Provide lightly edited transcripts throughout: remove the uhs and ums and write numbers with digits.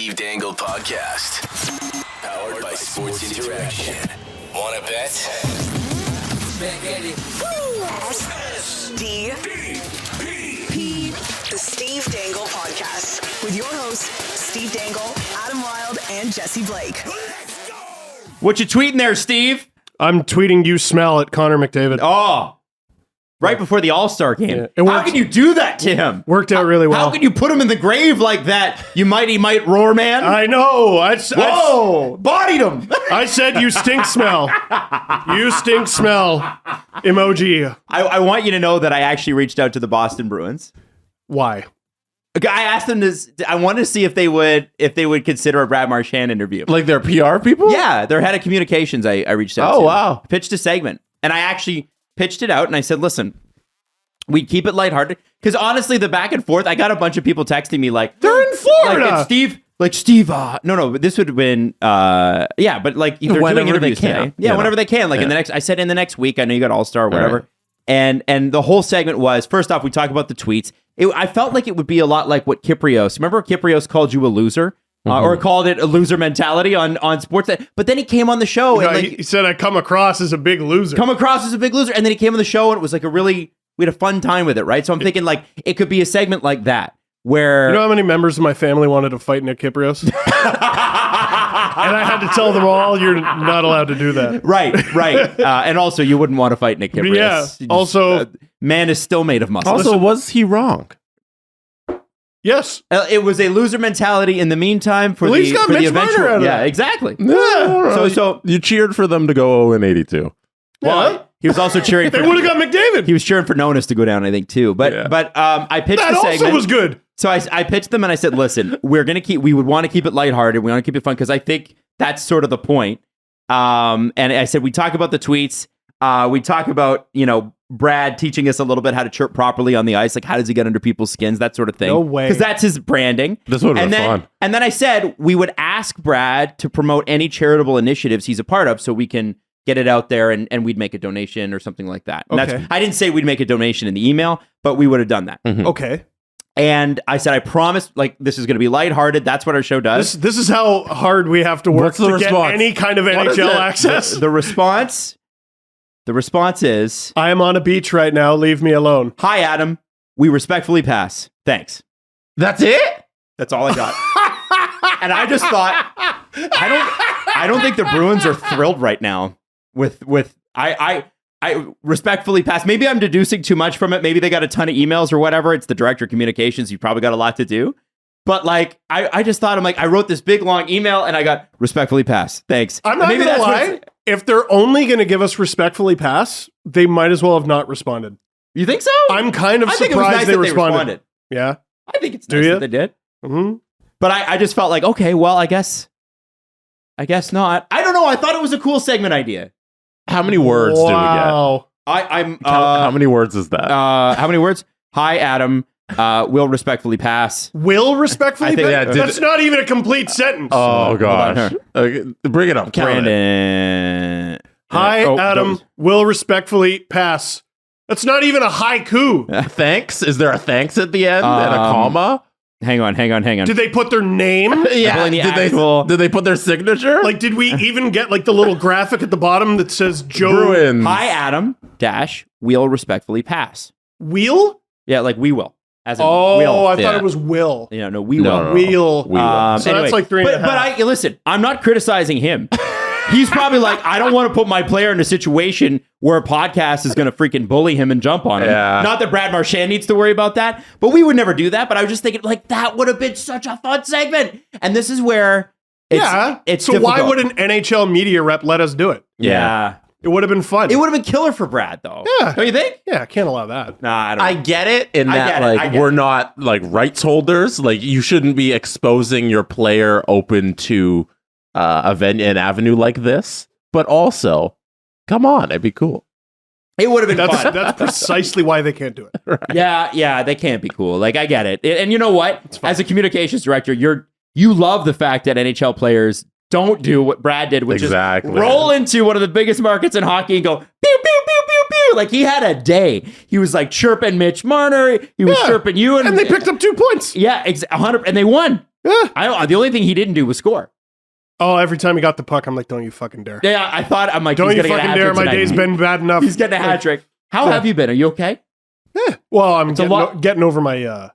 Steve Dangle Podcast. Powered by Sports Interaction. Wanna bet? Steve P. The Steve Dangle Podcast. With your hosts, Steve Dangle, Adam Wilde, and Jesse Blake. What you tweeting there, Steve? I'm tweeting you smell at Connor McDavid. Oh, right before the All-Star game. Yeah, how can you do that to him? Worked out really well. How can you put him in the grave like that, you mighty might roar man? I know. Whoa! Bodied him! I said you stink smell. You stink smell. Emoji. I want you to know that I actually reached out to the Boston Bruins. Why? I asked them this. I wanted to see if they would consider a Brad Marchand interview. Like their PR people? Yeah, their head of communications. I reached out to. Oh, wow. Pitched a segment, and I actually pitched it out, and I said, "Listen, we keep it lighthearted." Because honestly, the back and forth, I got a bunch of people texting me like, They're in Florida. Steve. No, this would have been, yeah, but like they're doing Whenever interviews they can. today. Yeah, whenever they can. Like in the next, I said in the next week. I know you got All-Star, whatever. Right. And the whole segment was, first off, we talk about the tweets. I felt like it would be a lot like what Kiprios. Remember Kiprios called you a loser? Or called it a loser mentality on sports. But then he came on the show and He said I come across as a big loser. And then he came on the show and it was like we had a fun time with it, right? So I'm thinking like it could be a segment like that where... You know how many members of my family wanted to fight Nick Kiprios? And I had to tell them all, you're not allowed to do that. Right. And also, you wouldn't want to fight Nick Kiprios. Yeah, also... man is still made of muscle. Also, was he wrong? Yes. It was a loser mentality in the meantime for He's got the Mitch eventual... Marner out of Yeah, that. exactly. Yeah. So you cheered for them to go 0-82. Well, he was also cheering for... They would have got McDavid. He was cheering for Nonis to go down, I think, too. But I pitched That the segment. also was good. So I pitched them and I said, listen, we would want to keep it lighthearted. We want to keep it fun because I think that's sort of the point. And I said, we talk about the tweets. We talk about, Brad teaching us a little bit how to chirp properly on the ice. Like, how does he get under people's skins? That sort of thing. No way. Because that's his branding. This would have been fun. And then I said, we would ask Brad to promote any charitable initiatives he's a part of so we can get it out there and we'd make a donation or something like that. And Okay. I didn't say we'd make a donation in the email, but we would have done that. Okay. And I said, I promise, like, this is going to be lighthearted. That's what our show does. This is how hard we have to work What's the to get response? any kind of What is NHL it? access. The response is, I am on a beach right now. Leave me alone. hi, Adam. We respectfully pass. Thanks. That's it? That's all I got. And I just thought, I don't think the Bruins are thrilled right now with I respectfully pass. Maybe I'm deducing too much from it. Maybe they got a ton of emails or whatever. It's the director of communications. You probably got a lot to do. But like, I just thought, I wrote this big long email and I got respectfully pass. Thanks. I'm not Maybe going to that's what lie. If they're only going to give us respectfully pass, they might as well have not responded. You think so? I'm kind of I think it was surprised nice they that responded. Yeah. I think it's Do nice you? that they did. Mm-hmm. But I just felt like, okay, well, I guess not. I don't know. I thought it was a cool segment idea. How many words do we get? I'm How many words is that? how many words? Hi, Adam. Will respectfully pass. Will respectfully I think- pass? yeah, That's not even a complete sentence. Oh, gosh. on. Okay, bring it up. Count it. Brandon. Hi, Oh, Adam. Will respectfully pass. That's not even a haiku. Thanks? Is there a thanks at the end and a comma? Hang on. Did they put their name? Yeah. pulling the Did actual- they put their signature? Like, did we even get like the little graphic at the bottom that says Joe Bruins. Hi, Adam. Dash. Will respectfully pass. Wheel? Yeah, like we will. As in Oh, will. I thought Yeah. it was Will. Yeah, no, we No, will. no, no. Wheel. We will. So that's like 3.5. But listen, I'm not criticizing him. He's probably like, I don't want to put my player in a situation where a podcast is going to freaking bully him and jump on him. Yeah. Not that Brad Marchand needs to worry about that, but we would never do that. But I was just thinking, like, that would have been such a fun segment. And this is where it's so difficult. why would an NHL media rep let us do it? Yeah. It would have been fun. It would have been killer for Brad, though. Yeah. Don't you think? Yeah, I can't allow that. Nah, I don't I know. get it in I that get it, I like get we're it. not like rights holders. Like you shouldn't be exposing your player open to an avenue like this. But also, come on, it'd be cool. It would have been fun. That's precisely why they can't do it. Yeah, they can't be cool. Like, I get it. And you know what? As a communications director, you love the fact that NHL players don't do what Brad did, which Exactly. is roll into one of the biggest markets in hockey and go, pew, pew, pew, pew, pew. Like, he had a day. He was like chirping Mitch Marner. He was chirping you. And they picked up 2 points. Yeah, 100. And they won. Yeah. The only thing he didn't do was score. Oh, every time he got the puck, I'm like, don't you fucking dare. Yeah, I'm like, Don't he's you gonna get a fucking hat dare. trick My tonight. day's been bad enough. He's getting a hat trick. How have you been? Are you okay? Yeah. Well, I'm a getting over my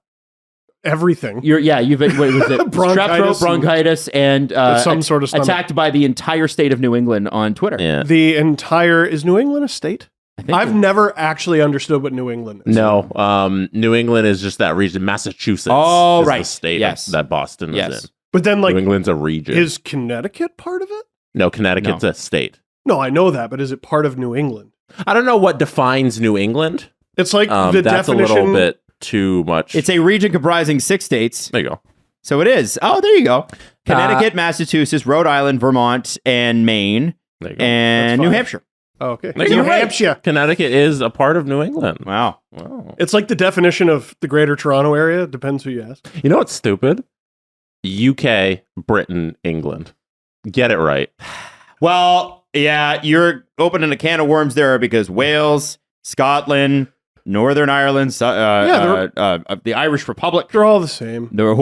everything. You've been, what was it? Bronchitis Strep throat, bronchitis, and some sort of stomach. attacked by the entire state of New England on Twitter. Yeah. Is New England a state? I've never actually understood what New England is. No, New England is just that region. Massachusetts Oh, is right. the state Yes. that Boston is Yes. in. But then, like, New England's a region. is Connecticut part of it? No, Connecticut's a state. No, I know that, but is it part of New England? I don't know what defines New England. It's like the that's definition. a little bit too much. It's a region comprising 6 states. There you go. So it is. Oh, there you go. Connecticut, Massachusetts, Rhode Island, Vermont, and Maine, There you go. and New Hampshire. Oh, okay. There you New go. Right. Hampshire. Connecticut is a part of New England. Wow. Wow. It's like the definition of the Greater Toronto Area. Depends who you ask. You know what's stupid? UK, Britain, England. Get it right. Well, yeah, you're opening a can of worms there because Wales, Scotland, Northern Ireland, the Irish Republic. They're all the same. They're, As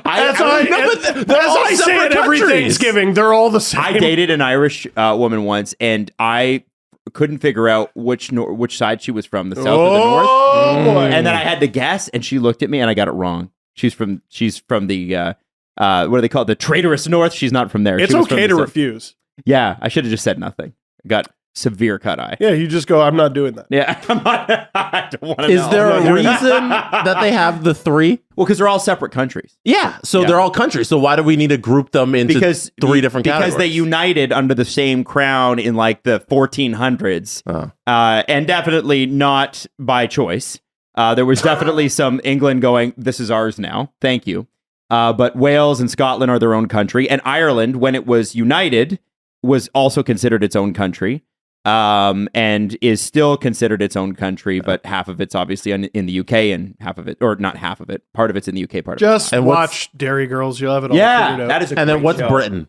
I say it every Thanksgiving, they're all the same. I dated an Irish woman once, and I couldn't figure out which side she was from, the south or the north. Boy. And then I had to guess, and she looked at me, and I got it wrong. She's from the what do they call it? The traitorous north. She's not from there. It's She was from okay the to south. refuse. Yeah, I should have just said nothing. Got severe cut eye. Yeah, you just go, I'm not doing that. Yeah, I don't want to know. Is there a No, reason that they have the three? Well, because they're all separate countries. Yeah. So Yeah. they're all countries. So why do we need to group them into three different categories? Because they united under the same crown in like the 1400s, and definitely not by choice. There was definitely some England going, this is ours now. Thank you. But Wales and Scotland are their own country. And Ireland, when it was united, was also considered its own country, and is still considered its own country. But half of it's obviously in the UK, and half of it, or not half of it, part of it's in the UK, part of Just And watch Dairy Girls. You'll have it all yeah, figured out. that is a And then great what's show. Britain?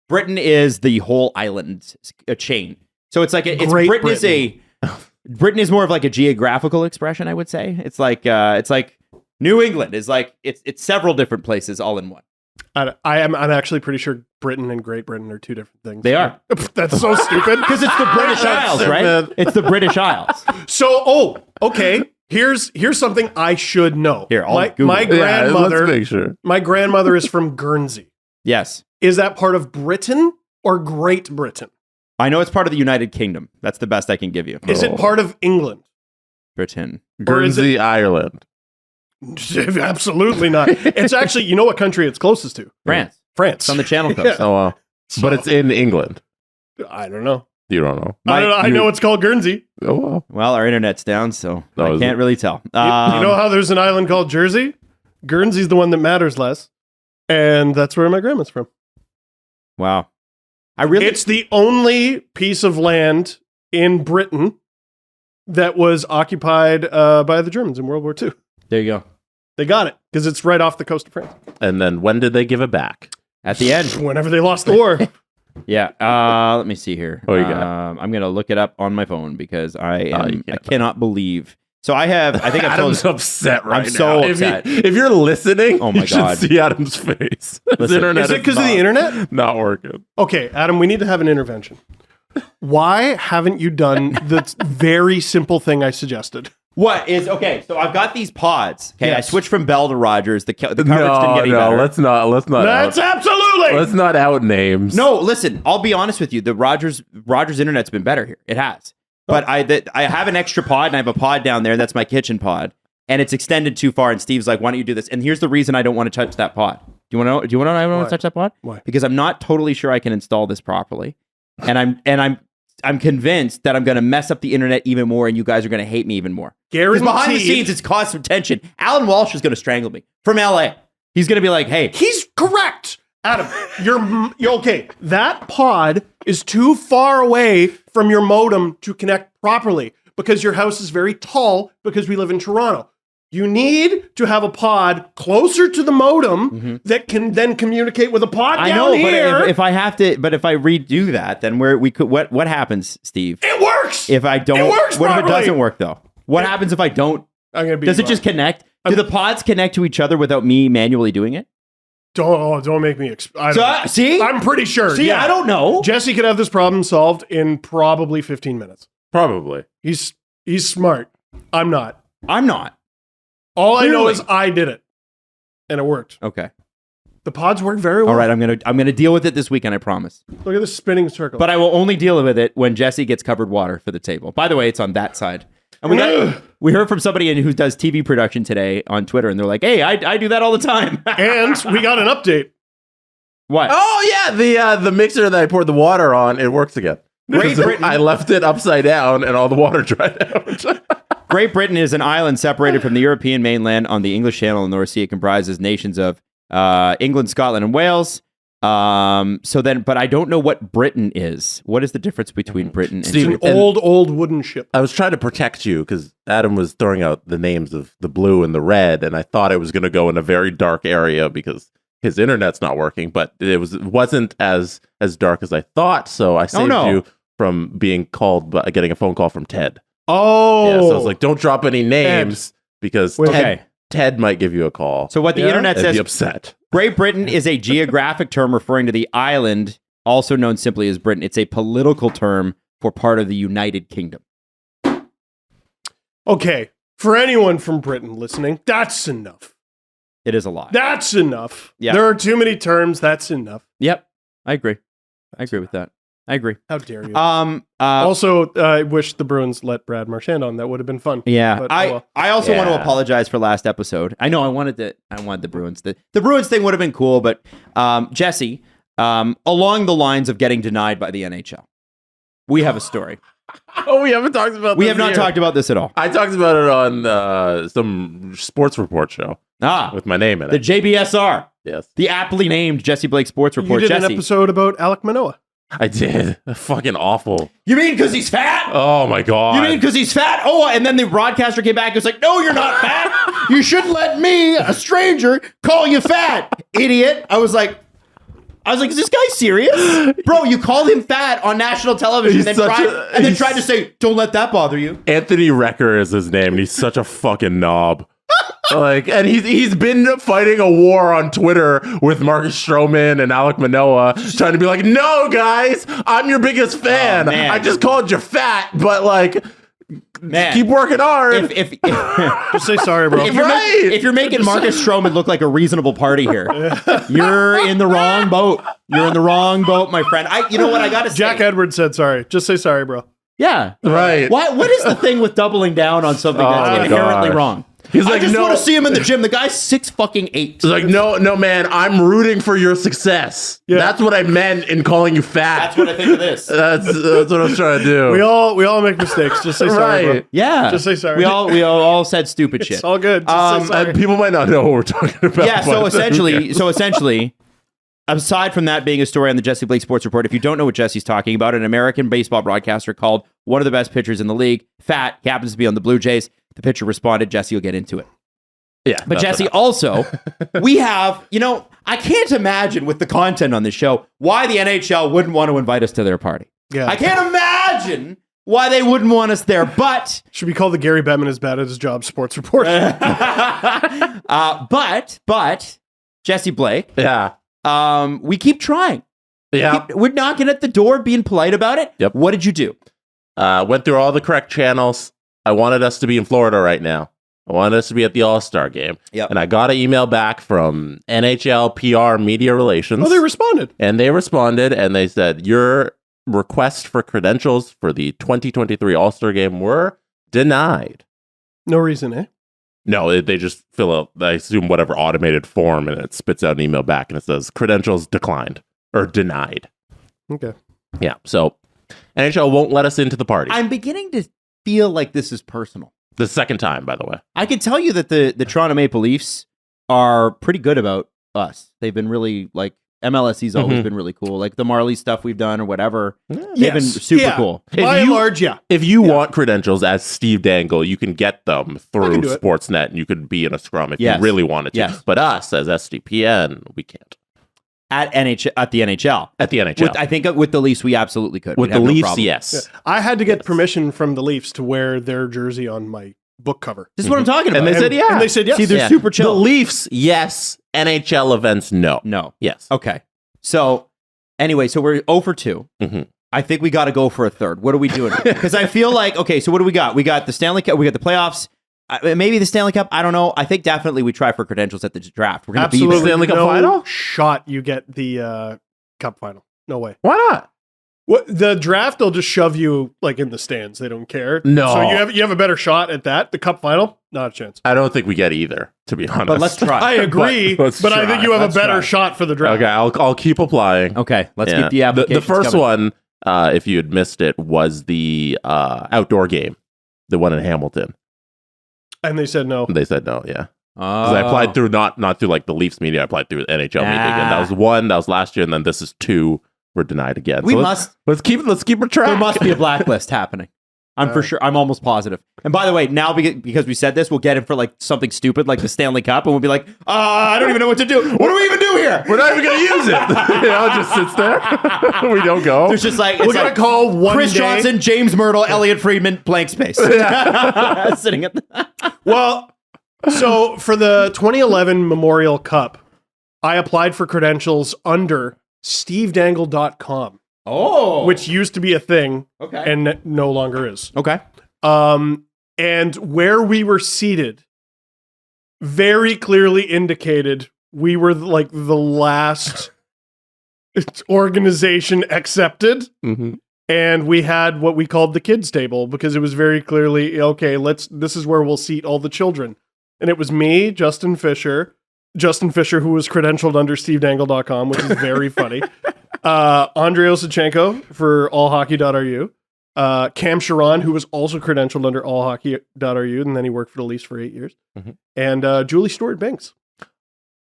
Britain is the whole island chain. So it's like Great Britain is more of like a geographical expression, I would say. It's like New England is like it's several different places all in one. I'm actually pretty sure Britain and Great Britain are two different things. They are. That's so stupid. Because it's the British Isles, right? It's the British Isles. So, okay. Here's something I should know. Here, I'll my Google it. grandmother. let's make sure. My grandmother is from Guernsey. Yes. Is that part of Britain or Great Britain? I know it's part of the United Kingdom. That's the best I can give you. Is it part of England? Britain. Or is Guernsey, Ireland. Absolutely not. It's actually, you know what country it's closest to? France. France. It's on the Channel Coast. Yeah. Oh, wow. But it's in England. I don't know. You don't know. I know it's called Guernsey. Oh, wow. Well, our internet's down, so I is can't it? really tell. You know how there's an island called Jersey? Guernsey's the one that matters less. And that's where my grandma's from. Wow. It's the only piece of land in Britain that was occupied by the Germans in World War II. There you go. They got it because it's right off the coast of France. And then when did they give it back? At the end. Whenever they lost the war. Yeah. Let me see here. What you got? I'm going to look it up on my phone because I can't. cannot believe. So I think I've told Adam's upset right I'm so now. upset. If you're listening, Oh my you should God. see Adam's face. His Listen, internet Is it because of the internet? Not working. Okay, Adam, we need to have an intervention. Why haven't you done the very simple thing I suggested? What is okay? So I've got these pods. Okay, I Yes. switched from Bell to Rogers. The coverage didn't get any better. let's not. That's absolutely. Let's not out names. No, listen. I'll be honest with you. The Rogers internet's been better here. It has. But I have an extra pod, and I have a pod down there. That's my kitchen pod, and it's extended too far. And Steve's like, "Why don't you do this?" And here's the reason I don't want to touch that pod. Do you want to know? Do you want to know? I don't want to touch that pod. Why? Because I'm not totally sure I can install this properly, and I'm convinced that I'm going to mess up the internet even more, and you guys are going to hate me even more. Because behind the scenes, it's caused some tension. Alan Walsh is going to strangle me from LA. He's going to be like, "Hey, He's correct. Adam, you're okay. That pod is too far away from your modem to connect properly because your house is very tall because we live in Toronto. You need to have a pod closer to the modem that can then communicate with a pod I down know, here. but if I have to, but if I redo that, then we could. What happens, Steve? It works. If I don't, It works what if it properly. doesn't work though? What happens if I don't I'm gonna beat Does you it just up. connect? Do the pods connect to each other without me manually doing it? Don't make me. I don't know. See? I'm pretty sure. See, yeah. I don't know. Jesse could have this problem solved in probably 15 minutes. Probably. He's smart. I'm not. I'm not. All I know Clearly. is I did it, and it worked. Okay. The pods work very well. All right, I'm gonna deal with it this weekend, I promise. Look at the spinning circle. But I will only deal with it when Jesse gets covered water for the table. By the way, it's on that side. And we heard from somebody who does TV production today on Twitter, and they're like, "Hey, I do that all the time." and we got an update. What? Oh yeah, the mixer that I poured the water on, it works again. Great Britain. I left it upside down, and all the water dried out. Great Britain is an island separated from the European mainland on the English Channel and North Sea. It comprises nations of England, Scotland, and Wales. But I don't know what Britain is. What is the difference between Britain and Steve, It's an old wooden ship. I was trying to protect you because Adam was throwing out the names of the blue and the red, and I thought it was going to go in a very dark area because his internet's not working. But it wasn't as dark as I thought, so I saved you from being called, getting a phone call from Ted. Oh, Yeah, so I was like, don't drop any names because Okay. Ted might give you a call. So what the Yeah? internet and says, be upset. Great Britain is a geographic term referring to the island, also known simply as Britain. It's a political term for part of the United Kingdom. okay. For anyone from Britain listening, that's enough. It is a lot. That's enough. Yeah. There are too many terms. That's enough. Yep, I agree. I agree with that. I agree. How dare you? Also, Also, I wish the Bruins let Brad Marchand on. That would have been fun. yeah, But, I well. I also want to Yeah. apologize for last episode. I know I wanted the Bruins. The Bruins thing would have been cool, but Jesse, along the lines of getting denied by the NHL, we have a story. Oh, we haven't talked about We this have not here. talked about this at all. I talked about it on some sports report show with my name in The it. JBSR, Yes, the aptly named Jesse Blake Sports You Report. did Jesse, an episode about Alec Manoah. I did. Fucking awful. you mean because he's fat? Oh my god. You mean because he's fat? Oh, and then the broadcaster came back and was like, "No, you're not fat. You shouldn't let me, a stranger, call you fat, idiot." I was like, "Is this guy serious, bro? You called him fat on national television, He's and then such tried to say, 'Don't let that bother you.'" Anthony Recker is his name, and he's such a fucking knob. And he's been fighting a war on Twitter with Marcus Strome and Alec Manoah, trying to be like, "No, guys, I'm your biggest fan. Oh, man. I just called you fat, but like, Man, keep working hard." if Just say sorry, bro. if you're making Marcus Stroman look like a reasonable party here, you're in the wrong boat. You're in the wrong boat, my friend. You know what I gotta say? Jack Edwards said sorry. Just say sorry, bro. Yeah. Right. What is the thing with doubling down on something Oh that's my inherently gosh. wrong? He's I like, just "No." want to see him in the gym. The guy's 6'8". It's like, no, man, I'm rooting for your success. Yeah. That's what I meant in calling you fat. That's what I think of this. That's what I was trying to do. We all make mistakes. Just say sorry, bro. Right. Yeah. Just say sorry. We all said stupid shit. It's all good. Just say sorry. And people might not know what we're talking about. Yeah, so but- essentially, aside from that being a story on the Jesse Blake Sports Report, if you don't know what Jesse's talking about, an American baseball broadcaster called one of the best pitchers in the league fat. He happens to be on the Blue Jays. The pitcher responded. Jesse will get into it. Yeah, But that's Jesse, what also, we have, I can't imagine with the content on this show why the NHL wouldn't want to invite us to their party. Yeah. I can't imagine why they wouldn't want us there, but Should be called the Gary Bettman is bad at his job sports report. but Jesse Blake, yeah, we keep trying. yeah. We're knocking at the door, being polite about it. Yep. What did you do? Went through all the correct channels. I wanted us to be in Florida right now. I wanted us to be at the All-Star game. Yep. And I got an email back from NHL PR Media Relations. Oh, they responded. And they responded and they said, your request for credentials for the 2023 All-Star game were denied. No reason, eh? No, they just fill out, I assume, whatever automated form, and it spits out an email back and it says credentials declined or denied. Okay. Yeah. So NHL won't let us into the party. I'm beginning to feel like this is personal. The second time, by the way. I can tell you that the Toronto Maple Leafs are pretty good about us. They've been really, like, MLSE's always been really cool. Like the Marley stuff we've done or whatever. They've been super Yeah. cool. By and large, yeah. If you want credentials as Steve Dangle, you can get them I through can do it. Sportsnet, and you could be in a scrum if Yes. you really wanted to. Yes. But us as SDPN, we can't. At the NHL. At the NHL. I think with the Leafs, we absolutely could. With We'd the have no Leafs, problem. yes. I had to get permission from the Leafs to wear their jersey on my book cover. This is what I'm talking about. And they said, yeah. And they said yes. See, they're Yeah. super chill. The Leafs, yes. NHL events, no. No. Yes. Okay. So anyway, so we're 0 for 2. Mhm. I think we got to go for a third. What are we doing? Because I feel like, okay, so what do we got? We got the Stanley Cup. We got the playoffs. Maybe the Stanley Cup. I don't know. I think definitely we try for credentials at the draft. We're going to be Absolutely Stanley Cup no final? shot you get the cup final. No way. Why not? What, the draft, they'll just shove you like in the stands. They don't care. No. So you have a better shot at that. The cup final, not a chance. I don't think we get either, to be honest. But let's try. I agree, let's but I try. think you have Let's a better try. shot for the draft. Okay, I'll keep applying. Okay, let's Yeah. get the application. The first one, if you had missed it, was the outdoor game, the one in Hamilton. And they said no. They said no, yeah. Oh. 'Cause I applied through not through like the Leafs media, I applied through NHL media again. That was one, that was last year, and then this is 2. We're denied again. We So must. let's keep a track. There must be a blacklist happening. I'm for sure. I'm almost positive. And by the way, now because we said this, we'll get him for like something stupid like the Stanley Cup, and we'll be like, I don't even know what to do. What do we even do here? We're not even going to use it. It just sits there. We don't go. There's just like We're it's gonna like call one Chris day. Johnson, James Myrtle, Elliot Friedman, blank space, sitting at the. Well, so for the 2011 Memorial Cup, I applied for credentials under stevedangle.com, Oh, which used to be a thing okay, and no longer is. okay. And where we were seated very clearly indicated we were like the last organization accepted. Mm-hmm. And we had what we called the kids table because it was very clearly, okay, this is where we'll seat all the children. And it was me, Justin Fisher, who was credentialed under stevedangle.com, which is very funny. Andrei Osachenko for allhockey.ru. Cam Sharon, who was also credentialed under allhockey.ru, and then he worked for the Leafs for 8 years. Mhm. And Julie Stewart-Banks.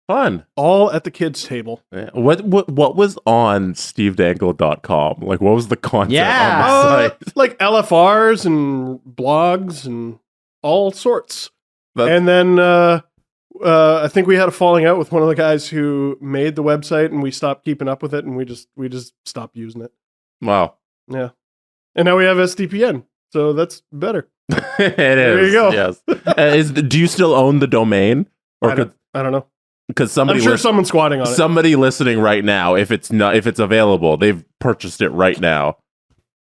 Fun. All at the kids table. Yeah. What was on stevedangle.com? Like, what was the content Yeah. on the site? Like LFRs and blogs and all sorts. That's- And then I think we had a falling out with one of the guys who made the website, and we stopped keeping up with it, and we just stopped using it. Wow. Yeah. And now we have SDPN, so that's better. It is. There you go. Yes. Do you still own the domain? I don't know. Because I'm somebody sure someone's squatting on it. somebody listening right now, if it's available, they've purchased it right now,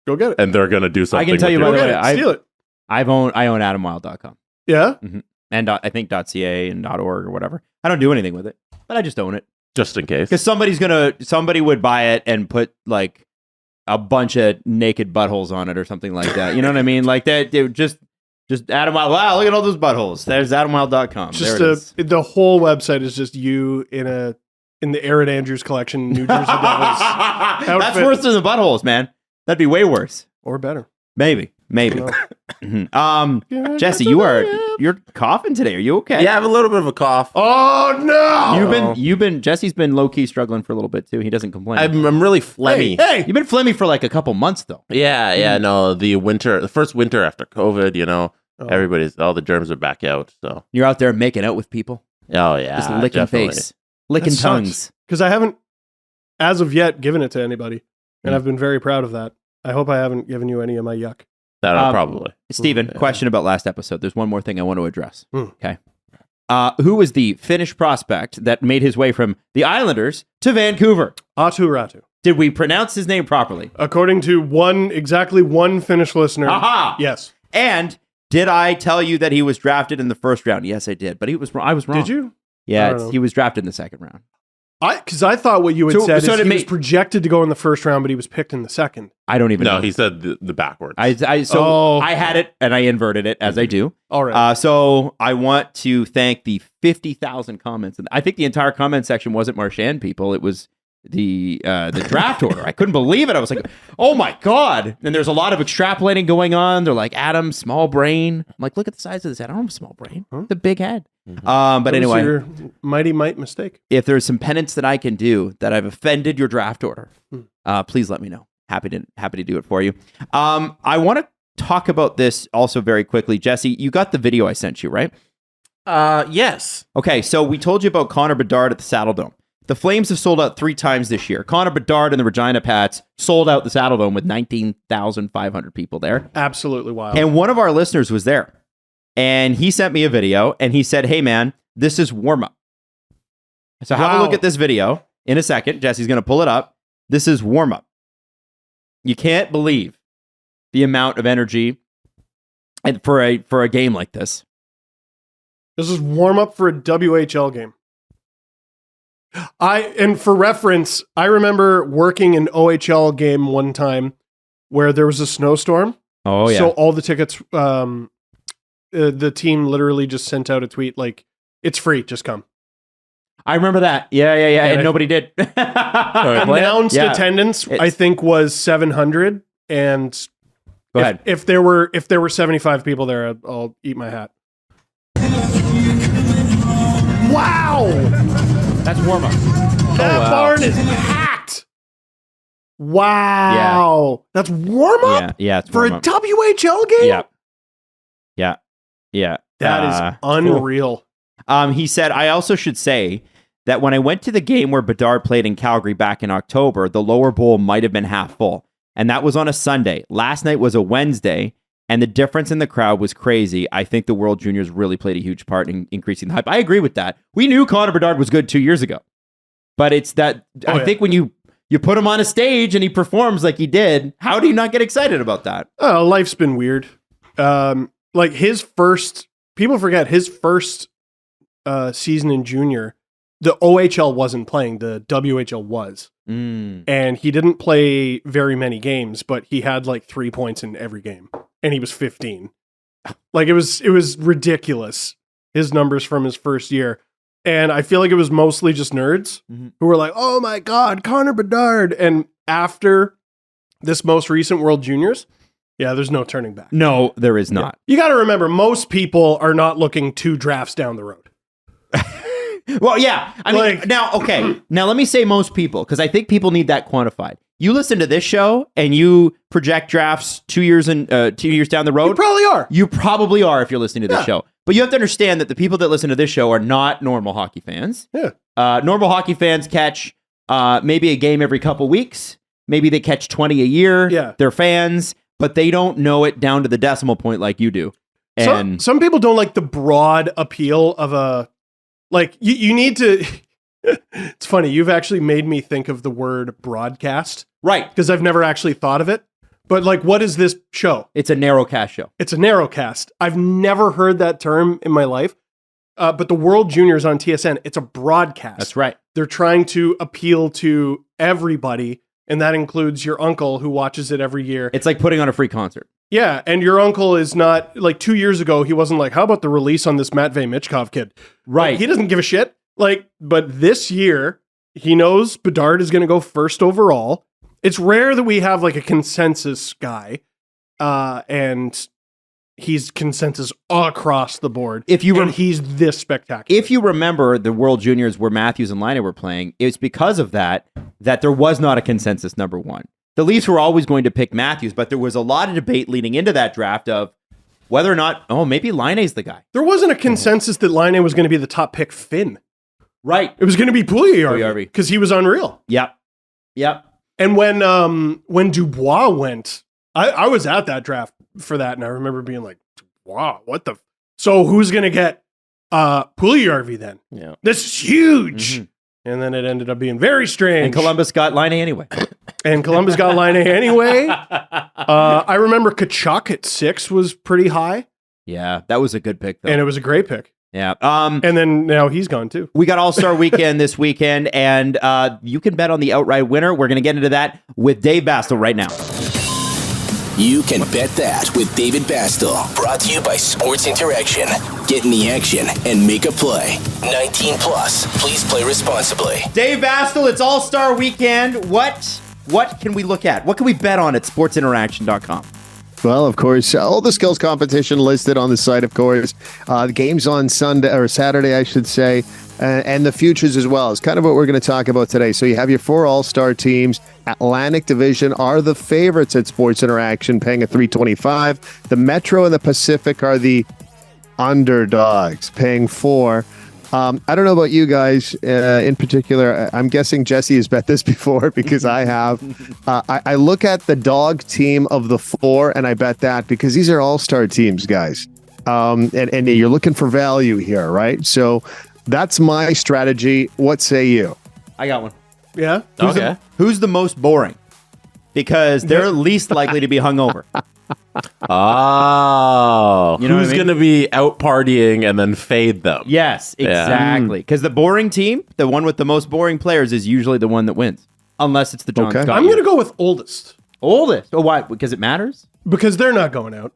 Go get it. and they're gonna do something. I can tell you, with by it. the Go way, get it. Steal it. I own AdamWild.com Yeah. and I think .ca and .org or whatever. I don't do anything with it, but I just own it Just in case. because somebody would buy it and put like a bunch of naked buttholes on it or something like that. You know what I mean? Like that. They would just Adam Wild. Wow, look at all those buttholes. There's AdamWild.com. Just there it is. the whole website is just you in the Aaron Andrews collection, New Jersey Devils, That's outfit. worse than the buttholes, man. That'd be way worse. or better. Maybe. No. Jesse, you're coughing today. Are you okay? Yeah, I have a little bit of a cough. Oh no! You've been Jesse's been low key struggling for a little bit too. He doesn't complain. I'm really phlegmy. Hey, You've been phlegmy for like a couple months though. Yeah, no, the first winter after COVID, Oh. all the germs are back out. So, You're out there making out with people, oh yeah, just licking definitely. face, licking That sucks. tongues. because I haven't, as of yet, given it to anybody, and Mm. I've been very proud of that. I hope I haven't given you any of my yuck. That Um, probably. Steven, Yeah. question about last episode. There's one more thing I want to address. Hmm. Okay. Who was the Finnish prospect that made his way from the Islanders to Vancouver? Atu Ratu. Did we pronounce his name properly? According to exactly one Finnish listener. Aha! Yes. And did I tell you that he was drafted in the first round? Yes, I did. But I was wrong. Did you? I Yeah, don't know. he was drafted in the second round. Because I thought what you had So- said so is it he was made- projected to go in the first round, but he was picked in the second. I don't even No, know. he said the backwards. I Oh. I had it and I inverted it as I do. All right. So I want to thank the 50,000 comments. I think the entire comment section wasn't Marchand people. It was the draft order. I couldn't believe it. I was like, oh my God. And there's a lot of extrapolating going on. They're like, Adam, small brain. I'm like, look at the size of this head. I don't have a small brain. Huh? The big head. Mhm. But That was anyway, your mighty might mistake. if there's some penance that I can do that I've offended your draft order, please let me know. Happy to do it for you. I want to talk about this also very quickly. Jesse, you got the video I sent you, right? Yes. Okay, so we told you about Connor Bedard at the Saddle Dome. The Flames have sold out 3 times this year. Connor Bedard and the Regina Pats sold out the Saddle Dome with 19,500 people there. Absolutely wild. And one of our listeners was there. And he sent me a video and he said, hey man, this is warm up. So have a look at this video in a second. Jesse's going to pull it up. This is warm up. You can't believe the amount of energy for a game like this. This is warm up for a WHL game. And for reference, I remember working an OHL game one time where there was a snowstorm. Oh yeah. So all the tickets, the team literally just sent out a tweet like, "It's free, just come." I remember that. Yeah. And nobody did. Announced attendance, I think, was 700. And go ahead. If there were 75 people there, I'll eat my hat. Wow. That's warm up. That barn is packed. Wow. Yeah. That's warm up? Yeah, it's for warm a up. WHL game? Yeah. That is unreal. Cool. He said, I also should say that when I went to the game where Bedard played in Calgary back in October, the lower bowl might have been half full. And that was on a Sunday. Last night was a Wednesday. And the difference in the crowd was crazy. I think the World Juniors really played a huge part in increasing the hype. I agree with that. We knew Connor Bedard was good 2 years ago. But it's that, I think when you put him on a stage and he performs like he did, how do you not get excited about that? Oh, life's been weird. Like people forget his first season in junior, the OHL wasn't playing, the WHL was. And he didn't play very many games, but he had like 3 points in every game. And he was 15. Like it was ridiculous, his numbers from his first year. And I feel like it was mostly just nerds who were like, oh my God, Connor Bedard. And after this most recent World Juniors, there's no turning back. No, there is not. You got to remember, most people are not looking 2 drafts down the road. Well, yeah. I mean, now let me say most people, because I think people need that quantified. You listen to this show and you project drafts 2 years down the road. You probably are. You probably are if you're listening to this show. But you have to understand that the people that listen to this show are not normal hockey fans. Yeah. Normal hockey fans catch maybe a game every couple weeks. Maybe they catch 20 a year. Yeah. They're fans, but they don't know it down to the decimal point like you do. And some people don't like the broad appeal of a... Like, you need to... It's funny, you've actually made me think of the word broadcast. Right. Because I've never actually thought of it. But like, what is this show? It's a narrowcast show. It's a narrowcast. I've never heard that term in my life. But the World Juniors on TSN, it's a broadcast. That's right. They're trying to appeal to everybody, and that includes your uncle who watches it every year. It's like putting on a free concert. Yeah, and your uncle is not, like 2 years ago, he wasn't like, how about the release on this Matvei Michkov kid? Right. Like, he doesn't give a shit. Like, but this year, he knows Bedard is going to go first overall. It's rare that we have like a consensus guy, and he's consensus all across the board. He's this spectacular. If you remember the World Juniors where Matthews and Laine were playing, it's because of that there was not a consensus number one. The Leafs were always going to pick Matthews, but there was a lot of debate leading into that draft of whether or not, maybe Laine's the guy. There wasn't a consensus that Laine was going to be the top pick Finn. Right. It was going to be Puljujärvi because he was unreal. Yep. And when Dubois went, I was at that draft for that, and I remember being like, wow, what the... So who's going to get Puljujärvi then? Yeah. This is huge. And then it ended up being very strange. And Columbus got Laine anyway. I remember Kachuk at 6 was pretty high. Yeah, that was a good pick, though. And it was a great pick. Yeah. And then now he's gone, too. We got All-Star Weekend this weekend, and you can bet on the outright winner. We're going to get into that with Dave Bastel right now. You can bet that with David Bastel. Brought to you by Sports Interaction. Get in the action and make a play. 19 plus. Please play responsibly. Dave Bastel, it's All-Star Weekend. What can we look at? What can we bet on at sportsinteraction.com? Well, of course, all the skills competition listed on the site, of course. The games on Sunday or Saturday, I should say, and the futures as well is kind of what we're going to talk about today. So you have your 4 all-star teams. Atlantic Division are the favorites at Sports Interaction, paying at $3.25. The Metro and the Pacific are the underdogs, paying $4. I don't know about you guys in particular. I'm guessing Jesse has bet this before because I have. I look at the dog team of the 4 and I bet that because these are all-star teams, guys. and you're looking for value here, right? So that's my strategy. What say you? I got one. Yeah. Who's the most boring? Because they're least likely to be hungover. Oh, You know who's what I mean? going to be out partying and then fade them? Yes, exactly. Because the boring team, the one with the most boring players, is usually the one that wins. Unless it's the John Okay. Scott. I'm going to go with oldest Oldest. Oh, why? Because it matters? because they're not going out.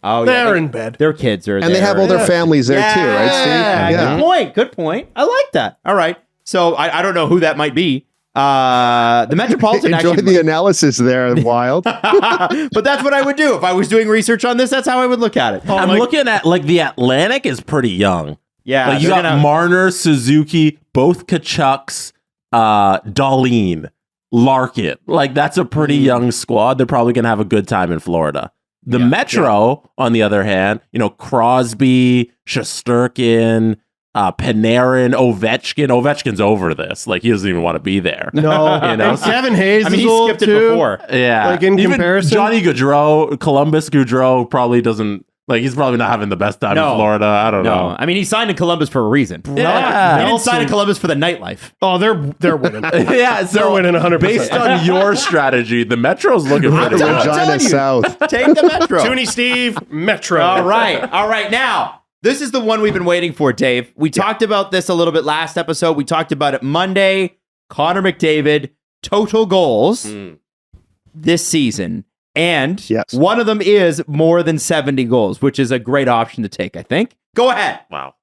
Oh, They're in bed. Their kids are there. And they have all their families there too, right, Steve? Yeah. Good point. Good point. I like that. All right. So I don't know who that might be. The Metropolitan Enjoy actually, the analysis there, Wild. but that's what I would do if I was doing research on this. That's how I would look at it. I'm looking at like the Atlantic is pretty young. Yeah, Like you they're got gonna- Marner, Suzuki, both Kachucks, Darlene, Larkin. Like that's a pretty young squad. They're probably gonna have a good time in Florida. The Metro, on the other hand, Crosby, Shesterkin, Panarin, Ovechkin. Ovechkin's over this. Like he doesn't even want to be there. No. And Kevin Hayes I mean, is he old skipped it too. before. Yeah. Like, in Even comparison? Johnny Gaudreau, Columbus Gaudreau probably doesn't, like, he's probably not having the best time No. in Florida. I don't No, know. I mean he signed in Columbus for a reason. Yeah. He didn't sign in Columbus for the nightlife. Oh, they're winning. Yeah, so They're winning 100%. based on your strategy, the Metro's looking pretty telling- good. I'm telling Regina you. South. Take the Metro. Toonie Steve, Metro. All right. Now, this is the one we've been waiting for, Dave. We talked about this a little bit last episode. We talked about it Monday. Connor McDavid, total goals this season. And Yes. one of them is more than 70 goals, which is a great option to take, I think. Go ahead. Wow.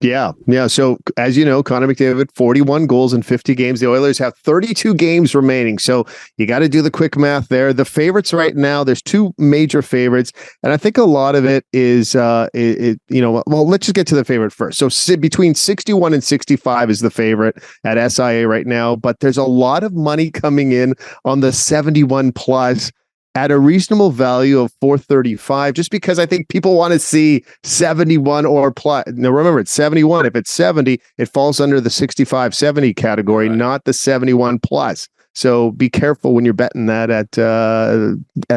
Yeah. So as you know, Connor McDavid, 41 goals in 50 games. The Oilers have 32 games remaining. So you got to do the quick math there. The favorites right now, there's two major favorites. And I think a lot of it is, well, let's just get to the favorite first. So between 61 and 65 is the favorite at SIA right now. But there's a lot of money coming in on the 71 plus at a reasonable value of 435, just because I think people want to see 71 or plus. Now, remember, it's 71. If it's 70, it falls under the 65-70 category, not the 71 plus. So be careful when you're betting that at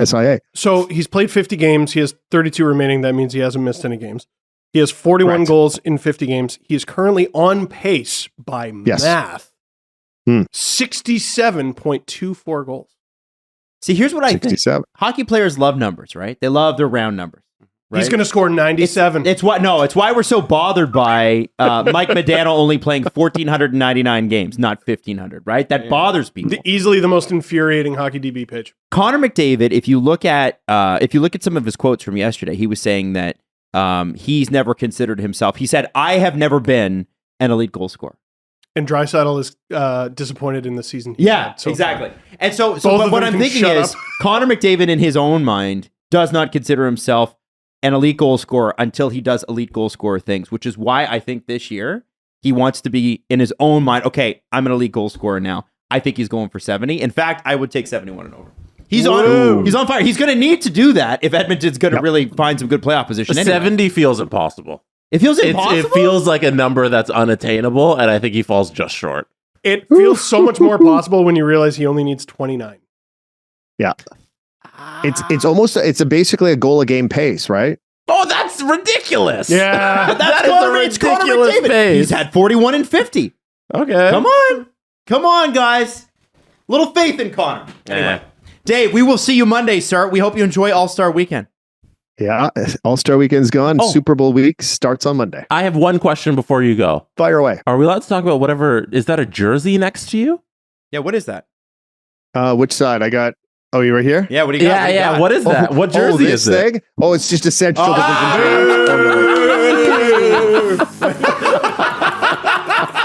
SIA. So he's played 50 games. He has 32 remaining. That means he hasn't missed any games. He has 41 Correct. goals in 50 games. He is currently on pace by Yes. math. Hmm. 67.24 goals. See, here's what I think. 67. Hockey players love numbers, right? They love their round numbers. Right? He's going to score 97. It's why we're so bothered by Mike Modano only playing 1,499 games, not 1,500, right? That bothers people. Easily the most infuriating hockey DB pitch. Connor McDavid, if you look at some of his quotes from yesterday, he was saying that he's never considered himself. He said, "I have never been an elite goal scorer." And Draisaitl is disappointed in the season. Exactly. And so Both but of what them I'm can thinking shut is up. Connor McDavid in his own mind does not consider himself an elite goal scorer until he does elite goal scorer things, which is why I think this year he wants to be in his own mind, okay, I'm an elite goal scorer now. I think he's going for 70. In fact, I would take 71 and over. He's on fire. He's going to need to do that if Edmonton's going to really find some good playoff position. Anyway. 70 feels impossible. It feels impossible. It feels like a number that's unattainable, and I think he falls just short. It feels so much more possible when you realize he only needs 29. Yeah. It's basically a goal a game pace, right? Oh, that's ridiculous. Yeah. But That that's is Connor, a it's Connor ridiculous McDavid. pace. He's had 41 and 50. Okay. Come on, guys. Little faith in Connor. Anyway, Dave, we will see you Monday, sir. We hope you enjoy All-Star Weekend. Yeah. All-Star Weekend's gone. Oh. Super Bowl week starts on Monday. I have one question before you go. Fire away. Are we allowed to talk about whatever? Is that a jersey next to you? Yeah, what is that? Which side? I got. Oh, you right here? Yeah, what do you got? Yeah. What is that? What jersey this is it? thing? Oh, it's just a Central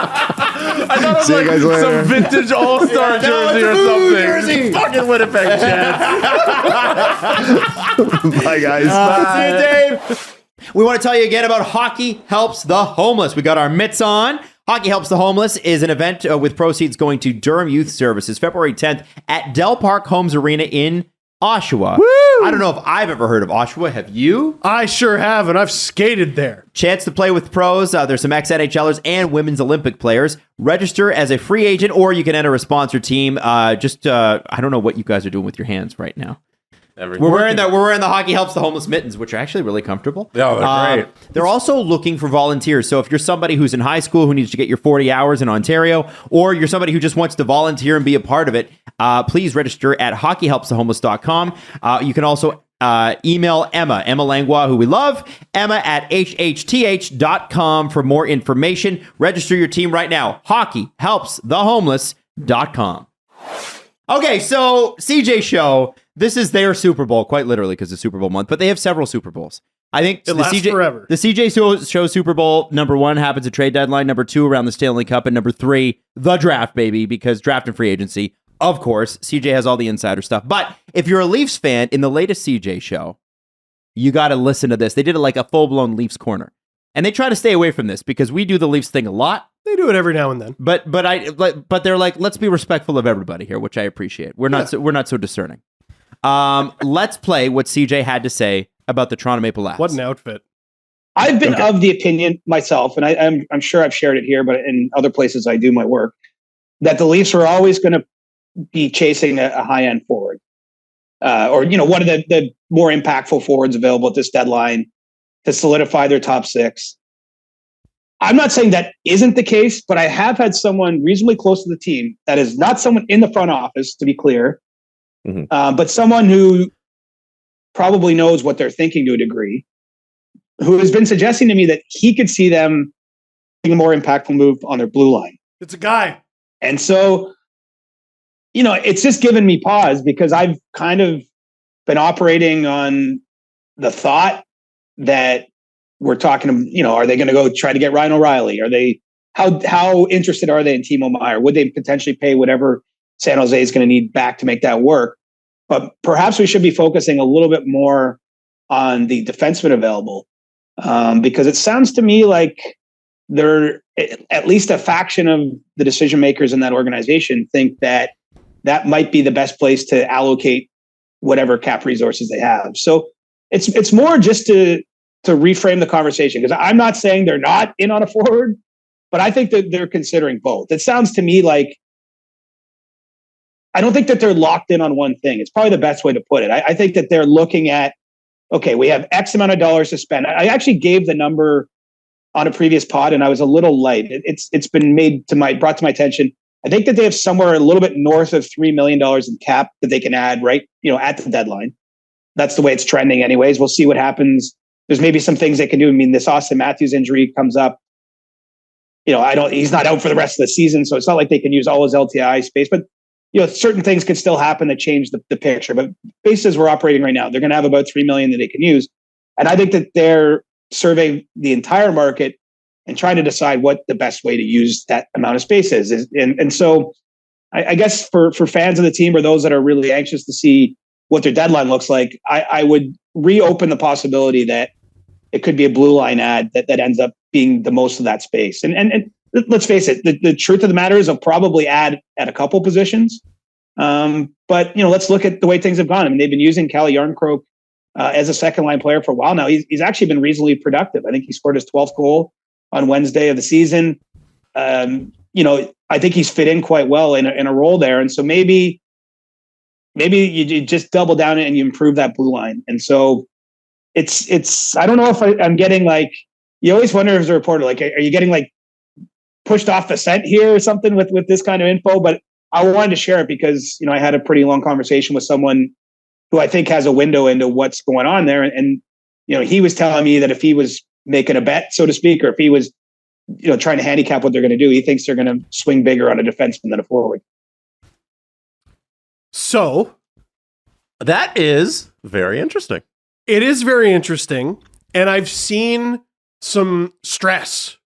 I thought it was See you guys later. some vintage All-Star jersey or something. Fucking Winnipeg Jets. Bye, guys. See you, Dave. We want to tell you again about Hockey Helps the Homeless. We got our mitts on. Hockey Helps the Homeless is an event with proceeds going to Durham Youth Services, February 10th at Del Park Homes Arena in Oshawa. Woo! I don't know if I've ever heard of Oshawa. Have you? I sure have, and I've skated there. Chance to play with pros. There's some ex-NHLers and women's Olympic players. Register as a free agent, or you can enter a sponsor team. I don't know what you guys are doing with your hands right now. We're wearing the Hockey Helps the Homeless mittens, which are actually really comfortable. Yeah, they're great. They're also looking for volunteers. So if you're somebody who's in high school who needs to get your 40 hours in Ontario, or you're somebody who just wants to volunteer and be a part of it, please register at hockeyhelpsthehomeless.com. You can also email Emma Langlois, who we love, Emma at hhth.com for more information. Register your team right now. Hockeyhelpsthehomeless.com. Okay, so CJ show, this is their Super Bowl, quite literally because it's Super Bowl month, but they have several Super Bowls. I think It lasts forever. The CJ show Super Bowl number 1 happens at trade deadline, number 2 around the Stanley Cup, and number 3, the draft, baby, because draft and free agency. Of course, CJ has all the insider stuff. But if you're a Leafs fan, in the latest CJ show, you got to listen to this. They did it like a full-blown Leafs corner. And they try to stay away from this because we do the Leafs thing a lot. They do it every now and then. But they're like, let's be respectful of everybody here, which I appreciate. We're not so discerning. Let's play what CJ had to say about the Toronto Maple Leafs. What an outfit. I've been of the opinion myself, and I'm sure I've shared it here, but in other places I do my work, that the Leafs are always going to be chasing a high-end forward, or one of the more impactful forwards available at this deadline to solidify their top 6. I'm not saying that isn't the case, but I have had someone reasonably close to the team that is not someone in the front office, to be clear, but someone who probably knows what they're thinking to a degree, who has been suggesting to me that he could see them making a more impactful move on their blue line. It's a guy. And so, it's just given me pause because I've kind of been operating on the thought that we're talking, are they going to go try to get Ryan O'Reilly? Are they, how interested are they in Timo Meier? Would they potentially pay whatever San Jose is going to need back to make that work? But perhaps we should be focusing a little bit more on the defensemen available, because it sounds to me like they're at least a faction of the decision makers in that organization think that might be the best place to allocate whatever cap resources they have. So it's more just to reframe the conversation, because I'm not saying they're not in on a forward, but I think that they're considering both. It sounds to me like I don't think that they're locked in on one thing. It's probably the best way to put it. I think that they're looking at, okay, we have X amount of dollars to spend. I actually gave the number on a previous pod and I was a little light. It's been brought to my attention. I think that they have somewhere a little bit north of $3 million in cap that they can add right, at the deadline. That's the way it's trending anyways. We'll see what happens. There's maybe some things they can do. I mean, this Austin Matthews injury comes up. He's not out for the rest of the season, so it's not like they can use all his LTI space, but certain things could still happen that change the picture. But based as we're operating right now, they're going to have about $3 million that they can use. And I think that they're surveying the entire market and trying to decide what the best way to use that amount of space is. And so I guess for fans of the team or those that are really anxious to see what their deadline looks like, I would reopen the possibility that it could be a blue line ad that ends up being the most of that space. And let's face it, the truth of the matter is they'll probably add at a couple positions. But let's look at the way things have gone. I mean, they've been using Calle Yarncroke as a second line player for a while now. He's actually been reasonably productive. I think he scored his 12th goal on Wednesday of the season. I think he's fit in quite well in a role there. And so maybe you just double down and you improve that blue line. And so it's I don't know if I'm getting like, you always wonder as a reporter, like, are you getting like pushed off the scent here or something with this kind of info? But I wanted to share it because, I had a pretty long conversation with someone who I think has a window into what's going on there. And he was telling me that if he was making a bet, so to speak, or if he was, trying to handicap what they're going to do, he thinks they're going to swing bigger on a defenseman than a forward. So that is very interesting. It is very interesting. And I've seen some stress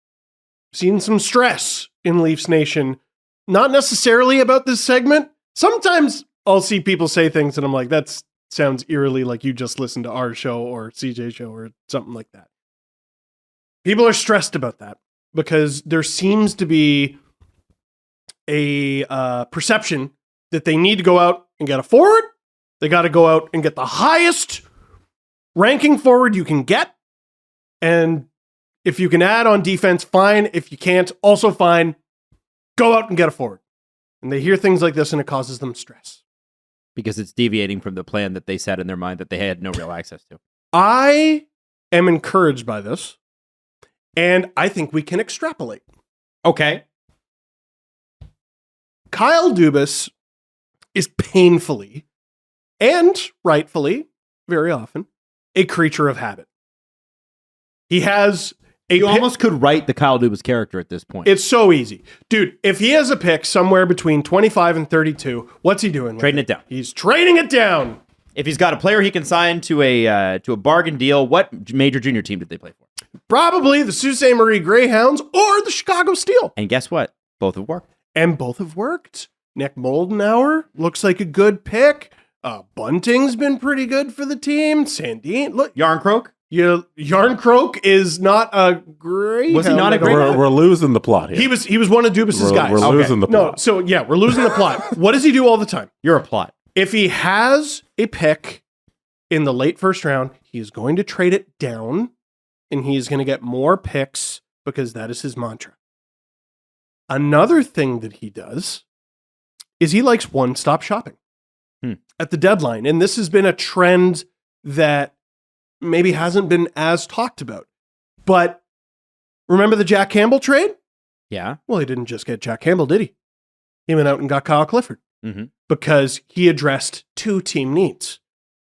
in Leafs Nation, not necessarily about this segment. Sometimes I'll see people say things and I'm like, that sounds eerily like you just listened to our show or CJ show or something like that. People are stressed about that because there seems to be a perception that they need to go out and get a forward. They got to go out and get the highest ranking forward you can get. And if you can add on defense, fine. If you can't, also fine. Go out and get a forward. And they hear things like this and it causes them stress. Because it's deviating from the plan that they set in their mind that they had no real access to. I am encouraged by this, and I think we can extrapolate. Okay. Kyle Dubas is painfully and rightfully, very often, a creature of habit. He has a You almost could write the Kyle Dubas character at this point. It's so easy. Dude, if he has a pick somewhere between 25 and 32, what's he doing? Trading it down. He's trading it down. If he's got a player he can sign to a bargain deal, what major junior team did they play for? Probably the Sault Ste. Marie Greyhounds or the Chicago Steel. And guess what? Both have worked. And both have worked. Nick Moldenauer looks like a good pick. Bunting's been pretty good for the team. Sandine, look. Yarncroke? Yarncroke is not a great. Was he not a great? We're losing the plot here. He was one of Dubas's guys. We're losing the plot. No, so yeah, we're losing the plot. What does he do all the time? You're a plot. If he has a pick in the late first round, he is going to trade it down, and he is going to get more picks because that is his mantra. Another thing that he does is he likes one-stop shopping at the deadline, and this has been a trend that maybe hasn't been as talked about. But remember the Jack Campbell trade? Yeah. Well, he didn't just get Jack Campbell, did he? He went out and got Kyle Clifford because he addressed two team needs.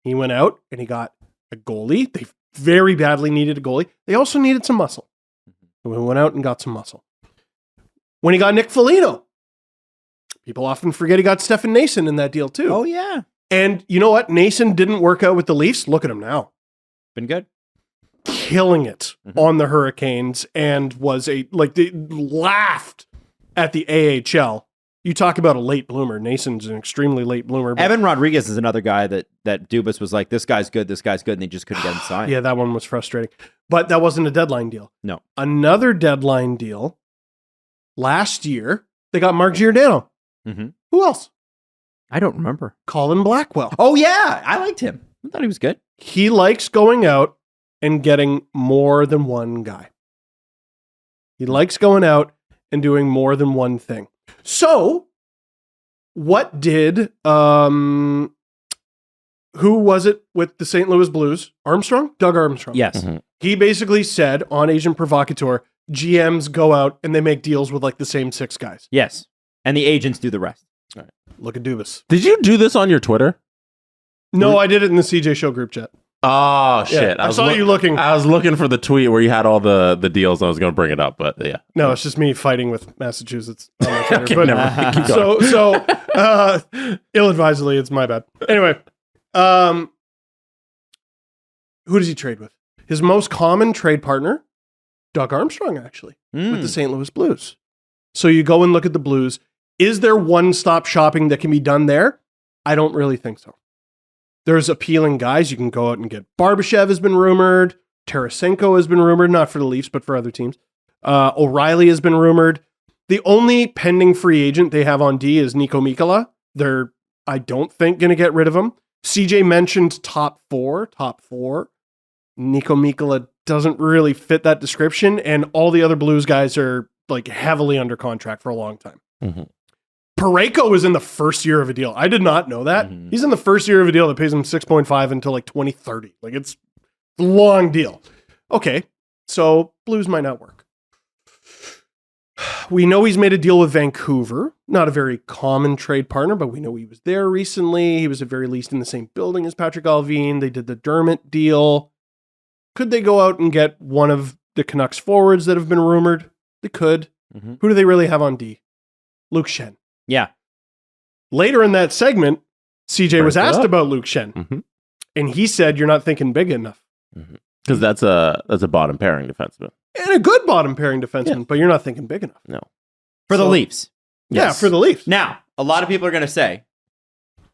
He went out and he got a goalie. They very badly needed a goalie. They also needed some muscle. So we went out and got some muscle. When he got Nick Foligno, people often forget he got Stefan Nason in that deal too. Oh, yeah. And you know what? Nason didn't work out with the Leafs. Look at him now. Been good. Killing it on the Hurricanes and they laughed at the AHL. You talk about a late bloomer. Nason's an extremely late bloomer. Evan Rodriguez is another guy that Dubas was like, this guy's good, and they just couldn't get him signed. Yeah, that one was frustrating. But that wasn't a deadline deal. No. Another deadline deal. Last year, they got Mark Giordano. Who else? I don't remember. Colin Blackwell. Oh, yeah. I liked him. I thought he was good. He likes going out and getting more than one guy. He likes going out and doing more than one thing. So, what did, who was it with the St. Louis Blues? Armstrong? Doug Armstrong. Yes. He basically said on Agent Provocateur, GMs go out and they make deals with like the same six guys. Yes. And the agents do the rest. Right. Look at Dubas. Did you do this on your Twitter? No, I did it in the CJ Show group chat. Oh, shit. I saw you looking. I was looking for the tweet where you had all the deals. I was going to bring it up, but yeah. No, it's just me fighting with Massachusetts on my Twitter. Okay, but, never mind. Keep going. So ill-advisedly, it's my bad. Anyway, who does he trade with? His most common trade partner, Doug Armstrong, actually, with the St. Louis Blues. So you go and look at the Blues. Is there one-stop shopping that can be done there? I don't really think so. There's appealing guys you can go out and get. Barbashev has been rumored. Tarasenko has been rumored, not for the Leafs, but for other teams. O'Reilly has been rumored. The only pending free agent they have on D is Nico Mikkola. They're, I don't think, going to get rid of him. CJ mentioned top four. Nico Mikkola doesn't really fit that description, and all the other Blues guys are like heavily under contract for a long time. Parayko is in the first year of a deal. I did not know that. He's in the first year of a deal that pays him 6.5 until like 2030. Like it's a long deal. Okay, so Blues might not work. We know he's made a deal with Vancouver. Not a very common trade partner, but we know he was there recently. He was at very least in the same building as Patrick Allvin. They did the Dermott deal. Could they go out and get one of the Canucks forwards that have been rumored? They could. Who do they really have on D? Luke Schenn. Yeah. Later in that segment, CJ was asked about Luke Schenn, and he said, "You're not thinking big enough." Because that's a bottom pairing defenseman. And a good bottom pairing defenseman, but you're not thinking big enough. No. For the Leafs. Yeah, for the Leafs. Now, a lot of people are going to say,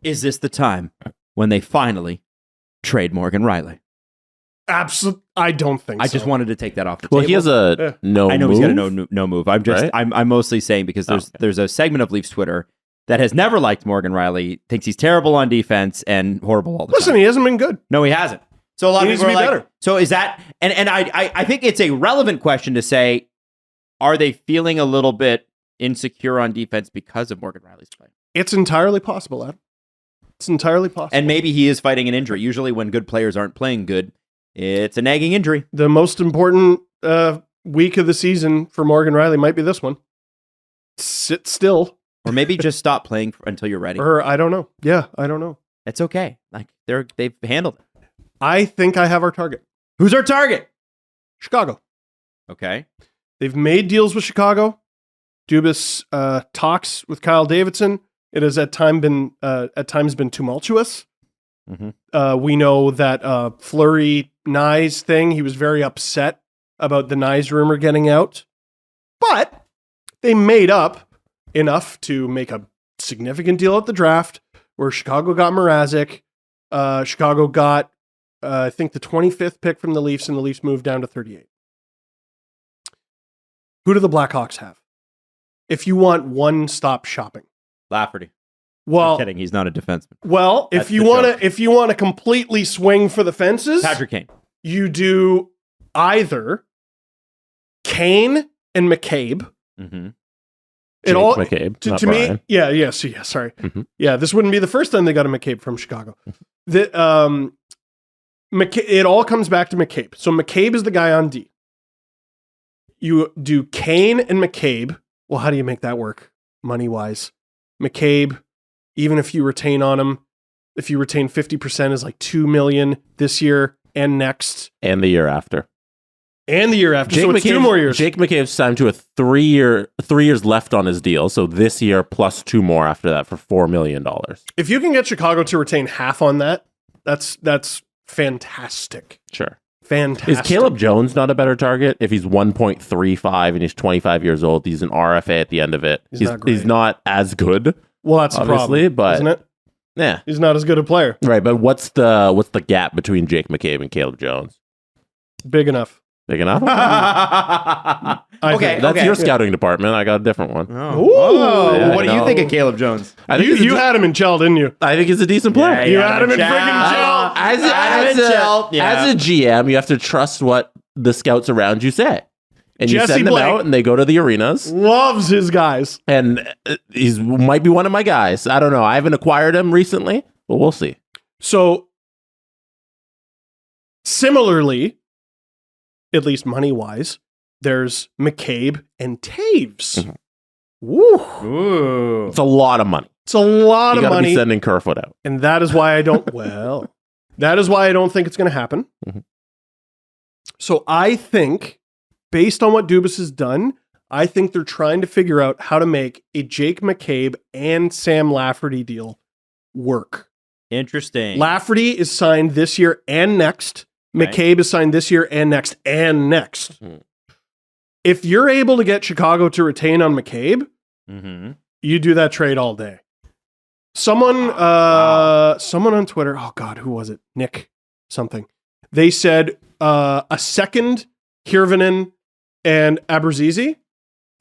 is this the time when they finally trade Morgan Riley? Absolutely. I don't think so. I just wanted to take that off the table. Well, he has a no I know move. he's got a no move. I'm just, Right? I'm mostly saying because there's a segment of Leafs Twitter that has never liked Morgan Riley, thinks he's terrible on defense and horrible all the time. Listen, he hasn't been good. No, he hasn't. So a lot He of needs people to are be like, better. so is that, and I think it's a relevant question to say, are they feeling a little bit insecure on defense because of Morgan Riley's play? It's entirely possible, Adam. It's entirely possible. And maybe he is fighting an injury. Usually when good players aren't playing good, it's a nagging injury. The most important week of the season for Morgan Riley might be this one. Sit still. Or maybe just stop playing until you're ready. Or I don't know. Yeah, I don't know. It's okay. Like they've handled it. I think I have our target. Who's our target? Chicago. Okay. They've made deals with Chicago. Dubas talks with Kyle Davidson. It has at times been tumultuous. Mm-hmm. We know that Fleury Nyes thing. He was very upset about the Nyes rumor getting out, but they made up enough to make a significant deal at the draft, where Chicago got Mrazek. Chicago got, I think, the 25th pick from the Leafs, and the Leafs moved down to 38. Who do the Blackhawks have? If you want one-stop shopping. Lafferty. Well, I'm kidding. He's not a defenseman. Well, That's if you want to completely swing for the fences, Patrick Kane. you do either Kane and McCabe. Mm-hmm. Jake McCabe, to not me, Brian. yeah, sorry. Mhm. Yeah, this wouldn't be the first time they got a McCabe from Chicago. It all comes back to McCabe. So McCabe is the guy on D. You do Kane and McCabe. Well, how do you make that work money-wise? McCabe, even if you retain on him, if you retain 50% is like $2 million this year and next. And the year after. And the year after. So it's 2 more years. Jake McCabe's signed to a 3 years left on his deal. So this year plus 2 more after that for $4 million. If you can get Chicago to retain half on that, that's fantastic. Sure. Fantastic. Is Caleb Jones not a better target? If he's 1.35 and he's 25 years old, he's an RFA at the end of it. He's not as good. Well, that's obviously, the problem, but isn't it? Yeah. He's not as good a player. Right, but what's the gap between Jake McCabe and Caleb Jones? Big enough. Big enough? Okay. That's your scouting department. I got a different one. Oh. Yeah, What do you think of Caleb Jones? I think You had him in Chell, didn't you? I think he's a decent player. Yeah, You yeah, had him in Chell. friggin' Chell. As a GM, you have to trust what the scouts around you say. And you Jesse send them Blake out and they go to the arenas. Loves his guys. And he's might be one of my guys. I don't know. I haven't acquired him recently, but we'll see. So, similarly, at least money-wise, there's McCabe and Taves. Mhm. Woo. Ooh. It's a lot of money. It's a lot You of got to money. be sending Kerfoot out. And that is why I don't, that is why I don't think it's going to happen. Mhm. So I think, based on what Dubas has done, I think they're trying to figure out how to make a Jake McCabe and Sam Lafferty deal work. Interesting. Lafferty is signed this year and next. Right. McCabe is signed this year and next and next. Mhm. If you're able to get Chicago to retain on McCabe, Mm-hmm. you do that trade all day. Someone on Twitter, oh God, who was it? Nick something. They said a second Hirvonen and Aberzizi.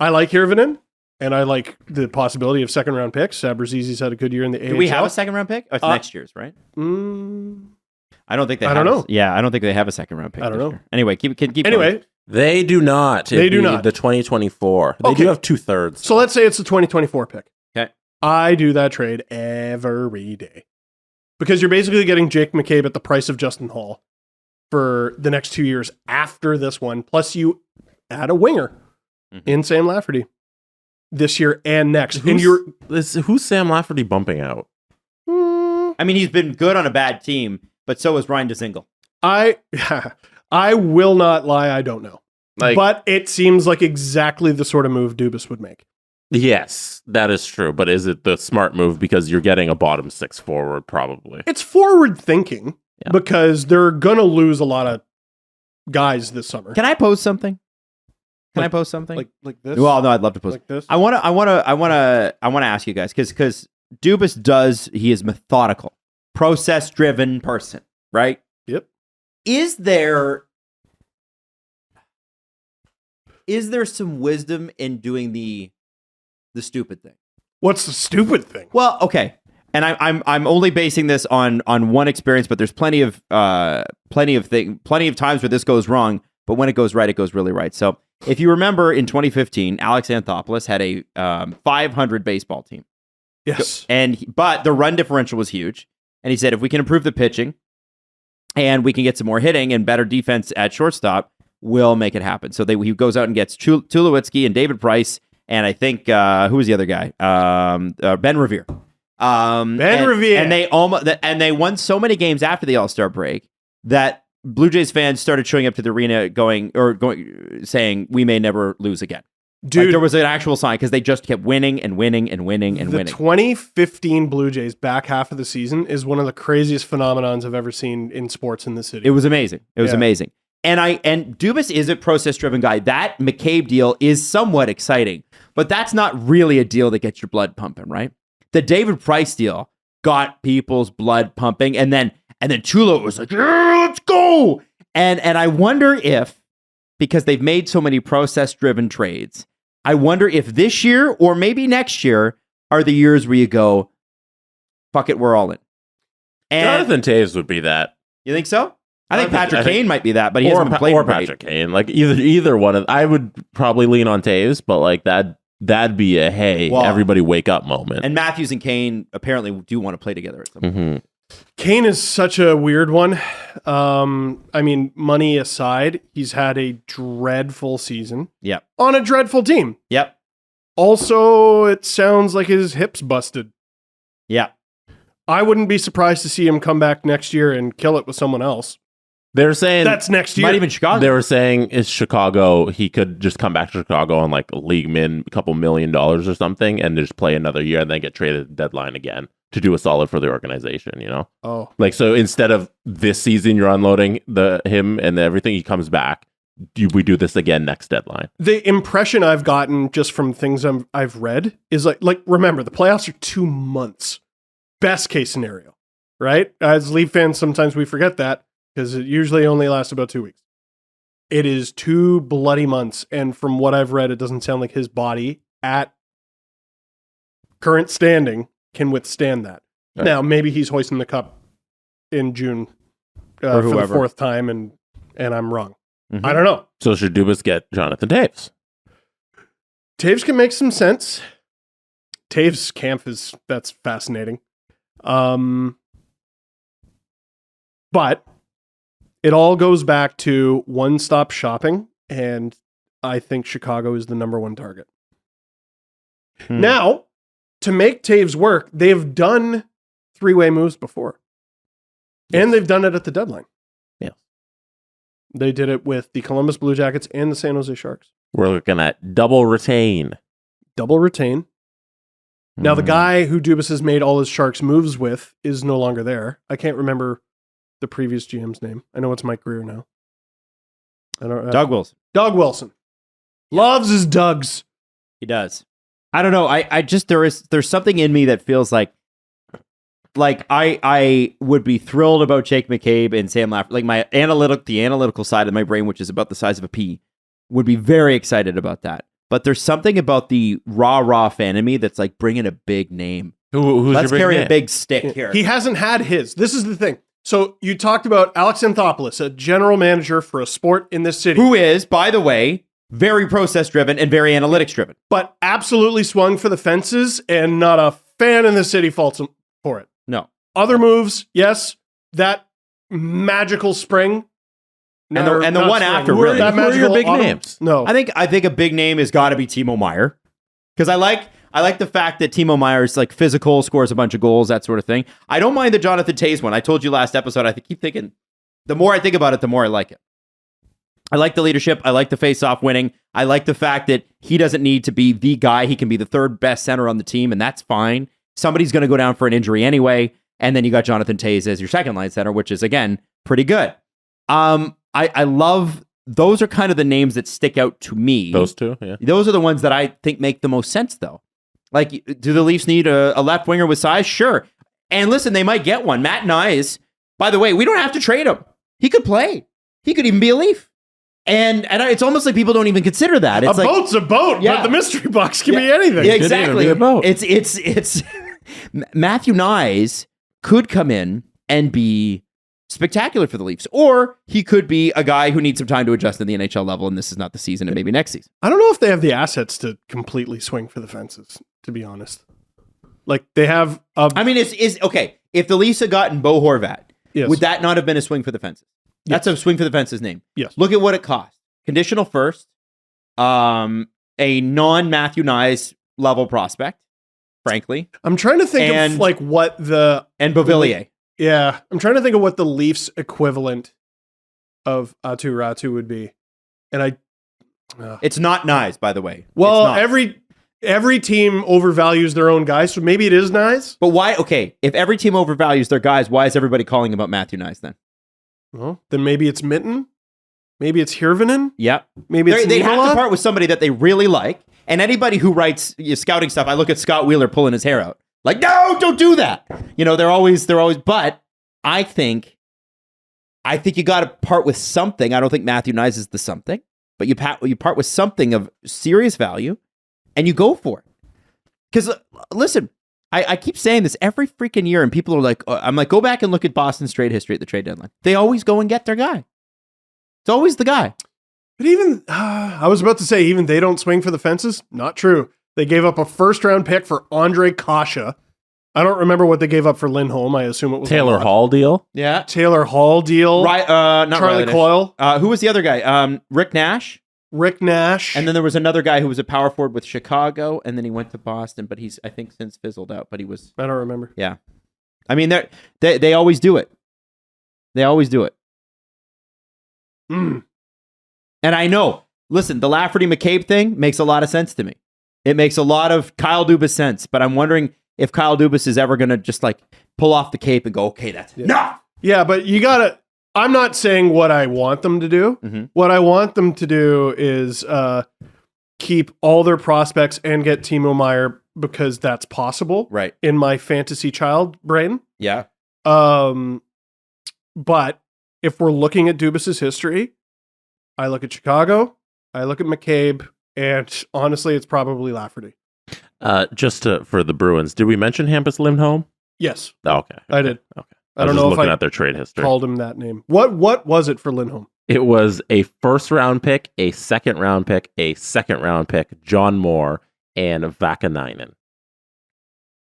I like Hirvonen, and I like the possibility of second round picks. Aberzizi's had a good year in the AHL. Do we have a second round pick? Oh, it's next year's, right? I don't think they. I have don't know. Yeah, I don't think they have a second round pick. I don't this know. year. Anyway, keep. Anyway, going. They do not. They do not. The 2024. They Okay. do have 2/3. so let's say it's the 2024 pick. Okay. I do that trade every day because you're basically getting Jake McCabe at the price of Justin Hall for the next 2 years after this one. Plus, you add a winger in Sam Lafferty this year and next. And you're Who's Sam Lafferty bumping out? I mean, he's been good on a bad team, but so is Ryan DeZingle. I will not lie. I don't know, Like, but it seems like exactly the sort of move Dubas would make. yes, that is true. But is it the smart move because you're getting a bottom 6 forward? Probably. It's forward thinking Yeah. because they're gonna lose a lot of guys this summer. Can I post something? Can I post something? Like this? Well, no, I'd love to post. Like this? I want to ask you guys because Dubas he is methodical, process driven person, right? Yep. Is there some wisdom in doing the stupid thing? What's the stupid thing? Well, okay, and I'm only basing this on one experience, but there's plenty of times where this goes wrong, but when it goes right, it goes really right. So if you remember in 2015, Alex Anthopoulos had a 500 baseball team. Yes. But the run differential was huge. And he said, if we can improve the pitching and we can get some more hitting and better defense at shortstop, we'll make it happen. So he goes out and gets Tulowitzki and David Price. And I think, who was the other guy? Ben Revere. Revere. And they won so many games after the All-Star break that Blue Jays fans started showing up to the arena saying, we may never lose again. Dude, like there was an actual sign because they just kept winning and winning and winning and winning. The 2015 Blue Jays back half of the season is one of the craziest phenomenons I've ever seen in sports in the city. It was amazing. It was amazing. And Dubas is a process-driven guy. That McCabe deal is somewhat exciting, but that's not really a deal that gets your blood pumping, right? The David Price deal got people's blood pumping, and then Tulo was like, yeah, let's go. And I wonder if, because they've made so many process-driven trades, I wonder if this year or maybe next year are the years where you go, fuck it, we're all in. And Jonathan Toews would be that. You think so? I think Patrick Kane might be that, but he hasn't played Patrick Kane. Like either one of. I would probably lean on Toews, but like that'd be a everybody wake up moment. And Matthews and Kane apparently do want to play together at some point. Mm-hmm. Kane is such a weird one. I mean, money aside, he's had a dreadful season. Yep. On a dreadful team. Yep. Also, it sounds like his hip's busted. Yeah. I wouldn't be surprised to see him come back next year and kill it with someone else. They're saying that's next year. Not even Chicago. They were saying is Chicago. He could just come back to Chicago on like a league min, a couple $1 million or something, and just play another year and then get traded at the deadline again to do a solid for the organization. You know. Oh. Like so, instead of this season, you're unloading him and everything. He comes back. We do this again next deadline. The impression I've gotten just from things I've read is like remember the playoffs are 2 months, best case scenario, right? As Leaf fans, sometimes we forget that because it usually only lasts about 2 weeks. It is 2 bloody months, and from what I've read, it doesn't sound like his body at current standing can withstand that. Right. Now maybe he's hoisting the cup in June for the 4th time, and I'm wrong. Mm-hmm. I don't know. So should Dubas get Jonathan Toews? Toews can make some sense. Toews' camp that's fascinating. But it all goes back to one-stop shopping, and I think Chicago is the number 1 target. Now, to make Toews work, they've done 3-way moves before. Yes. And they've done it at the deadline. They did it with the Columbus Blue Jackets and the San Jose Sharks. We're looking at double retain. Double retain. Now, the guy who Dubas has made all his Sharks moves with is no longer there. I can't remember the previous GM's name. I know it's Mike Greer now. Doug Wilson. Doug Wilson. Loves his Dougs. He does. I don't know. I just, there's something in me that feels like I would be thrilled about Jake McCabe and Sam Lafferty. Like the analytical side of my brain, which is about the size of a pea, would be very excited about that. But there's something about the raw fan in me that's like bringing a big name. Let's carry a big stick here. He hasn't had his. This is the thing. So you talked about Alex Anthopoulos, a general manager for a sport in this city. Who is, by the way, very process-driven and very analytics-driven. But absolutely swung for the fences, and not a fan in the city faults him for it. No. Other moves, yes. That magical spring. And the one after, really. Who are your big names? No. I think a big name has got to be Timo Meier. Because I like the fact that Timo Meier is like physical, scores a bunch of goals, that sort of thing. I don't mind the Jonathan Toews one. I told you last episode, I keep thinking, the more I think about it, the more I like it. I like the leadership. I like the face-off winning. I like the fact that he doesn't need to be the guy. He can be the 3rd best center on the team, and that's fine. Somebody's going to go down for an injury anyway. And then you got Jonathan Toews as your 2nd line center, which is, again, pretty good. I love, those are kind of the names that stick out to me. Those two, yeah. Those are the ones that I think make the most sense, though. Like, do the Leafs need a left winger with size? Sure. And listen, they might get one. Matt Nyes, by the way, we don't have to trade him. He could play. He could even be a Leaf. And it's almost like people don't even consider that. It's boat's a boat, but the mystery box can be anything. Yeah, exactly. Be a boat. It's Matthew Nyes could come in and be spectacular for the Leafs, or he could be a guy who needs some time to adjust in the NHL level, and this is not the season, and maybe next season. I don't know if they have the assets to completely swing for the fences, to be honest. Like they have. I mean, is okay. If the Leafs had gotten Bo Horvat, Yes. would that not have been a swing for the fences? That's Yes. a swing for the fences name. Yes. Look at what it cost. Conditional first, a non-Matthew Nyes level prospect, frankly, I'm trying to think And- of like what the and Beauvillier. Yeah, I'm trying to think of what the Leafs equivalent of Atu Ratu would be, and I. It's not Nyes, by the way. Well, It's not. every team overvalues their own guys, so maybe it is nice. But why? Okay, if every team overvalues their guys, why is everybody calling about Matthew Nyes then? Well, then maybe it's Mitten, maybe it's Hirvonen, Yep. maybe it's They have Nivola. to part with somebody that they really like. And anybody who writes scouting stuff, I look at Scott Wheeler pulling his hair out. Like, no, don't do that. You know, they're always, but I think you got to part with something. I don't think Matthew Nyes is the something, but you part with something of serious value and you go for it. Because listen, I keep saying this every freaking year and people are like, I'm like, go back and look at Boston's trade history at the trade deadline. They always go and get their guy. It's always the guy. But even I was about to say, even they don't swing for the fences. Not true. They gave up a first-round pick for Andre Kasha. I don't remember what they gave up for Lindholm. I assume it was Taylor a lot. Hall deal. Yeah. Taylor Hall deal. Not Charlie Riley Nash. Coyle. Who was the other guy? Rick Nash. Rick Nash. And then there was another guy who was a power forward with Chicago, and then he went to Boston, but he's, I think, since fizzled out. But he was, I don't remember. yeah. I mean, they always do it. They always do it. Mm. And I know, listen, the Lafferty-McCabe thing makes a lot of sense to me. It makes a lot of Kyle Dubas sense, but I'm wondering if Kyle Dubas is ever going to just like pull off the cape and go, okay, that's enough. Yeah, but you gotta. I'm not saying what I want them to do. Mhm. What I want them to do is keep all their prospects and get Timo Meier because that's possible. Right. In my fantasy child brain. Yeah. But if we're looking at Dubas's history, I look at Chicago, I look at McCabe, and honestly, it's probably Lafferty. For the Bruins, did we mention Hampus Lindholm? Yes, Oh, okay. I did. Okay. I I don't was know just if looking I at their trade history. called him that name. What was it for Lindholm? It was a first-round pick, a second-round pick, a second-round pick, John Moore, and Vakanainen.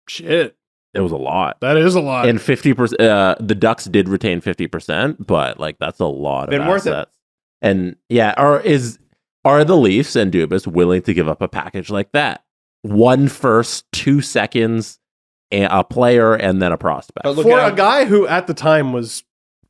Shit, It was a lot. that is a lot. And 50%, the Ducks did retain 50%, but like that's a lot Been of worth it. assets. And yeah, are the Leafs and Dubas willing to give up a package like that? 1 first, 2 seconds, a player, and then a prospect. But look For at a guy who at the time was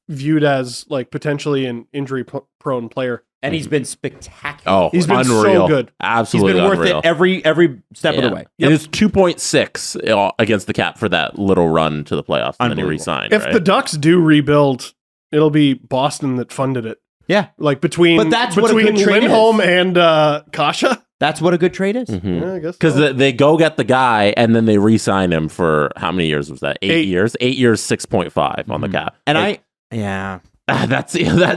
viewed as like potentially an injury-prone player, and he's been spectacular. Oh, he's been unreal. so good. He's Absolutely been worth unreal. it every step of the way. It was 2.6 against the cap for that little run to the playoffs, and then he Unbelievable. re-signed. If right? the Ducks do rebuild, it'll be Boston that funded it. Yeah. Like between But that's what a between good trade Lindholm is. and Kasha. That's what a good trade is. Mhm. Yeah, I guess Because so. they go get the guy and then they re-sign him for how many years was that? 8 years? 8 years, 6.5 on the cap. And Like, yeah. that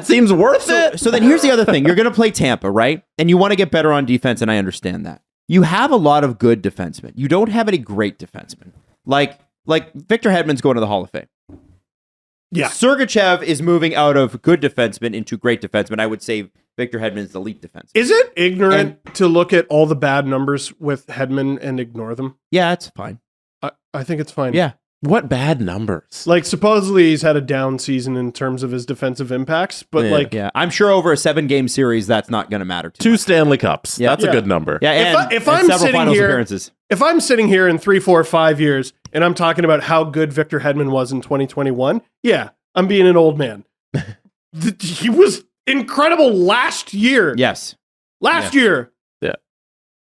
seems worth it. So then here's the other thing. You're going to play Tampa, right? And you want to get better on defense, and I understand that. You have a lot of good defensemen. You don't have any great defensemen. Like Victor Hedman's going to the Hall of Fame. Yeah. Sergachev is moving out of good defenseman into great defenseman. I would say Victor Hedman is the elite defenseman. Is it ignorant to look at all the bad numbers with Hedman and ignore them? Yeah, it's fine. I think it's fine. Yeah. What bad numbers? Like supposedly he's had a down season in terms of his defensive impacts, but Yeah. like Yeah. I'm sure over a 7-game series, that's not going to matter too 2 much. Stanley Cups. Yeah. That's Yeah. a good number. Yeah, If and I'm several sitting finals here- appearances. if I'm sitting here in 3, 4, 5 years and I'm talking about how good Victor Hedman was in 2021, yeah, I'm being an old man. He was incredible last year. Yes. Last year.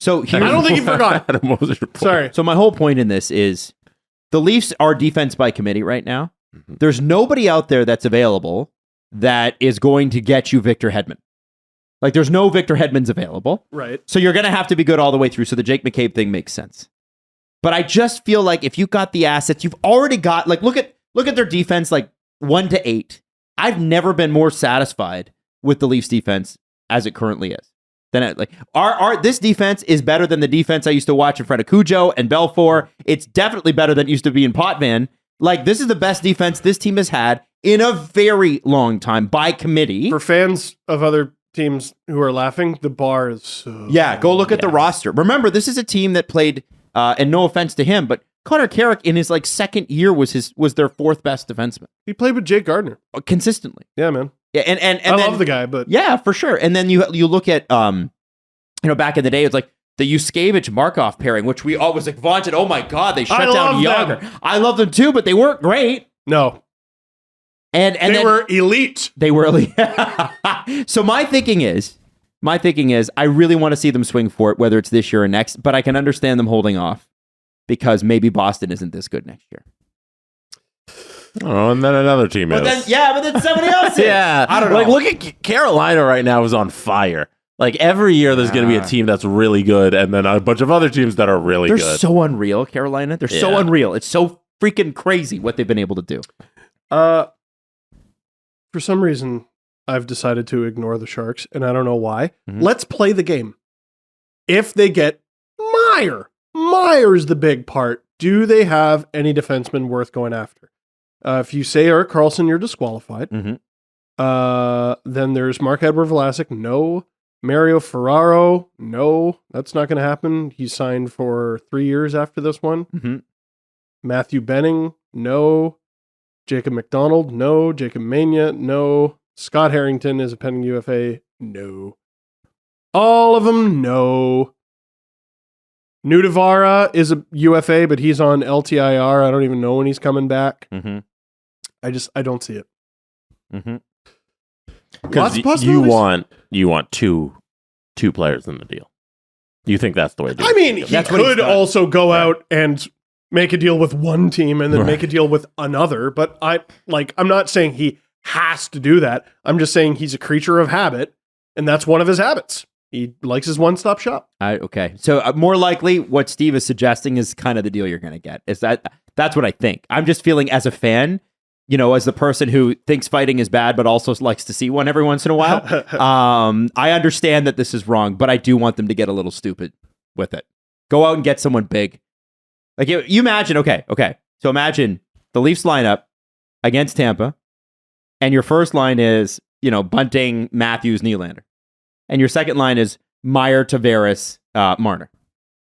So I here, don't think you forgot. Adam, what was your point? Sorry. So my whole point in this is the Leafs are defense by committee right now. Mhm. There's nobody out there that's available that is going to get you Victor Hedman. Like there's no Victor Hedmans available. Right. So you're going to have to be good all the way through. So the Jake McCabe thing makes sense. But I just feel like if you got the assets, you've already got like look at their defense like 1 to 8. I've never been more satisfied with the Leafs defense as it currently is. This defense is better than the defense I used to watch in front of Cujo and Belfour. It's definitely better than it used to be in Potvin. Like this is the best defense this team has had in a very long time by committee. For fans of other teams who are laughing, the bar is so Yeah, go look at the roster. Remember, this is a team that played, and no offense to him, but Connor Carrick in his like second year was their fourth best defenseman He played with Jake Gardner. consistently. Yeah, man. Yeah, and I then, love the guy, but yeah, for sure. And then you look at back in the day, it's like the Yuskevich Markov pairing, which we always like vaunted. Oh my God, they shut down Yager. I love them too, but they weren't great. no, And they then, were elite. They were elite. So my thinking is, I really want to see them swing for it, whether it's this year or next. But I can understand them holding off because maybe Boston isn't this good next year. Oh, and then another team But is. then somebody else is. Yeah. I don't know. Like, look at Carolina right now is on fire. Like, every year there's going to be a team that's really good and then a bunch of other teams that are really They're good. so unreal, Carolina. They're so Yeah. unreal. It's so freaking crazy what they've been able to do. For some reason, I've decided to ignore the Sharks, and I don't know why. Mhm. Let's play the game. If they get Meyer's the big part. Do they have any defensemen worth going after? If you say Erik Karlsson, you're disqualified. Mhm. Then there's Marc-Edouard Vlasic. No. Mario Ferraro. No. That's not going to happen. He signed for 3 years after this one. Mhm. Matthew Benning. No. Jacob McDonald. No. Jacob Mania. No. Scott Harrington is a pending UFA. No. All of them. No. Nudavara is a UFA, but he's on LTIR. I don't even know when he's coming back. Mm-hmm. I don't see it. Mm-hmm. Lots of Because you possibilities. want two players in the deal. You think that's the way to do it? I mean, he That's what he's could done. also go out and make a deal with one team and then Right. make a deal with another. But I'm not saying he has to do that. I'm just saying he's a creature of habit, and that's one of his habits. He likes his one-stop shop. Okay. So more likely what Steve is suggesting is kind of the deal you're going to get. That's what I think. I'm just feeling as a fan, as the person who thinks fighting is bad, but also likes to see one every once in a while. I understand that this is wrong, but I do want them to get a little stupid with it. Go out and get someone big. Like you imagine, okay. So imagine the Leafs lineup against Tampa, and your first line is, Bunting, Matthews, Nylander. And your second line is Meyer, Tavares, Marner.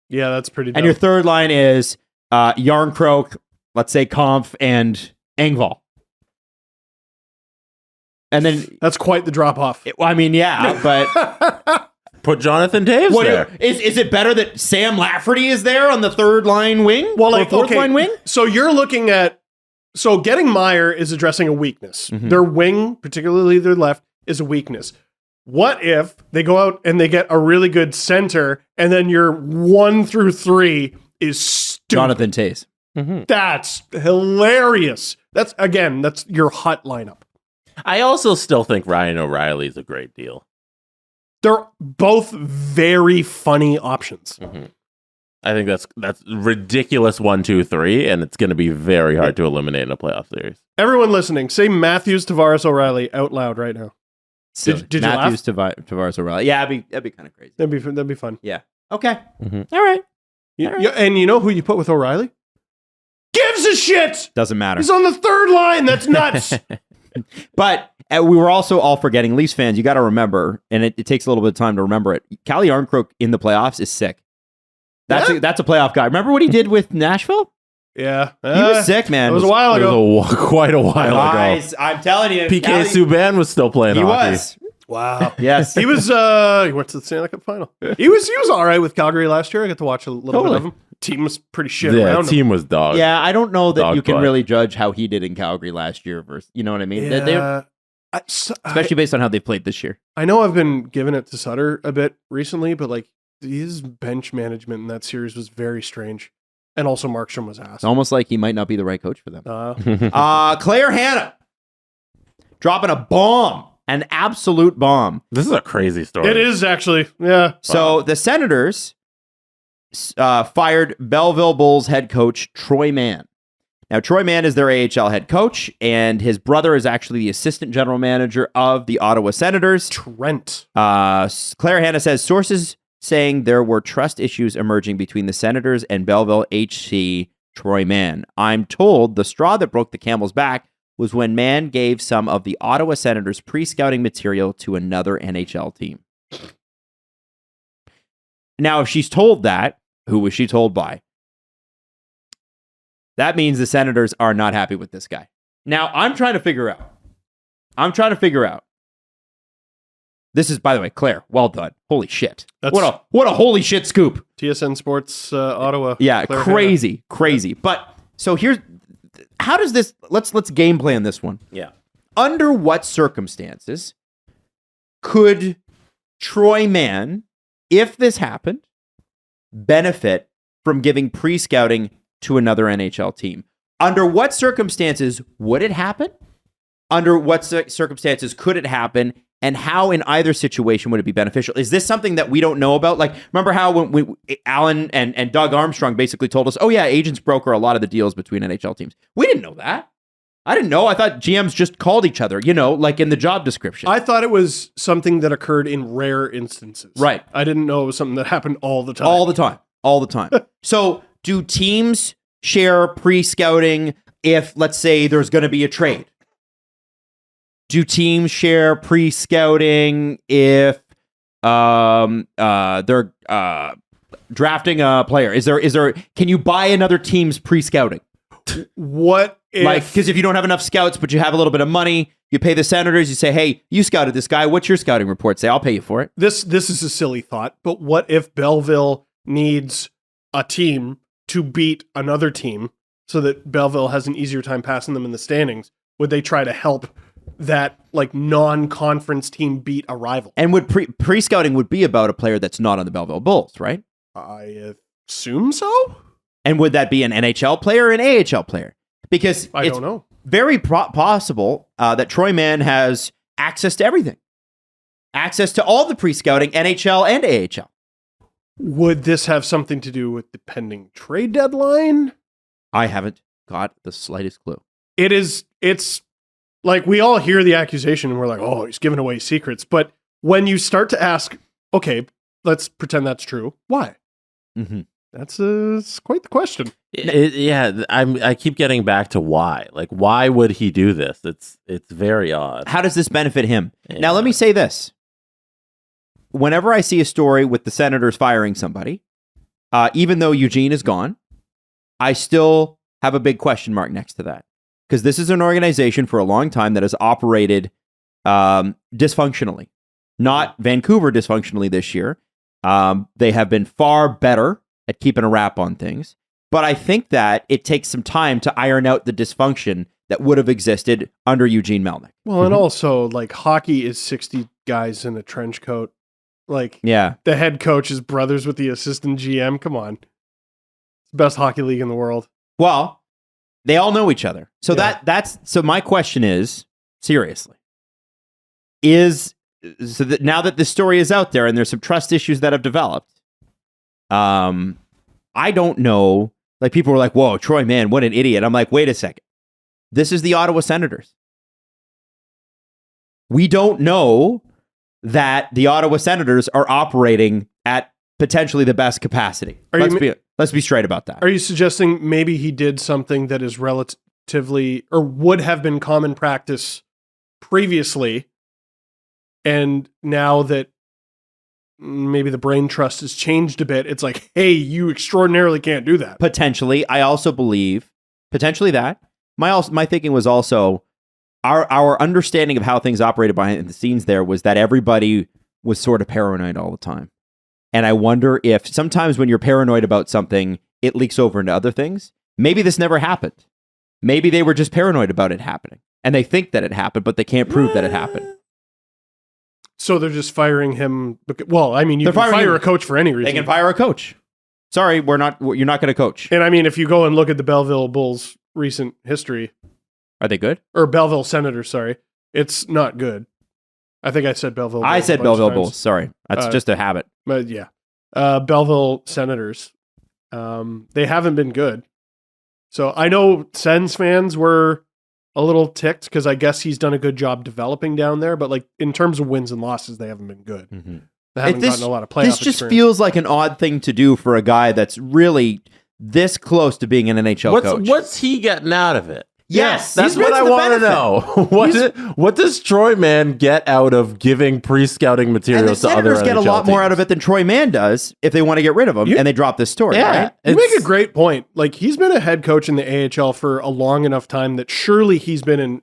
Yeah, that's pretty dope. And your third line is Yarncroke, let's say Kampf, and Engvall. And then, That's quite the drop-off. yeah, but Put Jonathan Taves there. is it better that Sam Lafferty is there on the third line wing? Well, or fourth line wing? So you're looking at... So getting Meyer is addressing a weakness. Mhm. Their wing, particularly their left, is a weakness. What if they go out and they get a really good center, and then your 1 through 3 is stupid? Jonathan Taves. That's hilarious. That's your hot lineup. I also still think Ryan O'Reilly is a great deal. They're both very funny options. I think that's ridiculous 1, 2, 3, and it's going to be very hard to eliminate in a playoff series. Everyone listening, say Matthews, Tavares, O'Reilly out loud right now. Did you Matthews, Tavares, O'Reilly. Yeah, that'd be kind of crazy. That'd be fun. Yeah. Okay. Mhm. All right. And you know who you put with O'Reilly? Gives a shit. Doesn't matter. He's on the third line. That's nuts. But we were also all forgetting, Leafs fans, you got to remember, and it takes a little bit of time to remember it. Calle Yarncroke in the playoffs is sick. That's a playoff guy. Remember what he did with Nashville? Yeah. He was sick, man. It was a while It ago. was quite a while Guys, I'm telling you. ago. PK Calle- Subban was still playing He hockey. was. Wow. Yes. He was he went to the Stanley Cup final. He was all right with Calgary last year. I got to watch a little bit of him. Team was pretty shit Yeah, around him. team was dog. Yeah, I don't know that Dog you can butt. really judge how he did in Calgary last year versus, you know what I mean? Yeah. Especially based on how they played this year. I know I've been giving it to Sutter a bit recently, but like his bench management in that series was very strange. And also Markstrom was ass. It's almost like he might not be the right coach for them. Uh, Claire Hanna dropping a bomb, an absolute bomb. This is a crazy story. it is actually. Yeah. So the Senators fired Belleville Bulls head coach Troy Mann. Now, Troy Mann is their AHL head coach, and his brother is actually the assistant general manager of the Ottawa Senators. Trent. Claire Hanna says sources saying there were trust issues emerging between the Senators and Belleville HC Troy Mann. I'm told the straw that broke the camel's back was when Mann gave some of the Ottawa Senators pre-scouting material to another NHL team. Now, if she's told that, who was she told by? That means the Senators are not happy with this guy. Now, I'm trying to figure out. This is, by the way, Claire, well done. Holy shit. What a holy shit scoop. TSN Sports Ottawa. Yeah, Claire crazy. But so how does this, let's game plan this one. Yeah. Under what circumstances could Troy Mann, if this happened, benefit from giving pre-scouting to another NHL team? Under what circumstances would it happen? Under what circumstances could it happen? And how, in either situation, would it be beneficial? Is this something that we don't know about? Like, remember how when Alan and Doug Armstrong basically told us, oh yeah, agents broker a lot of the deals between NHL teams. We didn't know that. I didn't know. I thought GMs just called each other, like in the job description. I thought it was something that occurred in rare instances. Right. I didn't know it was something that happened all the time. All the time. So do teams share pre-scouting if, let's say, there's going to be a trade? Do teams share pre-scouting if they're drafting a player? Is there? Can you buy another team's pre-scouting? What if? Because if you don't have enough scouts, but you have a little bit of money, you pay the Senators. You say, "Hey, you scouted this guy. What's your scouting report say? I'll pay you for it." This is a silly thought, but what if Belleville needs a team to beat another team so that Belleville has an easier time passing them in the standings? Would they try to help that non-conference team beat a rival? And would pre-scouting would be about a player that's not on the Belleville Bulls, right? I assume so. And would that be an NHL player or an AHL player? Because I don't know. Very possible that Troy Mann has access to everything. Access to all the pre-scouting, NHL and AHL. Would this have something to do with the pending trade deadline? I haven't got the slightest clue. It's like we all hear the accusation and we're like, oh, he's giving away secrets. But when you start to ask, okay, let's pretend that's true. Why? Mm-hmm. That's quite the question. I keep getting back to why. Like, why would he do this? It's very odd. How does this benefit him? Yeah. Now, let me say this. Whenever I see a story with the Senators firing somebody, even though Eugene is gone, I still have a big question mark next to that. Because this is an organization for a long time that has operated dysfunctionally. Not Vancouver dysfunctionally this year. They have been far better at keeping a wrap on things. But I think that it takes some time to iron out the dysfunction that would have existed under Eugene Melnyk. Well, and also, hockey is 60 guys in a trench coat. Yeah. The head coach is brothers with the assistant GM. Come on. It's the best hockey league in the world. Well, they all know each other. So Yeah. so my question is, seriously, that now that this story is out there and there's some trust issues that have developed, I don't know. People were like, whoa, Troy Mann, what an idiot. I'm like, wait a second. This is the Ottawa Senators. We don't know that the Ottawa Senators are operating at potentially the best capacity. Let's be straight about that. Are you suggesting maybe he did something that is relatively or would have been common practice previously, and now that maybe the brain trust has changed a bit, it's like, hey, you extraordinarily can't do that? Potentially. I also believe potentially that. My thinking was also our understanding of how things operated behind the scenes there was that everybody was sort of paranoid all the time. And I wonder if sometimes when you're paranoid about something, it leaks over into other things. Maybe this never happened. Maybe they were just paranoid about it happening. And they think that it happened, but they can't prove that it happened. So they're just firing him. Well, I mean, you can fire a coach for any reason. They can fire a coach. Sorry, you're not going to coach. And I mean, if you go and look at the Belleville Bulls' recent history. Are they good? Or Belleville Senators, sorry. It's not good. I think I said Belleville Bulls. I said Belleville Bulls. Sorry. That's just a habit. But yeah. Belleville Senators. They haven't been good. So I know Sens fans were a little ticked because I guess he's done a good job developing down there. But in terms of wins and losses, they haven't been good. Mm-hmm. They haven't gotten a lot of playoff This just feels like an odd thing to do for a guy that's really this close to being an NHL coach. What's he getting out of it? Yes, That's he's what I the want to benefit. know. What does Troy Mann get out of giving pre-scouting And material the to other Senators get a NHL lot more out of teams? it than Troy Mann does if they want to get rid of him, and they drop this story. Yeah, right? You make a great point. Like, he's been a head coach in the AHL for a long enough time that surely he's been in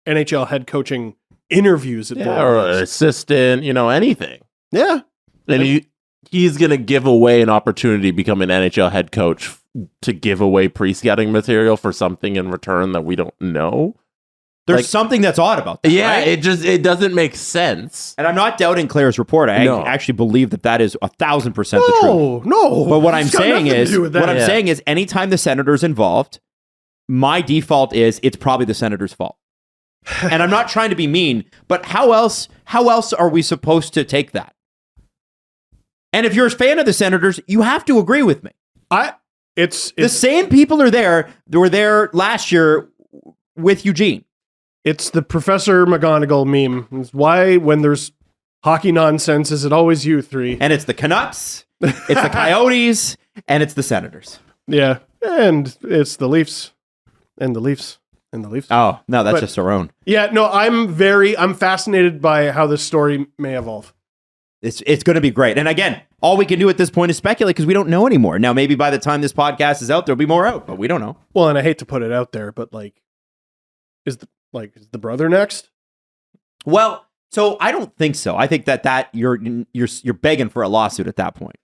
NHL head coaching interviews at the or an assistant, anything. Yeah. And he's going to give away an opportunity to become an NHL head coach to give away pre-scouting material for something in return that we don't know. There's something that's odd about that. Yeah, right? it doesn't make sense. And I'm not doubting Claire's report. I actually believe that is 1,000% the truth. No. But what I'm saying saying is, anytime the Senators involved, my default is it's probably the Senators' fault. And I'm not trying to be mean, but how else are we supposed to take that? And if you're a fan of the Senators, you have to agree with me. It's the same people are there. They were there last year with Eugene. It's the Professor McGonagall meme. It's why, when there's hockey nonsense, is it always you three? And it's the Canucks, it's the Coyotes, and it's the Senators. Yeah, and it's the Leafs, and the Leafs, and the Leafs. Oh, no, that's just our own. Yeah, no, I'm fascinated by how this story may evolve. It's going to be great. And again, all we can do at this point is speculate because we don't know anymore. Now, maybe by the time this podcast is out, there'll be more out, but we don't know. Well, and I hate to put it out there, but is the brother next? Well, so I don't think so. I think that you're begging for a lawsuit at that point.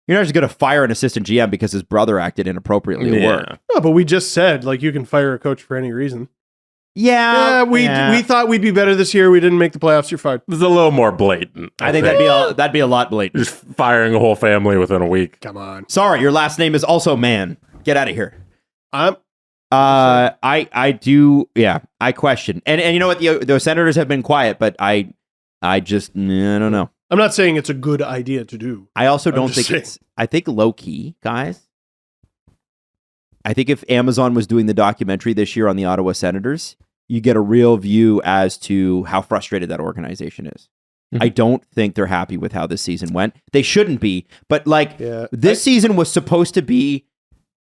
You're not just going to fire an assistant GM because his brother acted inappropriately at work. No, but we just said you can fire a coach for any reason. Yeah, we thought we'd be better this year. We didn't make the playoffs. You're fired. It's a little more blatant. I think that'd be a lot blatant. Just firing a whole family within a week. Come on. Sorry, your last name is also Mann. Get out of here. I do. Yeah, I question. And you know what? The Senators have been quiet, but I don't know. I'm not saying it's a good idea to do. I also don't think I think low key, guys. I think if Amazon was doing the documentary this year on the Ottawa Senators, you get a real view as to how frustrated that organization is. Mm-hmm. I don't think they're happy with how this season went. They shouldn't be, but this season was supposed to be.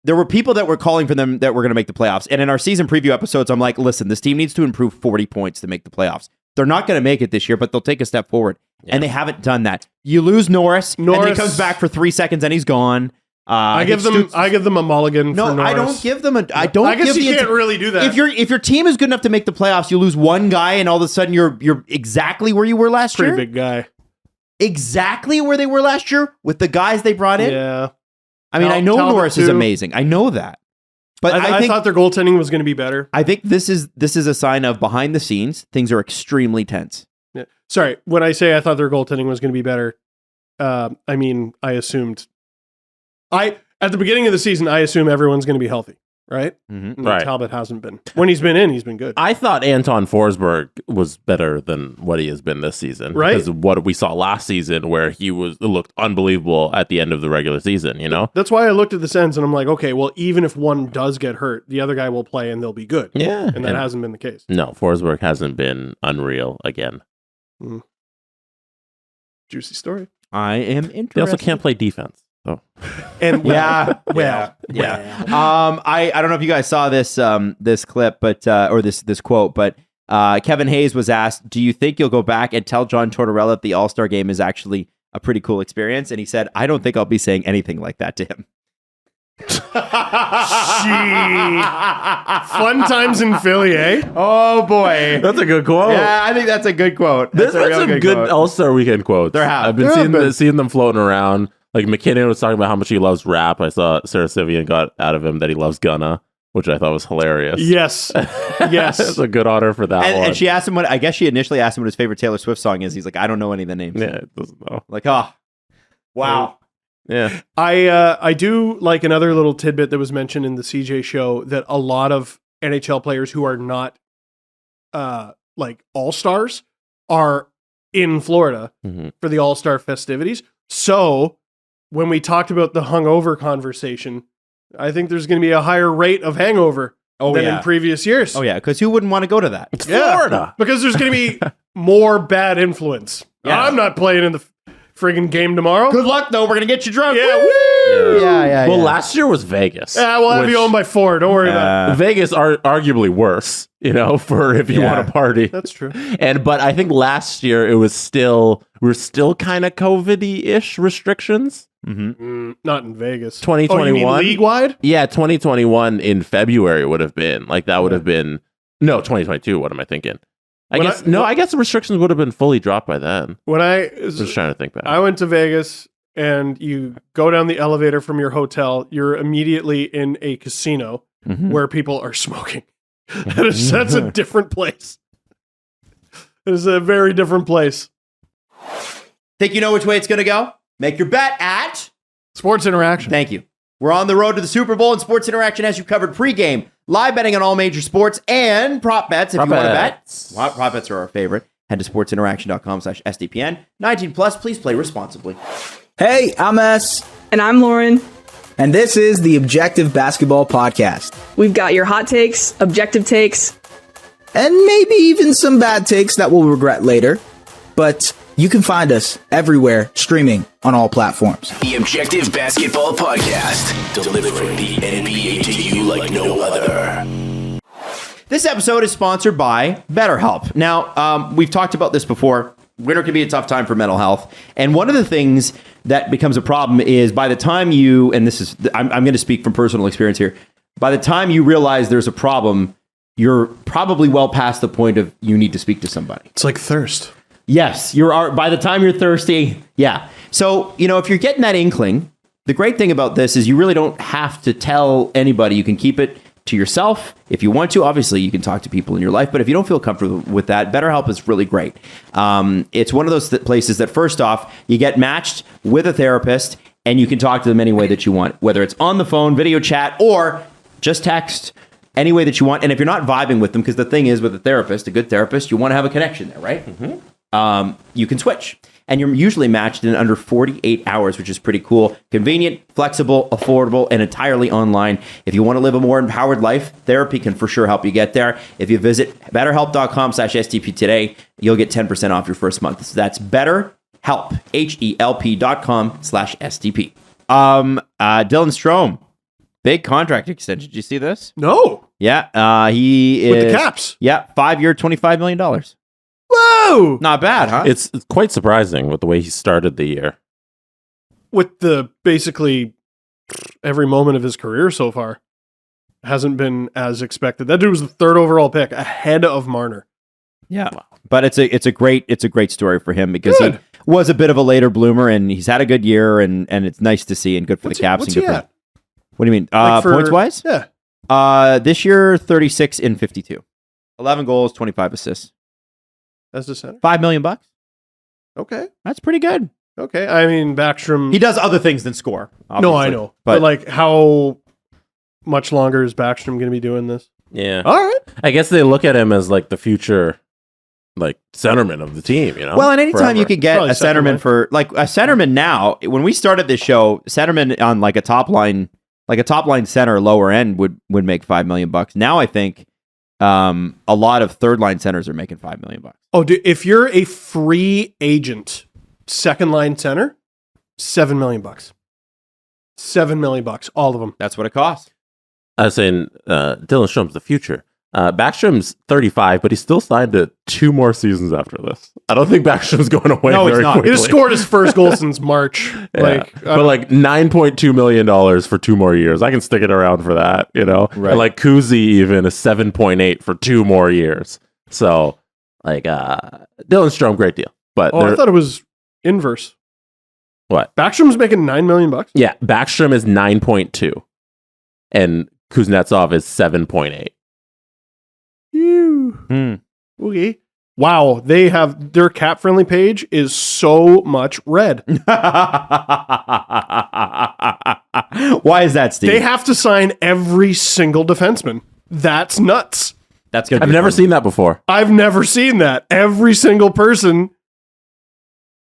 There were people that were calling for them that were going to make the playoffs. And in our season preview episodes, I'm like, listen, this team needs to improve 40 points to make the playoffs. They're not going to make it this year, but they'll take a step forward. Yeah. And they haven't done that. You lose Norris, and then he comes back for 3 seconds and he's gone. I give them a mulligan. No, for Norris. I don't give them a. I guess you can't really do that. If your team is good enough to make the playoffs, you lose one guy, and all of a sudden you're exactly where you were last year. Pretty big guy. Exactly where they were last year with the guys they brought in. Yeah. I mean, I know Norris is amazing. I know that. But I thought their goaltending was going to be better. I think this is a sign of behind the scenes things are extremely tense. Yeah. Sorry, when I say I thought their goaltending was going to be better, I mean I assumed. At the beginning of the season, I assume everyone's going to be healthy, right? Mm-hmm. Right. Talbot hasn't been. When he's been in, he's been good. I thought Anton Forsberg was better than what he has been this season, right? Because of what we saw last season, where he looked unbelievable at the end of the regular season. That's why I looked at the Sens and I'm like, okay, well, even if one does get hurt, the other guy will play and they'll be good. Yeah, and that hasn't been the case. No, Forsberg hasn't been unreal again. Juicy story. I am interested. They also can't play defense. Oh. And yeah. I don't know if you guys saw this clip, but or this quote, but Kevin Hayes was asked, "Do you think you'll go back and tell John Tortorella that the All-Star game is actually a pretty cool experience?" And he said, "I don't think I'll be saying anything like that to him." Fun times in Philly, eh? Oh boy, that's a good quote. Yeah, I think that's a good quote. There's been some good All-Star Weekend quotes. There have. I've been seeing them floating around. Like McKinnon was talking about how much he loves rap. I saw Sarah Sivian got out of him that he loves Gunna, which I thought was hilarious. Yes. It's a good honor for that one. And she asked him I guess she initially asked him what his favorite Taylor Swift song is. He's like, I don't know any of the names. Yeah, it doesn't know. Like, oh, wow. Yeah. I do like another little tidbit that was mentioned in the CJ show that a lot of NHL players who are not like all-stars are in Florida for the all-star festivities. So when we talked about the hungover conversation, I think there's going to be a higher rate of hangover than in previous years. Oh, yeah, because who wouldn't want to go to that? It's Florida. Because there's going to be more bad influence. Yeah. I'm not playing in the friggin' game tomorrow. Good luck, though. We're going to get you drunk. Yeah, Woo! Yeah. Well, last year was Vegas. Yeah, we'll have you on by 4. Don't worry about it. Vegas are arguably worse, for if you want to party. That's true. But I think last year we were still kind of COVID-y-ish restrictions. Not in Vegas. 2021. Oh, you mean league-wide? Yeah, 2021 in February would have been that would have been 2022. What am I thinking? I guess the restrictions would have been fully dropped by then. Just trying to think back. I went to Vegas, and you go down the elevator from your hotel, you're immediately in a casino where people are smoking. That's a different place. It is a very different place. Think you know which way it's going to go? Make your bet at Sports Interaction. Thank you. We're on the road to the Super Bowl, and Sports Interaction has you covered pregame, live betting on all major sports, and prop bets if you want to bet. Well, prop bets are our favorite. Head to sportsinteraction.com/SDPN. 19 plus, please play responsibly. Hey, I'm S. And I'm Lauren. And this is the Objective Basketball Podcast. We've got your hot takes, objective takes, And maybe even some bad takes that we'll regret later. But you can find us everywhere, streaming on all platforms. The Objective Basketball Podcast, delivering the NBA to you like no other. This episode is sponsored by BetterHelp. Now, we've talked about this before. Winter can be a tough time for mental health. And one of the things that becomes a problem is by the time you, and this is, I'm going to speak from personal experience here, by the time you realize there's a problem, you're probably well past the point of you need to speak to somebody. It's like thirst. Yes, by the time you're thirsty, yeah. So, if you're getting that inkling, the great thing about this is you really don't have to tell anybody. You can keep it to yourself. If you want to, obviously you can talk to people in your life, but if you don't feel comfortable with that, BetterHelp is really great. It's one of those places that first off, you get matched with a therapist and you can talk to them any way that you want, whether it's on the phone, video chat, or just text, any way that you want. And if you're not vibing with them, because the thing is with a therapist, a good therapist, you want to have a connection there, right? Mm-hmm. You can switch. And you're usually matched in under 48 hours, which is pretty cool. Convenient, flexible, affordable, and entirely online. If you want to live a more empowered life, therapy can for sure help you get there. If you visit betterhelp.com/STP today, you'll get 10% off your first month. So that's BetterHelp, HELP.com/STP. Dylan Strome, big contract extension. Did you see this? No. Yeah, he is. With the Caps? Yeah, 5-year, $25 million. Whoa! Not bad, huh? It's quite surprising with the way he started the year. With the basically every moment of his career so far. Hasn't been as expected. That dude was the 3rd overall pick, ahead of Marner. Yeah, but it's a great story for him because he was a bit of a later bloomer and he's had a good year and it's nice to see and good for the Caps and good for him. What do you mean? Points wise? Yeah. This year 36 in 52. 11 goals, 25 assists. As the center? $5 million. Okay. That's pretty good. Okay. I mean, Backstrom. He does other things than score. No, I know. But like, how much longer is Backstrom going to be doing this? Yeah. All right. I guess they look at him as like the future, like centerman of the team, Well, and anytime you can get Probably a centerman for like a centerman now, when we started this show, centerman on like a top line center, lower end would make $5 million. Now I think a lot of third line centers are making $5 million. Oh, dude, if you're a free agent, second line center, $7 million. $7 million, all of them. That's what it costs. I was saying Dylan Strome's the future. Backstrom's 35, but he's still signed to 2 more seasons after this. I don't think Backstrom's going away very quickly. He just scored his first goal since March. Yeah. But like $9.2 million for 2 more years. I can stick it around for that, Right. And like Kuzi even is 7.8 for 2 more years. So like Dylan Strome, great deal. But I thought it was inverse. What? Backstrom's making $9 million? Yeah, Backstrom is 9.2. And Kuznetsov is 7.8. Okay. Wow, they have their cap friendly page is so much red. Why is that, Steve? They have to sign every single defenseman. That's nuts. That's good. I've never seen that before. I've never seen that. Every single person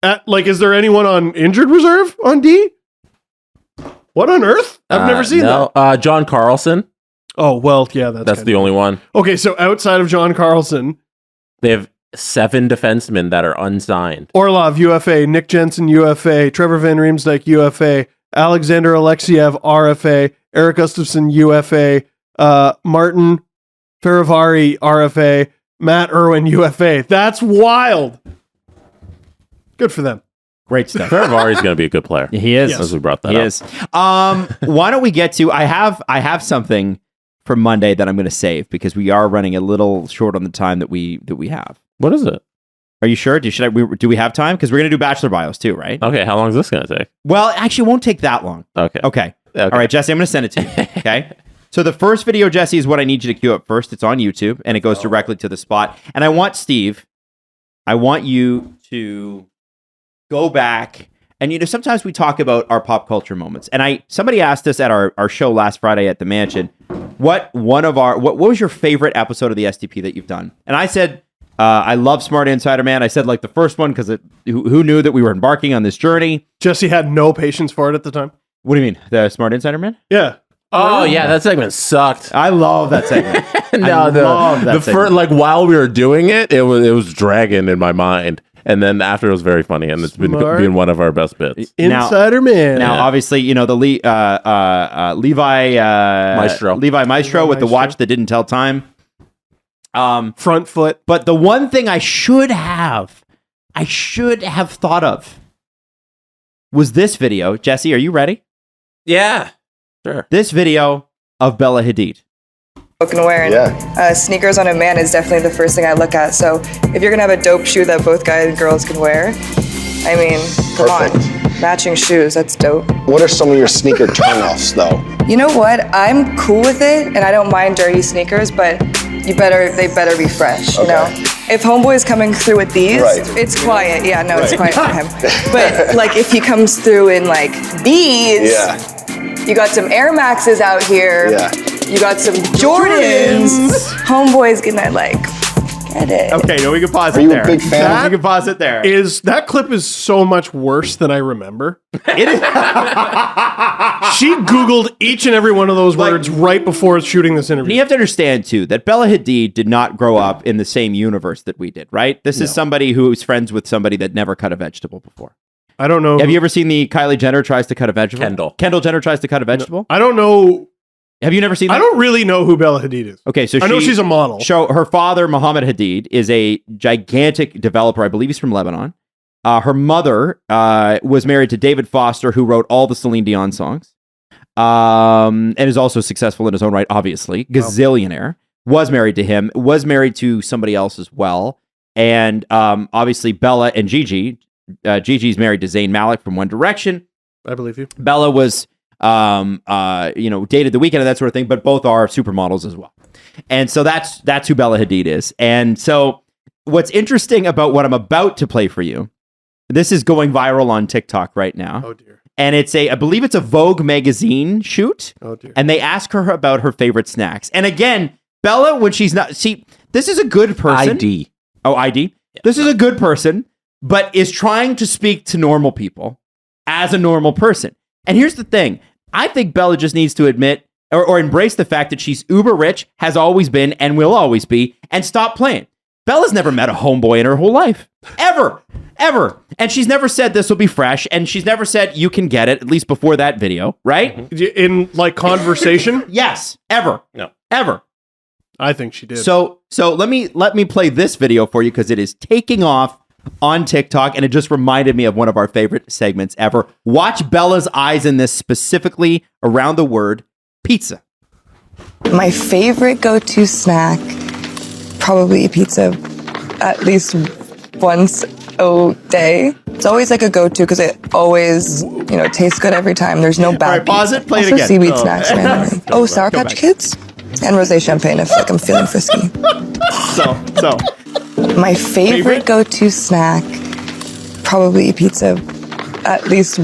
is there anyone on injured reserve on D? What on earth? I've never seen that. John Carlson. Oh, well, yeah, that's the only one. Okay, so outside of John Carlson, they have 7 defensemen that are unsigned. Orlov, UFA. Nick Jensen, UFA. Trevor Van Riemsdyk, UFA. Alexander Alexiev, RFA. Eric Gustafson, UFA. Martin Feravari, RFA. Matt Irwin, UFA. That's wild. Good for them. Great stuff. Ferravari's going to be a good player. He is. As we brought that He up. is. Why don't we get to? I have something for Monday that I'm going to save because we are running a little short on the time that we have. What is it? Are you sure? Do we have time? Because we're going to do Bachelor bios too, right? Okay, how long is this going to take? Well, actually, it won't take that long. Okay. All right, Jesse, I'm going to send it to you. Okay. So the first video, Jesse, is what I need you to queue up first. It's on YouTube, and it goes directly to the spot. And I want you to go back. And, sometimes we talk about our pop culture moments. And somebody asked us at our show last Friday at the Mansion, what was your favorite episode of the STP that you've done? And I said, I love Smart Insider Man. I said like the first one because who knew that we were embarking on this journey? Jesse had no patience for it at the time. What do you mean? The Smart Insider Man? Yeah. Oh yeah, that segment sucked. I love that segment. While we were doing it, it was dragging in my mind, and then after it was very funny, and it's been one of our best bits. Insider Man. Now, obviously, the Levi Maestro with the watch that didn't tell time. Front foot. But the one thing I should have thought of was this video. Jesse, are you ready? Yeah. Sure. This video of Bella Hadid. Wearing sneakers on a man is definitely the first thing I look at. So if you're gonna have a dope shoe that both guys and girls can wear, I mean, come on, matching shoes, that's dope. What are some of your sneaker turnoffs though? You know what? I'm cool with it, and I don't mind dirty sneakers, but they better be fresh. You know, if Homeboy's coming through with these, it's quiet. Yeah, no, it's quiet for him. But like if he comes through in like these. You got some Air Maxes out here. Yeah. You got some Jordans. Homeboy's gonna get it. Okay, no, we can pause it there. Are you a big fan? We can pause it there. That clip is so much worse than I remember. It is. She Googled each and every one of those words right before shooting this interview. You have to understand too that Bella Hadid did not grow up in the same universe that we did, right? This is somebody who is friends with somebody that never cut a vegetable before. I don't know. Have you ever seen the Kylie Jenner tries to cut a vegetable? Kendall Jenner tries to cut a vegetable? No, I don't know. Have you never seen that? I don't really know who Bella Hadid is. Okay, so I know she's a model. Her father, Mohammed Hadid, is a gigantic developer. I believe he's from Lebanon. Her mother was married to David Foster, who wrote all the Celine Dion songs, and is also successful in his own right, obviously. Gazillionaire. Was married to him. Was married to somebody else as well. And obviously Bella and Gigi. Gigi's married to Zayn Malik from One Direction. I believe you. Bella was, dated The Weeknd and that sort of thing, but both are supermodels as well. And so that's who Bella Hadid is. And so what's interesting about what I'm about to play for you, this is going viral on TikTok right now. Oh dear. And I believe it's a Vogue magazine shoot. Oh dear. And they ask her about her favorite snacks. And again, Bella, when she's not, this is a good person. ID. Oh, ID. Yeah. This is a good person, but is trying to speak to normal people as a normal person. And here's the thing. I think Bella just needs to admit or embrace the fact that she's uber rich, has always been, and will always be, and stop playing. Bella's never met a homeboy in her whole life. Ever. And she's never said this will be fresh, and she's never said you can get it, at least before that video, right? In conversation? Yes. Ever. No. Ever. I think she did. So let me play this video for you because it is taking off on TikTok, and it just reminded me of one of our favorite segments ever. Watch Bella's eyes in this, specifically around the word pizza. My favorite go-to snack, probably pizza at least once a day. It's always like a go-to because it always, tastes good every time. There's no bad. All right, pause it, play also it again. Seaweed snacks randomly. Sour Patch Kids and rosé champagne if I'm feeling frisky. So. My favorite go-to snack, probably pizza at least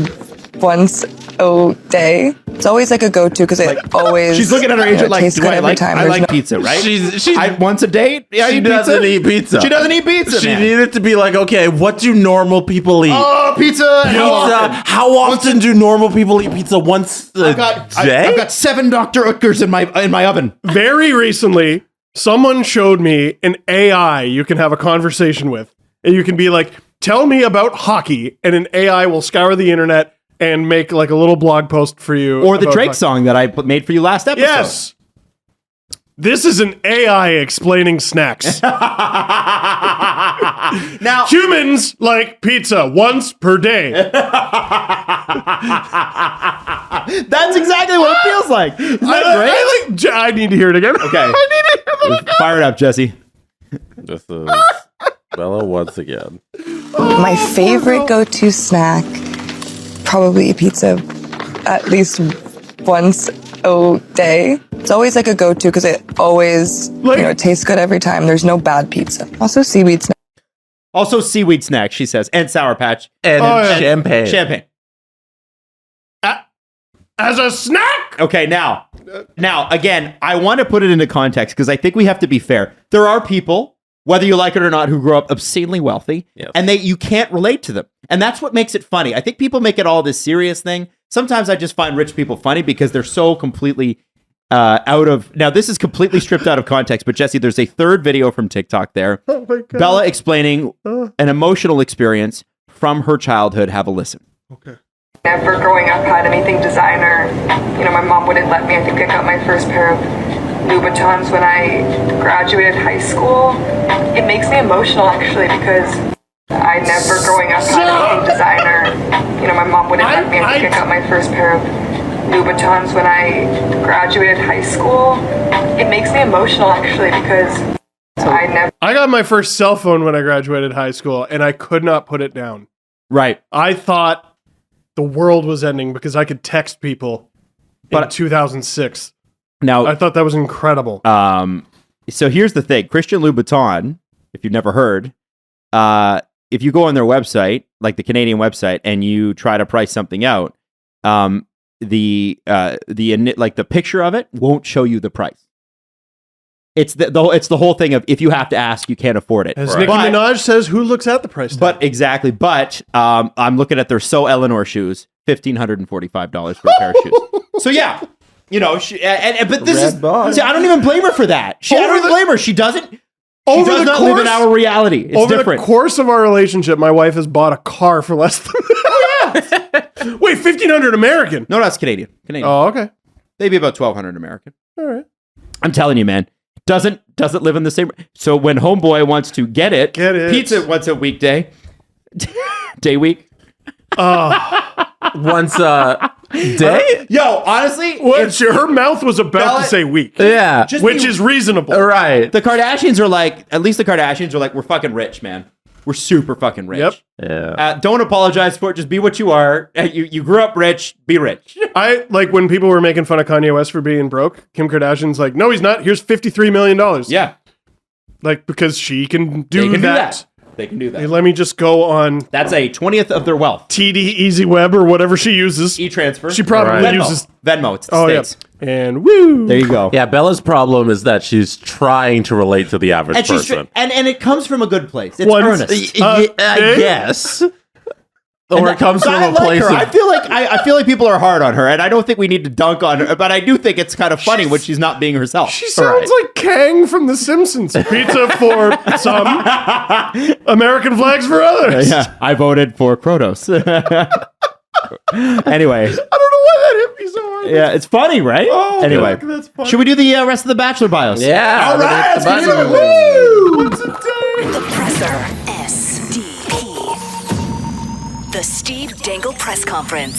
once a day. It's always like a go-to because it always. She's looking at her agent like, tastes do good I every like? time. I There's like pizza, right? She's once a day. Yeah, she doesn't eat pizza. She doesn't eat pizza. She man. needed to be like, okay, what do normal people eat? Oh, pizza. How often do normal people eat pizza? Once a day? I've got 7 Dr. Oetkers in my oven. Very recently, Someone showed me an AI you can have a conversation with, and you can be like, tell me about hockey, and an AI will scour the internet and make like a little blog post for you. Or the Drake song that I made for you last episode. Yes. This is an AI explaining snacks. Now, humans like pizza once per day. That's exactly what it feels like. Isn't that great? I need to hear it again. Okay. I need to hear it again. Fire it up, Jesse. This is Bella once again. My favorite go-to snack, probably pizza, at least once a day. It's always like a go-to because it always, it tastes good every time. There's no bad pizza. Also seaweed snack. Also seaweed snack, she says, and Sour Patch and champagne. Champagne. As a snack. Okay, now again, I want to put it into context because I think we have to be fair. There are people, whether you like it or not, who grow up obscenely wealthy, and you can't relate to them, and that's what makes it funny. I think people make it all this serious thing. Sometimes I just find rich people funny because they're so completely out of... Now, this is completely stripped out of context, but Jesse, there's a third video from TikTok there. Oh my God. Bella explaining an emotional experience from her childhood. Have a listen. Okay. Never growing up had anything designer. My mom wouldn't let me. I think I got my first pair of Louboutins when I graduated high school. It makes me emotional, actually, because I never growing up had anything designer. My mom wouldn't let me. I think I got my first pair of Louboutins when I graduated high school. It makes me emotional, actually, because I got my first cell phone when I graduated high school, and I could not put it down. Right. I thought the world was ending because I could text people in 2006. Now, I thought that was incredible. So here's the thing. Christian Louboutin, if you've never heard, if you go on their website, like the Canadian website, and you try to price something out, the picture of it won't show you the price. It's the whole thing of if you have to ask, you can't afford it. As Nicki Minaj says, who looks at the price tag? But exactly. But I'm looking at their So Eleanor shoes, $1,545 for a pair of shoes. So yeah, but this is. See, I don't even blame her for that. I don't even blame her. She doesn't. She does not live in our reality. It's over different. The course of our relationship, my wife has bought a car for less than. Wait, $1,500 American? No, that's Canadian. Oh, okay. Maybe about $1,200 American. All right. I'm telling you, man. Doesn't live in the same. So when homeboy wants to get it, pizza once a weekday, day week. Once a day? Yo, honestly, her mouth was about to say week. Yeah. Which is reasonable. Right. The Kardashians are like, at least the Kardashians are like, we're fucking rich, man. We're super fucking rich. Yep. Yeah. Don't apologize for it. Just be what you are. You grew up rich. Be rich. I like when people were making fun of Kanye West for being broke. Kim Kardashian's like, no, he's not. Here's $53 million. Yeah. Like, because she can do They can that. do that. They can do that. Hey, let me just go on. That's a 20th of their wealth. TD Easy Web or whatever she uses. E-transfer. She probably Venmo. uses Venmo. It's the States. Yeah. And woo. There you go. Yeah, Bella's problem is that she's trying to relate to the average person. And it comes from a good place. It's Once- earnest. I guess. Or it comes from I a like place her. of... I feel like people are hard on her, and I don't think we need to dunk on her. But I do think it's kind of funny when she's not being herself. She sounds like Kang from The Simpsons. Pizza for some, American flags for others. Yeah, I voted for Krotos. Anyway, I don't know why that hit me so hard. yeah, it's funny, right? Oh, anyway, fuck, that's funny. should we do the rest of the Bachelor bios? Yeah. All right, let's get Bachelor. into it. Woo! What's a day? The Presser. SDP. The Steve Dangle Press Conference.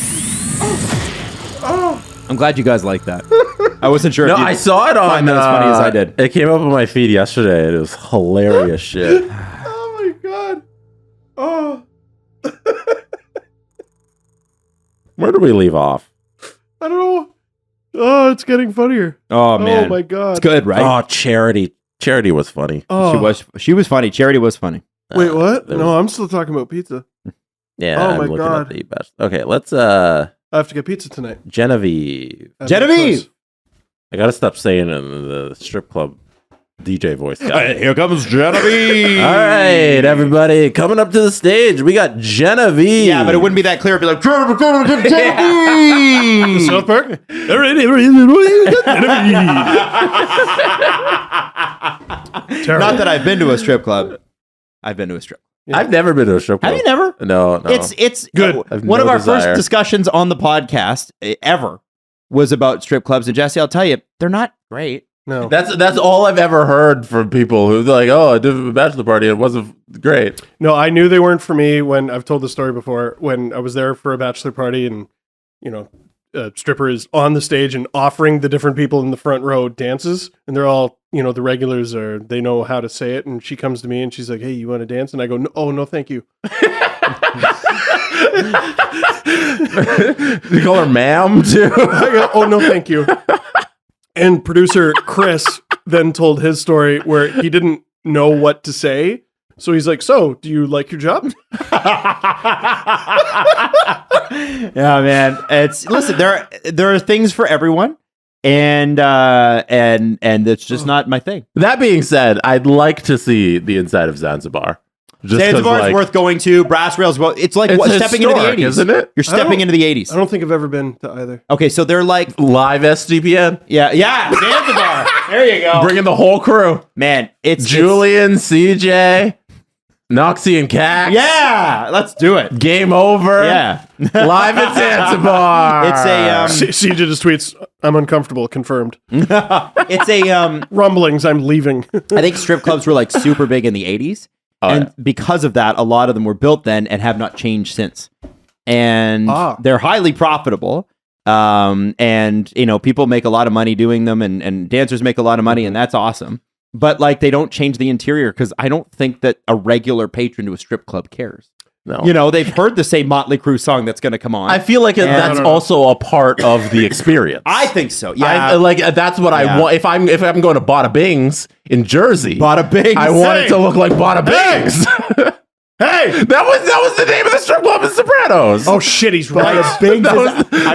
I'm glad you guys like that. I wasn't sure. No, if I saw it on... find that as funny as I did. It came up on my feed yesterday, and it was hilarious shit. Oh my god. Oh. Where do we leave off? I don't know. Oh, it's getting funnier. Oh man, Oh my god. it's good, right? Oh, Charity. Charity was funny. Oh. She was funny. Charity was funny. Wait, what? there No, I'm still talking about pizza. Yeah, Oh I'm my looking God. at the best. Okay, let's I have to get pizza tonight. Genevieve. I have no Genevieve! choice. I gotta stop saying it in the strip club DJ voice guy. Here comes Genevieve. All right, everybody, coming up to the stage, we got Genevieve. Yeah, but it wouldn't be that clear. It'd be like Genevieve. South Park. Not that I've been to a strip club. I've been to a strip. I've never been to a strip club. Have you never? No. It's good. I've One no of our desire. first discussions on the podcast ever was about strip clubs, and Jesse, I'll tell you, they're not great. No. That's all I've ever heard from people who's like, oh, I did a bachelor party. It wasn't great. No, I knew they weren't for me when I've told the story before. When I was there for a bachelor party, and a stripper is on the stage and offering the different people in the front row dances, and they're all, the regulars they know how to say it. And she comes to me and she's like, "Hey, you want to dance?" And I go, "No, oh no, thank you." You call her ma'am too? I go, "Oh no, thank you." And producer Chris then told his story where he didn't know what to say. So he's like, "So, do you like your job?" Yeah, man. Listen, there are things for everyone, and it's just not my thing. That being said, I'd like to see the inside of Zanzibar. Zanzibar is worth going to. Brass rails. Well, it's like stepping into the 80s, isn't it? You're stepping into the 80s. I don't think I've ever been to either. Okay, so they're like live SDPN. Yeah, Zanzibar. There you go. Bringing the whole crew. Man, it's Julian, CJ, Noxie, and Cax. Yeah, let's do it. Game over. Yeah, live at Zanzibar. It's a CJ just tweets, "I'm uncomfortable." Confirmed. It's a rumblings. I'm leaving. I think strip clubs were like super big in the 80s. And because of that, a lot of them were built then and have not changed since. And they're highly profitable. And, people make a lot of money doing them and dancers make a lot of money, and that's awesome. But like, they don't change the interior because I don't think that a regular patron to a strip club cares. No. They've heard the same Motley Crue song that's going to come on. I feel like that's also a part of the experience. I think so. Yeah. That's what I want. If I'm going to Bada Bing's in Jersey, Bada Bing's. I want it to look like Bada Bing's. Hey, that was the name of the strip club in Sopranos. Oh shit, he's right. I've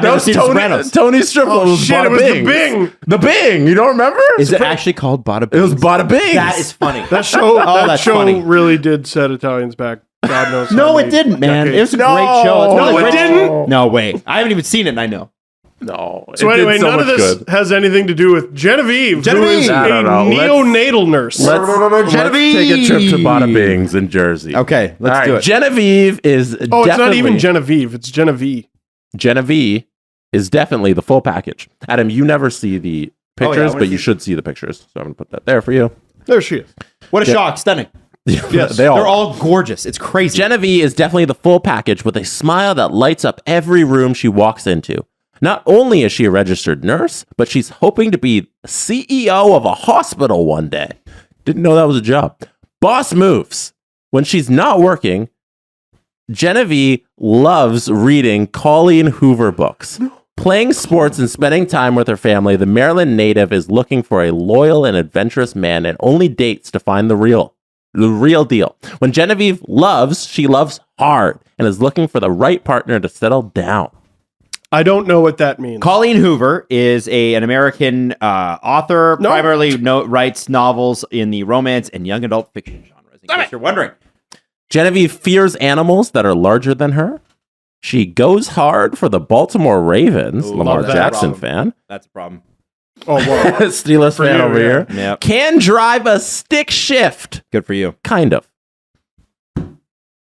never seen Sopranos. Tony's strip club was shit, Bada it was Bing's. the Bing. The Bing. You don't remember? Is it actually called Bada Bing's? It was Bada Bing's. That is funny. That show, that's funny. really did set Italians back. God knows. No, it didn't, man. It was a great show. No, it didn't. No way. I haven't even seen it, and I know. No. So anyway, none of this has anything to do with Genevieve, who is a neonatal nurse. Let's take a trip to Bada Bing's in Jersey. Okay, let's do it. Genevieve is definitely... it's not even Genevieve. It's Genevieve. Genevieve is definitely the full package. Adam, you never see the pictures, but you should see the pictures. So I'm going to put that there for you. There she is. What a shock. Stunning. Yes, they're all gorgeous. It's crazy. Genevieve is definitely the full package with a smile that lights up every room she walks into. Not only is she a registered nurse, but she's hoping to be CEO of a hospital one day. Didn't know that was a job. Boss moves. When she's not working, Genevieve loves reading Colleen Hoover books. Playing sports and spending time with her family, the Maryland native is looking for a loyal and adventurous man and only dates to find the real deal. When Genevieve loves, she loves hard and is looking for the right partner to settle down. I don't know what that means. Colleen Hoover is an American author, primarily writes novels in the romance and young adult fiction genres, in case you're wondering. Genevieve fears animals that are larger than her. She goes hard for the Baltimore Ravens, Lamar Jackson fan. That's a problem. Oh, wow. Steelers fan over here. Yep. Can drive a stick shift. Good for you. Kind of.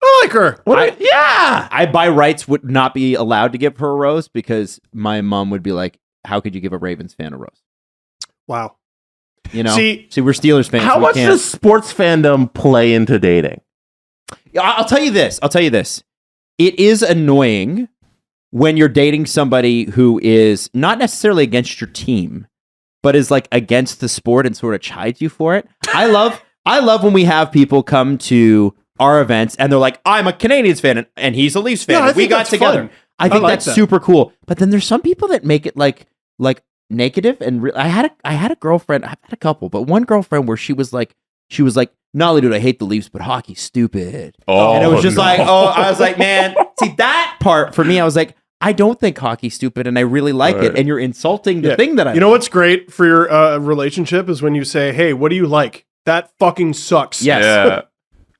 I like her. I by rights would not be allowed to give her a rose because my mom would be like, how could you give a Ravens fan a rose? Wow. See, we're Steelers fans. How much does sports fandom play into dating? I'll tell you this. It is annoying when you're dating somebody who is not necessarily against your team, but is like against the sport and sort of chides you for it. I love when we have people come to our events and they're like, I'm a Canadians fan and he's a Leafs fan. Yeah, we got together. Fun. I think that's super cool. But then there's some people that make it like negative. And I had a girlfriend. I've had a couple, but one girlfriend where she was like, not only do I hate the Leafs, but hockey's stupid. Oh, and it was just I was like, man, see that part for me. I was like, I don't think hockey's stupid, and I really like it. And you're insulting the thing that I. You know what's great for your relationship is when you say, "Hey, what do you like?" That fucking sucks. Yes. Yeah.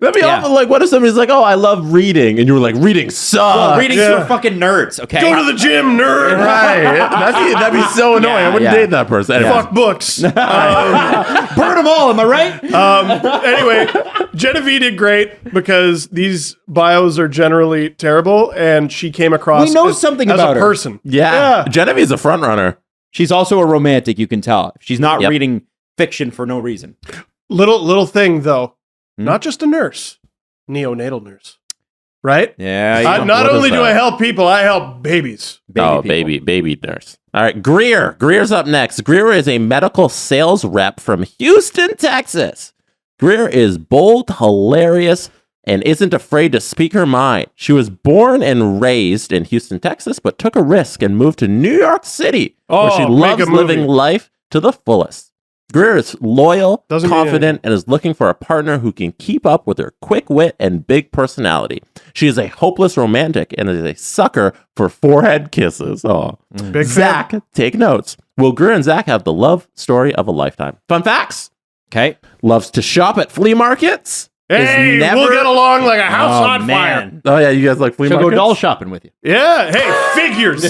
That'd be awful. Like, what if somebody's like, "Oh, I love reading," and you were like, "Reading sucks." Well, reading's for fucking nerds. Okay, Go to the gym, nerd. Right. That'd be so annoying. I wouldn't date that person. Anyway. Fuck books. Burn them all. Am I right? Anyway, Genevieve did great because these bios are generally terrible, and she came across. We know something as about a her. person. Yeah. Genevieve's a front runner. She's also a romantic. You can tell she's not reading fiction for no reason. Little thing though, not just a nurse, neonatal nurse, right? Yeah. Not only do I help people, I help babies. Baby nurse. All right, Greer. Greer's up next. Greer is a medical sales rep from Houston, Texas. Greer is bold, hilarious, and isn't afraid to speak her mind. She was born and raised in Houston, Texas, but took a risk and moved to New York City, where she loves living life to the fullest. Greer is loyal, confident, and is looking for a partner who can keep up with her quick wit and big personality. She is a hopeless romantic and is a sucker for forehead kisses. Oh, Big Zach, take notes. Will Greer and Zach have the love story of a lifetime? Fun facts. Okay. Loves to shop at flea markets. Hey, we'll get along like a house on fire. Oh, yeah, you guys like flea She'll markets? go doll shopping with you. Yeah, hey, figures.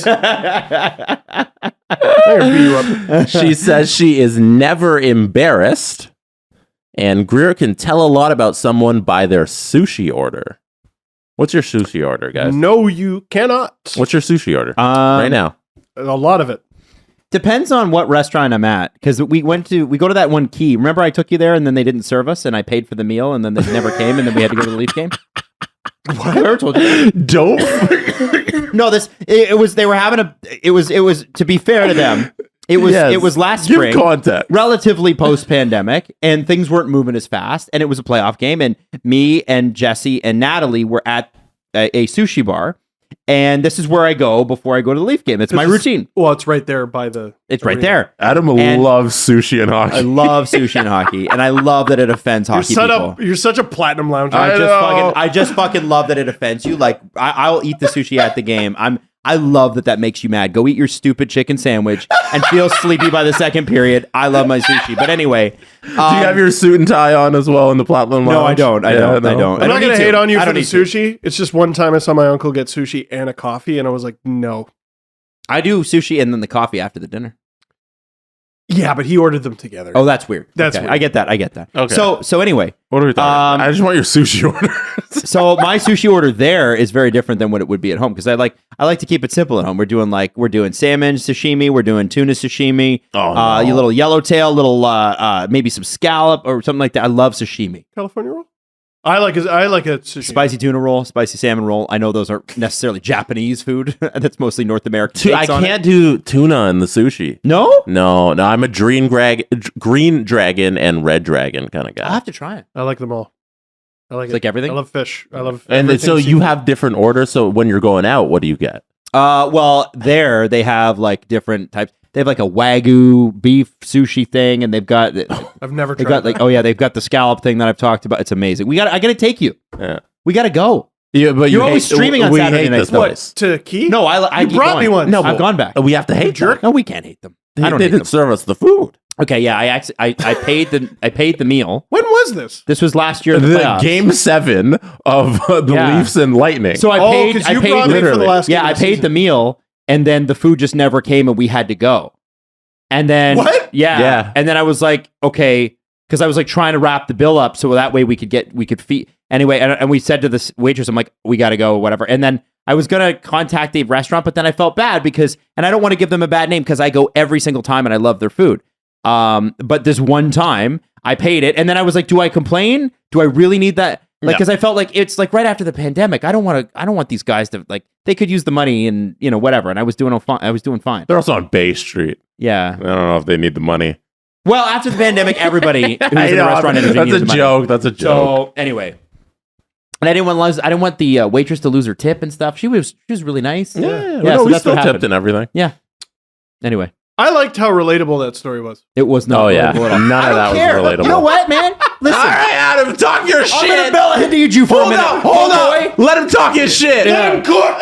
She says she is never embarrassed, and Greer can tell a lot about someone by their sushi order. What's your sushi order, guys? No, you cannot. What's your sushi order right now? A lot of it. Depends on what restaurant I'm at, because we go to that one Key. Remember I took you there and then they didn't serve us and I paid for the meal and then they never came and then we had to go to the Leaf game? What? I never told you. Don't. No, it was to be fair to them. It was last spring, context. relatively post-pandemic, and things weren't moving as fast, and it was a playoff game, and me and Jesse and Natalie were at a sushi bar. And this is where I go before I go to the Leaf game. It's my routine. Well, it's right there by the. It's right there. Adam loves sushi and hockey. I love sushi and hockey, and I love that it offends hockey people. You're such a platinum lounge. I just fucking love that it offends you. Like I'll eat the sushi at the game. I love that makes you mad. Go eat your stupid chicken sandwich and feel sleepy by the second period. I love my sushi. But anyway. Do you have your suit and tie on as well in the Platinum Lounge? No, I don't. I don't. I'm not going to hate on you for the sushi. To. It's just one time I saw my uncle get sushi and a coffee, and I was like, no. I do sushi and then the coffee after the dinner. Yeah, but he ordered them together. Oh, that's weird. That's okay. weird. I get that. Okay. So anyway. What are we talking about? I just want your sushi order. So my sushi order there is very different than what it would be at home because I like to keep it simple at home. We're doing salmon sashimi, we're doing tuna sashimi, your little yellowtail, maybe some scallop or something like that. I love sashimi. California roll? I like a sushi. Spicy tuna roll, spicy salmon roll. I know those aren't necessarily Japanese food. That's mostly North American. I can't do tuna in the sushi. No? No. I'm a green dragon and red dragon kind of guy. I'll have to try it. I like them all. I like like everything. I love fish. I love. And so you have different orders. So when you're going out, what do you get? Well, there they have like different types. They have like a Wagyu beef sushi thing, and they've got. I've never tried. Got that. They've got the scallop thing that I've talked about. It's amazing. I gotta take you. Yeah. We gotta go. Yeah, but you're always streaming on Saturday nights. What to Key? No, I brought me one. No, I've gone back. We have to hate jerk. No, we can't hate them. They didn't serve us the food. Okay, yeah, I paid the meal. When was this? This was last year in the playoffs. Game 7 of the Leafs and Lightning. So I paid for the last game I paid the meal, and then the food just never came, and we had to go. And then what? Yeah. And then I was like, okay, because I was like trying to wrap the bill up so that way we could feed. Anyway, and we said to this waitress, I'm like, we got to go, whatever. And then I was going to contact the restaurant, but then I felt bad and I don't want to give them a bad name because I go every single time and I love their food. But this one time I paid it and then I was like, do I complain? Do I really need that? Like, because I felt like it's like right after the pandemic. I don't want these guys to like, they could use the money and whatever. And I was doing fine. They're also on Bay Street. Yeah. I don't know if they need the money. Well, after the pandemic, everybody who's in the restaurant industry That's a joke. That's a joke. So anyway. And I didn't want the waitress to lose her tip and stuff. She was really nice. Yeah. So we that's still what tipped and everything. Yeah. Anyway. I liked how relatable that story was. It was not. Oh yeah. None of that was relatable. You know what, man? Listen. All right, Adam, talk your shit. I'm gonna Bella Hadid you for a minute. Hold up. Let him talk his shit. Let him cook.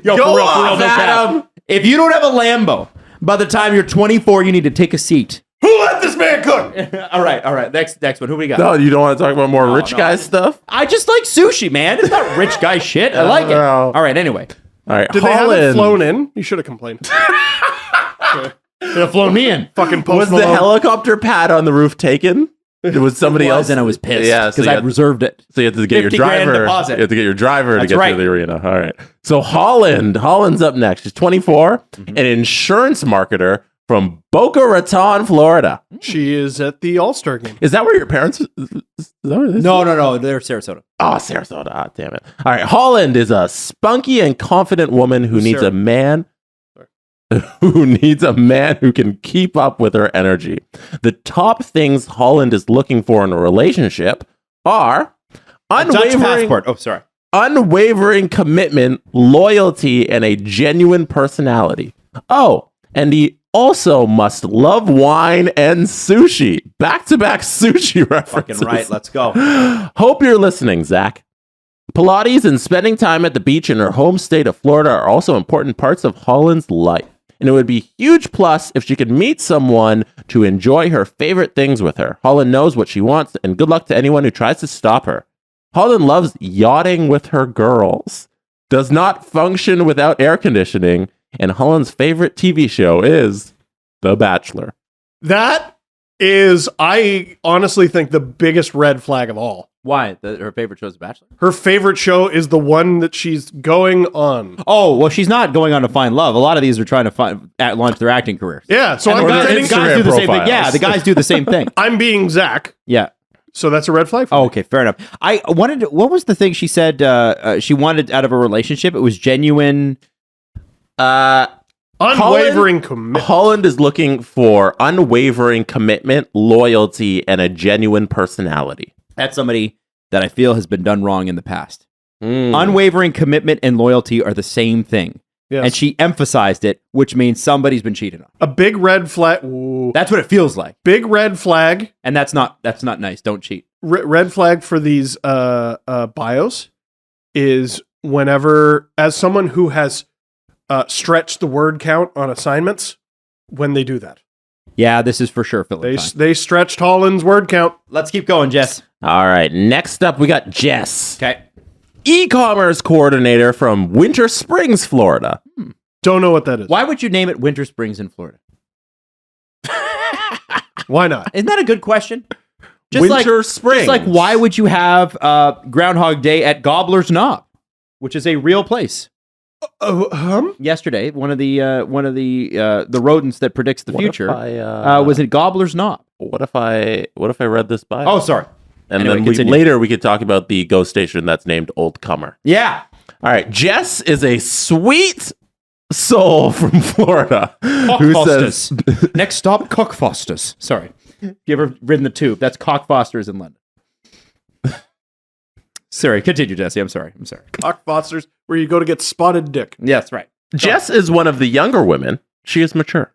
Yo, Go for real, off, no cap. Adam. If you don't have a Lambo, by the time you're 24, you need to take a seat. Who let this man cook? All right. Next one. Who we got? No, you don't want to talk about more rich guy stuff? I just like sushi, man. It's not rich guy shit. I like it. No. All right. Anyway, All right, Did they have it flown in? You should have complained. could have flown me in. Fucking Post Was the Malone. helicopter pad on the roof taken? It was somebody else, and I was pissed. Yeah, because so I reserved it. So you have to get your 50 grand driver. deposit. You have to get your driver That's to get right. to the arena. All right. So Holland's up next. She's 24, an insurance marketer from Boca Raton, Florida. She is at the All-Star game. Is that where your parents? Is that where it is? No. They're Sarasota. Oh, Sarasota. Ah, damn it. All right. Holland is a spunky and confident woman who needs a man. Who needs a man who can keep up with her energy. The top things Holland is looking for in a relationship are Dutch passport. Oh, sorry. unwavering commitment, loyalty, and a genuine personality. Oh, and he also must love wine and sushi. Back-to-back sushi references. Fucking right. Let's go. Hope you're listening, Zach. Pilates and spending time at the beach in her home state of Florida are also important parts of Holland's life. And it would be a huge plus if she could meet someone to enjoy her favorite things with her. Holland knows what she wants, and good luck to anyone who tries to stop her. Holland loves yachting with her girls, does not function without air conditioning, and Holland's favorite TV show is The Bachelor. That is, I honestly think, the biggest red flag of all. Why? Her favorite show is Bachelor? Her favorite show is the one that she's going on. Oh, well, she's not going on to find love. A lot of these are trying to launch their acting careers. Yeah, so And I'm the pretending guys do the same thing. Yeah, the guys do the same thing. I'm being Zach. Yeah. So that's a red flag for Oh, me. okay, fair enough. I wanted to, what was the thing she said she wanted out of a relationship? It was genuine. Unwavering commitment. Holland is looking for unwavering commitment, loyalty, and a genuine personality. That's somebody that I feel has been done wrong in the past. Unwavering commitment and loyalty are the same thing. Yes. And she emphasized it, which means somebody's been cheated on. A big red flag. Ooh. That's what it feels like. Big red flag. And that's not nice. Don't cheat. Red flag for these bios is whenever, as someone who has stretched the word count on assignments, when they do that. Yeah, this is for sure filling time. They stretched Holland's word count. Let's keep going, Jess. All right, next up we got Jess. Okay. E-commerce coordinator from Winter Springs, Florida. Don't know what that is. Why would you name it Winter Springs in Florida? Why not? Isn't that a good question? Winter Springs. Just like, why would you have Groundhog Day at Gobbler's Knob, which is a real place? Yesterday, one of the rodents that predicts the future was at Gobbler's Knob. What if I read this bio? Oh, sorry. And Anyway, then continue. later we could talk about the ghost station that's named Old Comer. Yeah. All right, Jess is a sweet soul from Florida who says, Next stop, Cockfosters. Sorry. Have you ever ridden the tube? That's Cockfosters in London. Sorry, continue, Jesse. I'm sorry. Cockfosters, where you go to get spotted dick. Yes, right. Jess is one of the younger women. She is mature.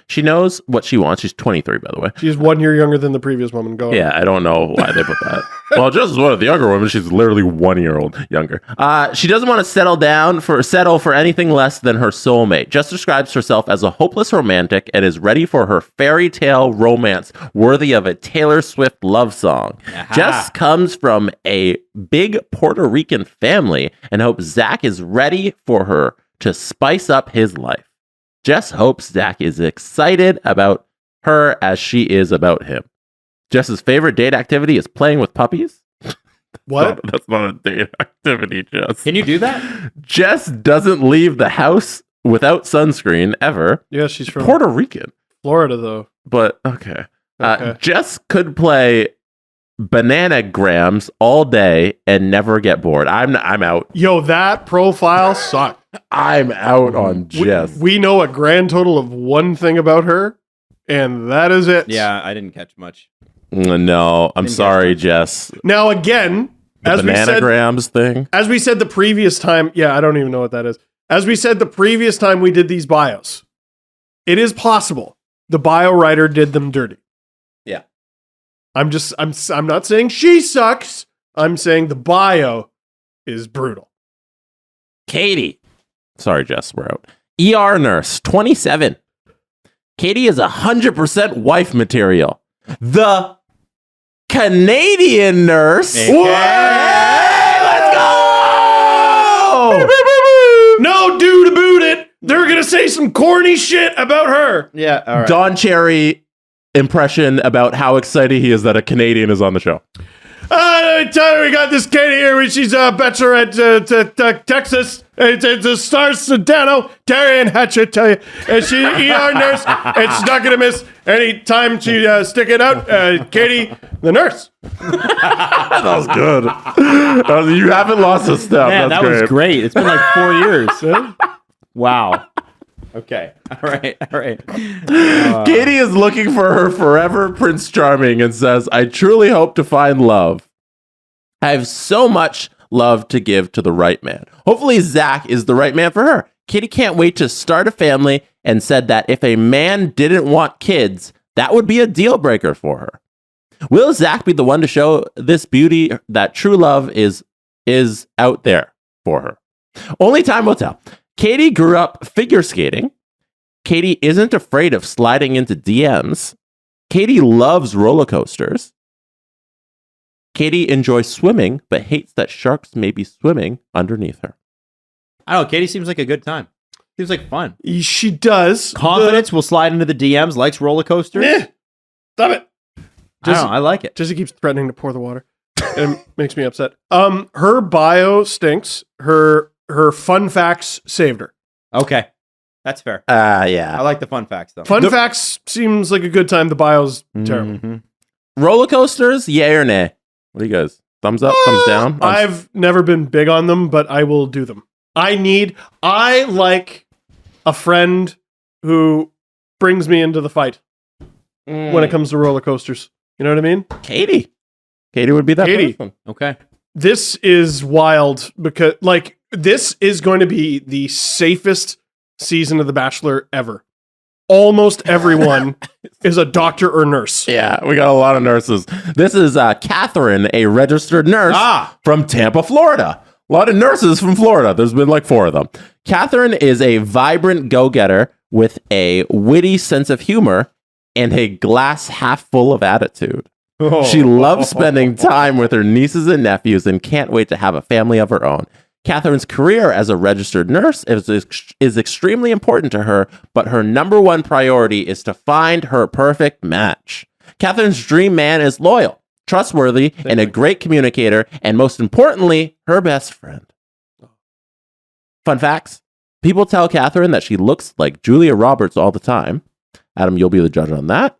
She knows what she wants. She's 23, by the way. She's 1 year younger than the previous woman. Go on. Yeah, I don't know why they put that. Well, Jess is one of the younger women. She's literally 1 year old younger. She doesn't want to settle for anything less than her soulmate. Jess describes herself as a hopeless romantic and is ready for her fairy tale romance worthy of a Taylor Swift love song. Aha. Jess comes from a big Puerto Rican family and hopes Zach is ready for her to spice up his life. Jess hopes Zach is excited about her as she is about him. Jess's favorite date activity is playing with puppies. What? No, that's not a date activity, Jess. Can you do that? Jess doesn't leave the house without sunscreen ever. Yeah, she's from Puerto Rican. Florida, though. But okay. Okay. Jess could play bananagrams all day and never get bored. I'm out. Yo, that profile sucked. I'm out on Jess. We know a grand total of one thing about her, and that is it. Yeah, I didn't catch much. No, I'm sorry, Jess. Now, again, The as bananagrams thing. as we said the previous time, I don't even know what that is. As we said the previous time we did these bios, it is possible the bio writer did them dirty. Yeah. I'm not saying she sucks. I'm saying the bio is brutal. Katie. Sorry, Jess, we're out. ER nurse, 27. Katie is 100% wife material. The Canadian nurse. Okay. Hey, let's go! No dude about it. They're going to say some corny shit about her. Yeah, all right. Don Cherry impression about how excited he is that a Canadian is on the show. I tell you, we got this Katie here. She's a Bachelor at Texas. It's a star Sedano. Terry and Hatchet tell you. And she's an ER nurse, and she's not going to miss any time she stick it out. Katie, the nurse. That was good. You haven't lost a step. Man, That's that was great. It's been like 4 years. Wow. Okay. All right. Katie is looking for her forever Prince Charming and says, I truly hope to find love. I have so much love to give to the right man. Hopefully Zach is the right man for her. Katie can't wait to start a family and said that if a man didn't want kids, that would be a deal breaker for her. Will Zach be the one to show this beauty that true love is out there for her? Only time will tell. Katie grew up figure skating. Katie isn't afraid of sliding into DMs. Katie loves roller coasters. Katie enjoys swimming, but hates that sharks may be swimming underneath her. I don't know. Katie seems like a good time. Seems like fun. She does. Confidence will slide into the DMs, likes roller coasters. Stop it. I like it. Jesse keeps threatening to pour the water. It makes me upset. Her bio stinks. Her fun facts saved her. Okay. That's fair. Yeah. I like the fun facts, though. Fun facts seems like a good time. The bio's terrible. Roller coasters, yay or nay? What do you guys? Thumbs up, thumbs down? I've never been big on them, but I will do them. I like a friend who brings me into the fight when it comes to roller coasters. You know what I mean? Katie would be that person. Okay. This is wild because, this is going to be the safest season of The Bachelor ever. Almost everyone is a doctor or nurse. Yeah, we got a lot of nurses. This is Catherine, a registered nurse from Tampa, Florida. A lot of nurses from Florida. There's been like 4 of them. Catherine is a vibrant go-getter with a witty sense of humor and a glass half full of attitude. She loves spending time with her nieces and nephews and can't wait to have a family of her own. Catherine's career as a registered nurse is extremely important to her, but her number one priority is to find her perfect match. Catherine's dream man is loyal, trustworthy, and a great communicator, and most importantly, her best friend. Fun facts. People tell Catherine that she looks like Julia Roberts all the time. Adam, you'll be the judge on that.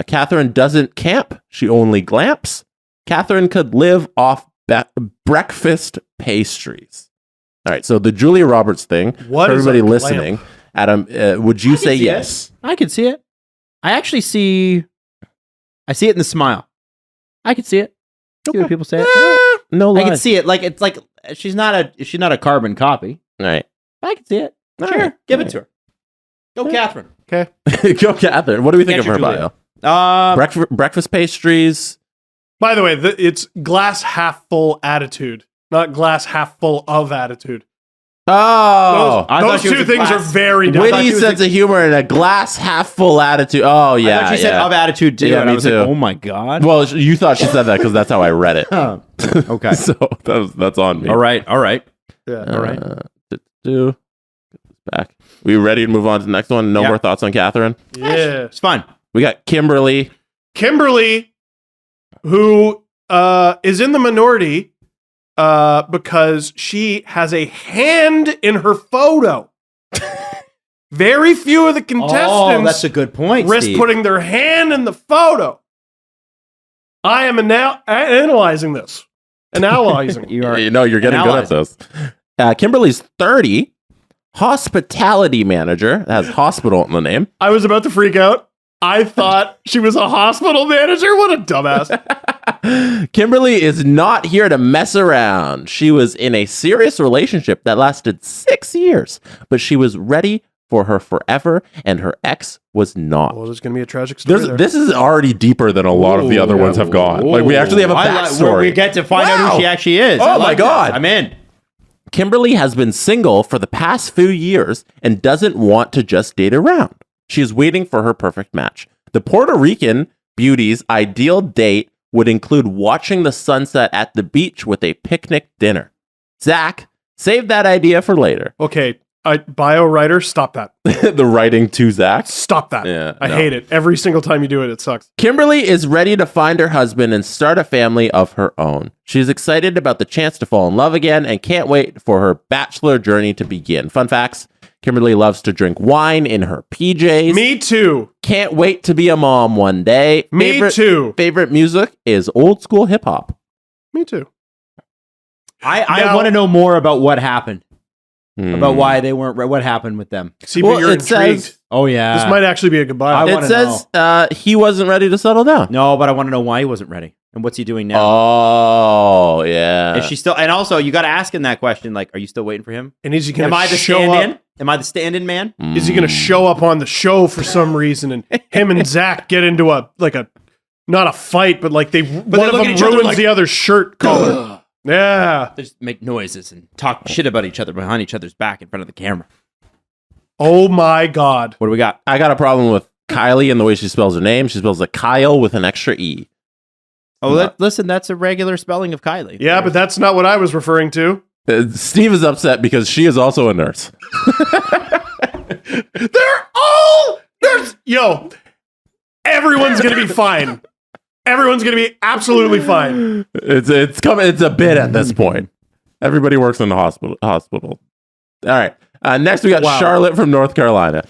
Catherine doesn't camp. She only glamps. Catherine could live off breakfast pastries. All right, so the Julia Roberts thing. What for is everybody a listening, Adam, would you say yes? I could see it. I actually see. I see it in the smile. I could see it. See what people say. No lie. I can see it. It's like she's not a carbon copy. All right. I can see it. All Sure, right. give it to her. Go, Catherine. Okay. Go, Catherine. What do we think of her Julia. bio? Breakfast pastries. By the way, it's glass half full attitude, not glass half full of attitude. Oh, Those two things are very different. witty sense of humor and a glass half full attitude. Oh yeah, I thought she said of attitude too. Yeah, and me I was too. like, oh my god. Well, you thought she said that because that's how I read it. Okay. So that's on me. All right. Yeah. All right. Get this back. We ready to move on to the next one? No more thoughts on Catherine? Yeah. It's fun. We got Kimberly. Kimberly, who is in the minority because she has a hand in her photo. Very few of the contestants Oh, that's a good point, risk Steve. putting their hand in the photo. I am analyzing this. Analyzing. You You're getting good at this. Kimberly's 30, hospitality manager. That has hospital in the name. I was about to freak out. I thought she was a hospital manager. What a dumbass. Kimberly is not here to mess around. She was in a serious relationship that lasted 6 years, but she was ready for her forever, and her ex was not. Well, there's going to be a tragic story there. This is already deeper than a lot of the other ones have gone. Like, we actually have a backstory. We get to find out who she actually is. Oh my God. I'm in. Kimberly has been single for the past few years and doesn't want to just date around. She is waiting for her perfect match. The Puerto Rican beauty's ideal date would include watching the sunset at the beach with a picnic dinner. Zach, save that idea for later. Okay, bio writer, stop that. The writing to Zach? Stop that. Yeah, I hate it. Every single time you do it, it sucks. Kimberly is ready to find her husband and start a family of her own. She's excited about the chance to fall in love again and can't wait for her bachelor journey to begin. Fun facts. Kimberly loves to drink wine in her PJs. Me too. Can't wait to be a mom one day. Me too. Favorite music is old school hip hop. Me too. I want to know more about what happened. About why they weren't. What happened with them? See, but you're intrigued. Oh yeah, this might actually be a goodbye. It says he wasn't ready to settle down. No, but I want to know why he wasn't ready and what's he doing now. Oh yeah. Is she still? And also, you got to ask him that question. Like, are you still waiting for him? And is he going Am I to the show stand-in? up? Am I the stand-in man? Is he going to show up on the show for some reason? And him and Zach get into not a fight, but like one of them ruins the other's shirt collar. Yeah. They just make noises and talk shit about each other behind each other's back in front of the camera. Oh my God. What do we got? I got a problem with Kylie and the way she spells her name. She spells it Kyle with an extra E. Oh, listen, that's a regular spelling of Kylie. Yeah, but that's not what I was referring to. Steve is upset because she is also a nurse. Everyone's going to be fine. Everyone's going to be absolutely fine. It's coming. It's a bit at this point. Everybody works in the hospital. All right. Next, we got Charlotte from North Carolina.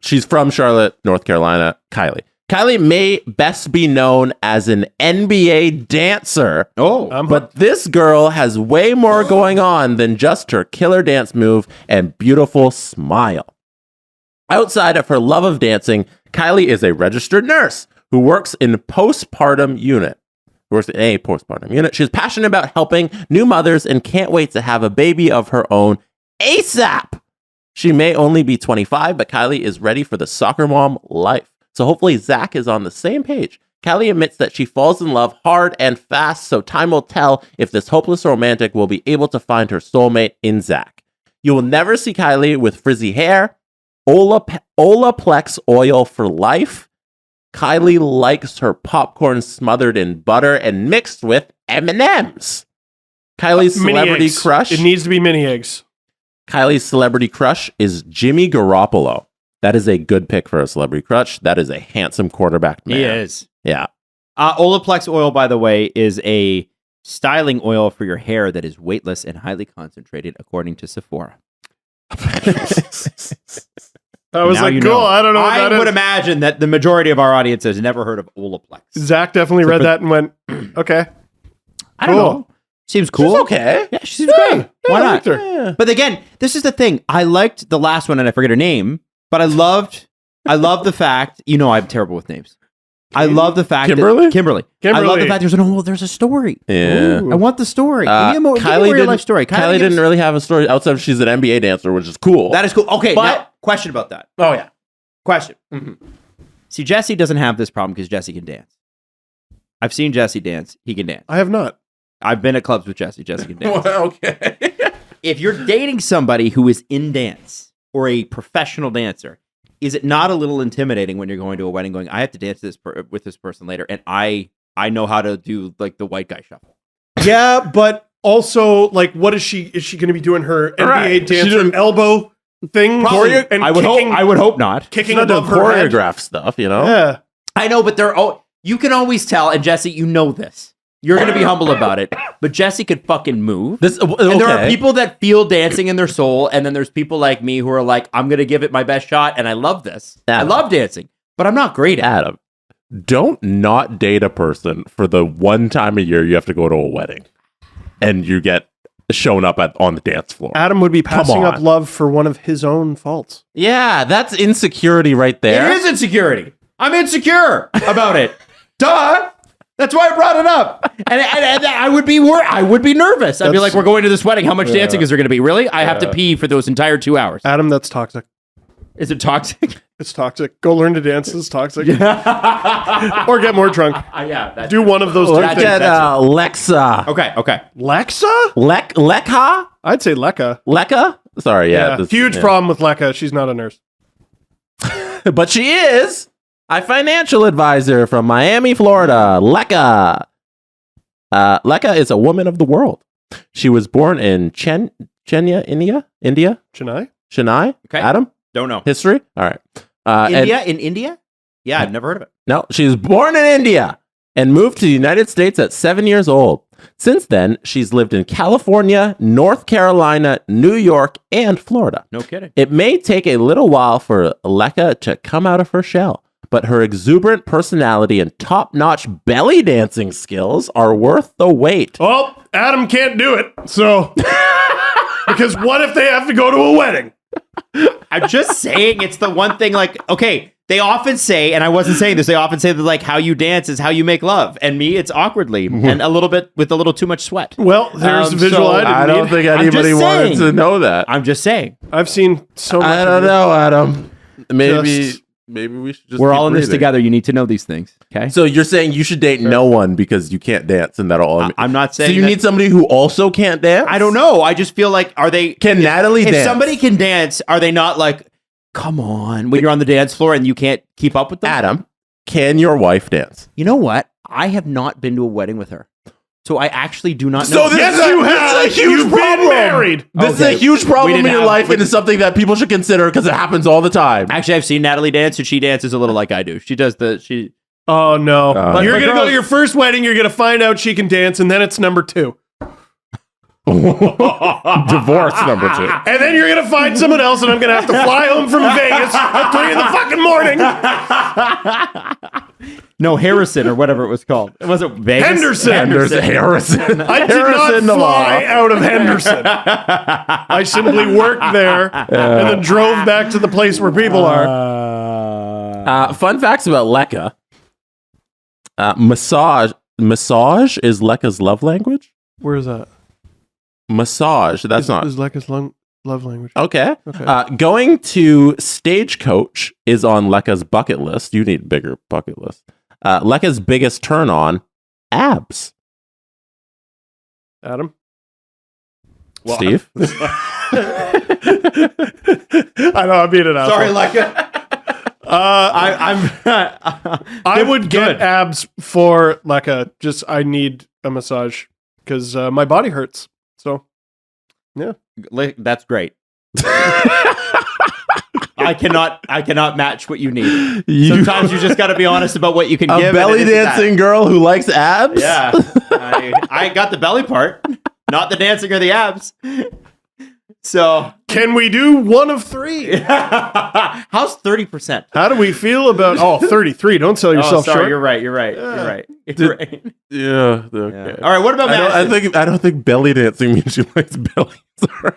She's from Charlotte, North Carolina. Kylie. Kylie may best be known as an NBA dancer. But this girl has way more going on than just her killer dance move and beautiful smile. Outside of her love of dancing, Kylie is a registered nurse who works in a postpartum unit. She's passionate about helping new mothers and can't wait to have a baby of her own ASAP. She may only be 25, but Kylie is ready for the soccer mom life. So hopefully Zach is on the same page. Kylie admits that she falls in love hard and fast, so time will tell if this hopeless romantic will be able to find her soulmate in Zach. You will never see Kylie with frizzy hair, Olaplex oil for life. Kylie likes her popcorn smothered in butter and mixed with M&Ms. Kylie's celebrity crush. It needs to be mini eggs. Kylie's celebrity crush is Jimmy Garoppolo. That is a good pick for a celebrity crush. That is a handsome quarterback man. He is. Yeah. Olaplex oil, by the way, is a styling oil for your hair that is weightless and highly concentrated, according to Sephora. I was like, cool. I don't know what that is. I would imagine that the majority of our audience has never heard of Olaplex. Zach definitely read that and went, okay. I don't know. Seems cool. She's okay. Yeah, she seems great. Why not? Yeah. But again, this is the thing. I liked the last one, and I forget her name, but I loved the fact, I'm terrible with names. I love the fact Kimberly? that Kimberly. I love the fact there's a story. Yeah. I want the story. Give me a real life story. Kylie didn't really have a story outside of she's an NBA dancer, which is cool. That is cool. Okay, But- now, question about that. Oh, yeah. Question. See, Jesse doesn't have this problem because Jesse can dance. I've seen Jesse dance. He can dance. I have not. I've been at clubs with Jesse. Jesse can dance. Okay. If you're dating somebody who is in dance or a professional dancer, is it not a little intimidating when you're going to a wedding going, I have to dance with this person later, and I know how to do like the white guy shuffle? Yeah, but also, like, what is she? Is she going to be doing her NBA dancer elbow thing? And I would hope not. Kicking She's not above doing her head? choreograph stuff, Yeah. I know, but you can always tell, and Jesse, you know this. You're going to be humble about it, but Jesse could fucking move. And there are people that feel dancing in their soul, and then there's people like me who are like, I'm going to give it my best shot, and I love this. Adam. I love dancing, but I'm not great at it. Adam, don't not date a person for the one time a year you have to go to a wedding, and you get shown up on the dance floor. Adam would be passing up love for one of his own faults. Yeah, that's insecurity right there. It is insecurity. I'm insecure about it. Duh. That's why I brought it up. And I would be nervous. I'd be like, we're going to this wedding. How much dancing is there going to be? Really? I have to pee for those entire 2 hours. Adam, that's toxic. Is it toxic? It's toxic. Go learn to dance. It's toxic. Or get more drunk. Yeah. Do one of those two Look things. at Lexa. Okay. Lexa? Lekha? I'd say Lekka. Lekka? Sorry, yeah. Huge problem with Lekka. She's not a nurse. But she is a financial advisor from Miami, Florida. Lekka. Lekka is a woman of the world. She was born in Chennai, India? Chennai? Okay. Adam? Don't know. History? All right. In India? Yeah, I've never heard of it. No, she was born in India and moved to the United States at 7 years old. Since then, she's lived in California, North Carolina, New York, and Florida. No kidding. It may take a little while for Lekka to come out of her shell, but her exuberant personality and top-notch belly dancing skills are worth the wait. Oh, Adam can't do it. So, because what if they have to go to a wedding? I'm just saying it's the one thing, like, okay, they often say, and I wasn't saying this, they often say that, like, how you dance is how you make love. And me, it's awkwardly and a little bit with a little too much sweat. Well, there's a visual so I I don't think anybody wanted to know that. I'm just saying. I've seen so much. I don't know, Adam. Maybe we should just We're keep all in this breathing. together. You need to know these things. Okay. So you're saying you should date no one because you can't dance, and that'll. I'm not saying. So you that- need somebody who also can't dance. I don't know. I just feel like, are they? Can Natalie if dance? somebody can dance, are they not like, come on, when you're on the dance floor and you can't keep up with them? Adam, can your wife dance? You know what? I have not been to a wedding with her. So I actually do not know. So this Yes, is a, you this have. is a huge You've problem. been married. This Okay. is a huge We problem in didn't your have- life, and it's something that people should consider because it happens all the time. Actually, I've seen Natalie dance, and she dances a little like I do. She does she. Oh, no. But You're my going to go girls- to your first wedding. You're going to find out she can dance, and then it's number 2. Divorce number 2. And then you're going to find someone else, and I'm going to have to fly home from Vegas at 3 in the fucking morning. No, Harrison or whatever it was called. It wasn't Vegas. Henderson. Harrison. I did Harrison not the fly law. out of Henderson. I simply worked there and then drove back to the place where people are. Fun facts about Lekka. Massage is Lekka's love language. Where is that? Massage. That's not. Is Lekka's love language. Okay. Okay. Going to Stagecoach is on Lekka's bucket list. You need a bigger bucket list. Lekka's biggest turn on, abs. Adam? Steve? I know, I'm being an asshole. Sorry, Lekka. I would get abs for Lekka. Just, I need a massage because my body hurts. So, yeah. That's great. I cannot match what you need. Sometimes you just got to be honest about what you can give. A and belly it isn't dancing girl who likes abs? that. Yeah. I got the belly part, not the dancing or the abs. So, Can we do one of 3? how's 30%? How do we feel about 33? Don't sell yourself sorry, short. You're right. You're right. Yeah. Okay. All right. What about Madison? I don't think belly dancing means she likes belly. Sorry.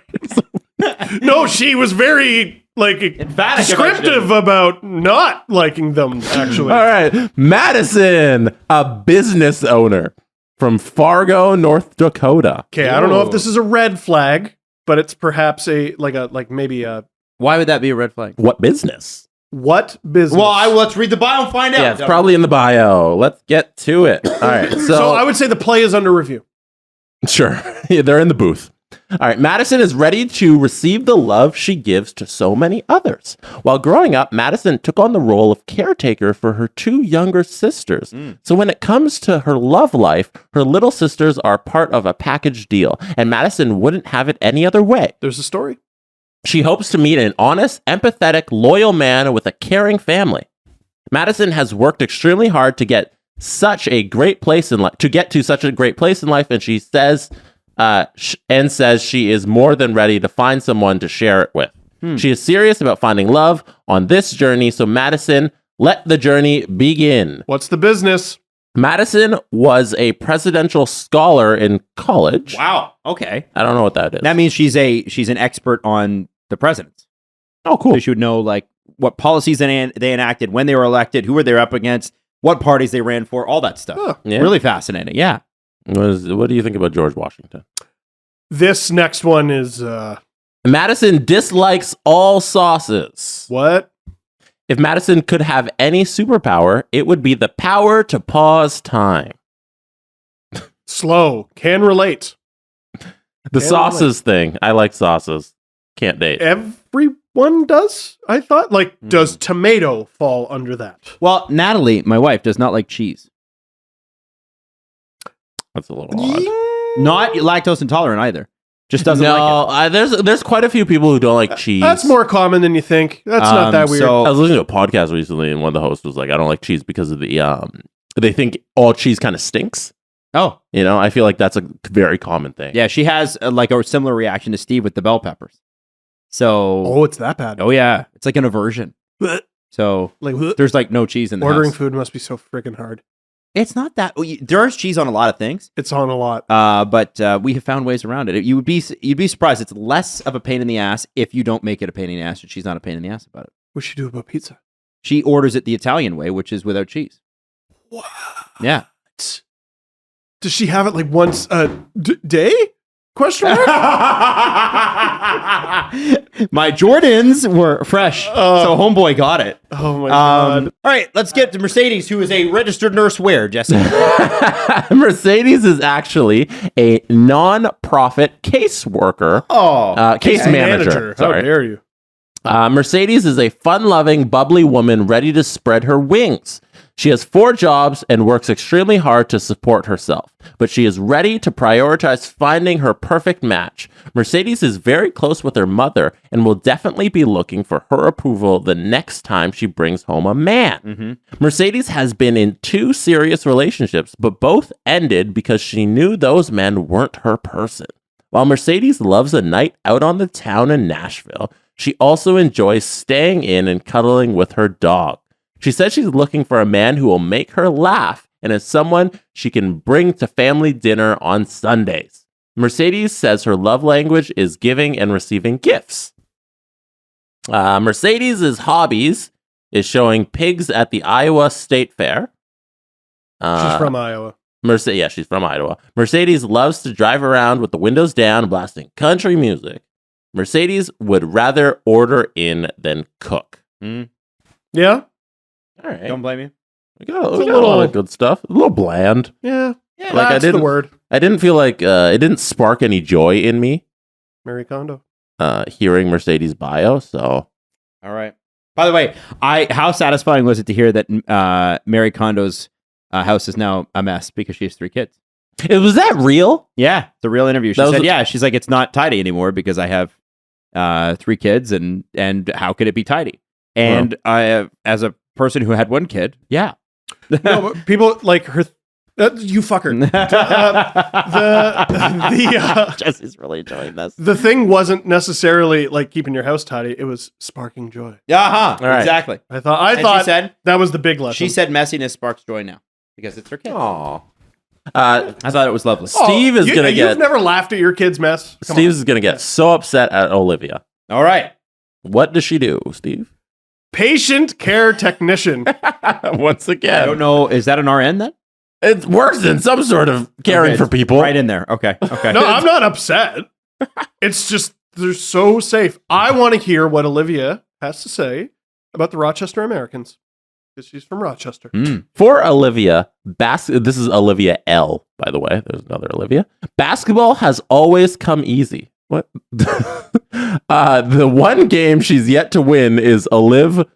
No, she was very Emphatic descriptive about not liking them. Actually, All right. Madison, a business owner from Fargo, North Dakota. okay. I don't know if this is a red flag, but it's perhaps maybe a Why would that be a red flag? What business? what business? Well, let's read the bio and find out. Yeah, it's probably in the bio. Let's get to it. All right. so I would say the play is under review. Sure. Yeah, they're in the booth. All right. Madison is ready to receive the love she gives to so many others. While growing up, Madison took on the role of caretaker for her 2 younger sisters. So when it comes to her love life, her little sisters are part of a package deal, and Madison wouldn't have it any other way. There's a story. She hopes to meet an honest, empathetic, loyal man with a caring family. Madison has worked extremely hard to get such a great place in life, and she says she is more than ready to find someone to share it with. She is serious about finding love on this journey, so Madison, let the journey begin. What's the business? Madison was a presidential scholar in college. Wow. Okay. I don't know what that is. That means she's an expert on the presidents. Oh, cool. So she would know like what policies they enacted, when they were elected, who were they up against, what parties they ran for, all that stuff. Huh. Yeah. Really fascinating. Yeah. What do you think about George Washington? This next one is Madison dislikes all sauces. What? If Madison could have any superpower, it would be the power to pause time. Slow. Can relate. The sauces thing. I like sauces. Can't date. Everyone does, I thought. Like, does tomato fall under that? Well, Natalie, my wife, does not like cheese. That's a little odd. Not lactose intolerant either. Just doesn't like it. There's quite a few people who don't like cheese. That's more common than you think. That's not that weird. I was listening to a podcast recently, and one of the hosts was like, "I don't like cheese because of the they think all cheese kind of stinks." Oh, I feel like that's a very common thing. Yeah, she has like a similar reaction to Steve with the bell peppers. So, it's that bad. Oh yeah, it's like an aversion. So like, there's like no cheese in the ordering house. food must be so freaking hard. It's not that there's cheese on a lot of things. It's on a lot, but we have found ways around it. You'd be surprised. It's less of a pain in the ass if you don't make it a pain in the ass, and she's not a pain in the ass about it. What's she do about pizza? She orders it the Italian way, which is without cheese. What? Yeah. Does she have it like once a day? Question mark? My Jordans were fresh, so homeboy got it. Oh my God. All right, let's get to Mercedes, who is a registered nurse where, Jesse? Mercedes is actually a non-profit caseworker. Case manager. How dare you? Mercedes is a fun-loving, bubbly woman ready to spread her wings. She has 4 jobs and works extremely hard to support herself, but she is ready to prioritize finding her perfect match. Mercedes is very close with her mother and will definitely be looking for her approval the next time she brings home a man. Mm-hmm. Mercedes has been in 2 serious relationships, but both ended because she knew those men weren't her person. While Mercedes loves a night out on the town in Nashville, she also enjoys staying in and cuddling with her dog. She says she's looking for a man who will make her laugh and is someone she can bring to family dinner on Sundays. Mercedes says her love language is giving and receiving gifts. Mercedes' hobbies is showing pigs at the Iowa State Fair. She's from Iowa. She's from Iowa. Mercedes loves to drive around with the windows down, blasting country music. Mercedes would rather order in than cook. Yeah. All right. Don't blame you. We got a lot of good stuff. A little bland. Yeah. Like that's the word. I didn't feel like it didn't spark any joy in me. Marie Kondo. Hearing Mercedes' bio. So. All right. By the way, how satisfying was it to hear that Marie Kondo's house is now a mess because she has 3 kids? Was that real? Yeah, the real interview. She said, she's like, it's not tidy anymore because I have 3 kids and how could it be tidy? And I, as a person who had 1 kid, yeah. No, but people like her. You fucker. Jesse's really enjoying this. The thing wasn't necessarily like keeping your house tidy. It was sparking joy. All right. Exactly. I thought she said, that was the big lesson. She said messiness sparks joy now because it's her kid. Aww. I thought it was lovely. Steve is going to get... You've never laughed at your kid's mess? Steve is going to get so upset at Olivia. All right. What does she do, Steve? Patient care technician. Once again. I don't know. Is that an RN then? It works in some sort of caring for people. Right in there. Okay. No, I'm not upset. It's just they're so safe. I want to hear what Olivia has to say about the Rochester Americans. Because she's from Rochester. For Olivia, this is Olivia L, by the way. There's another Olivia. Basketball has always come easy. What? The one game she's yet to win is Olive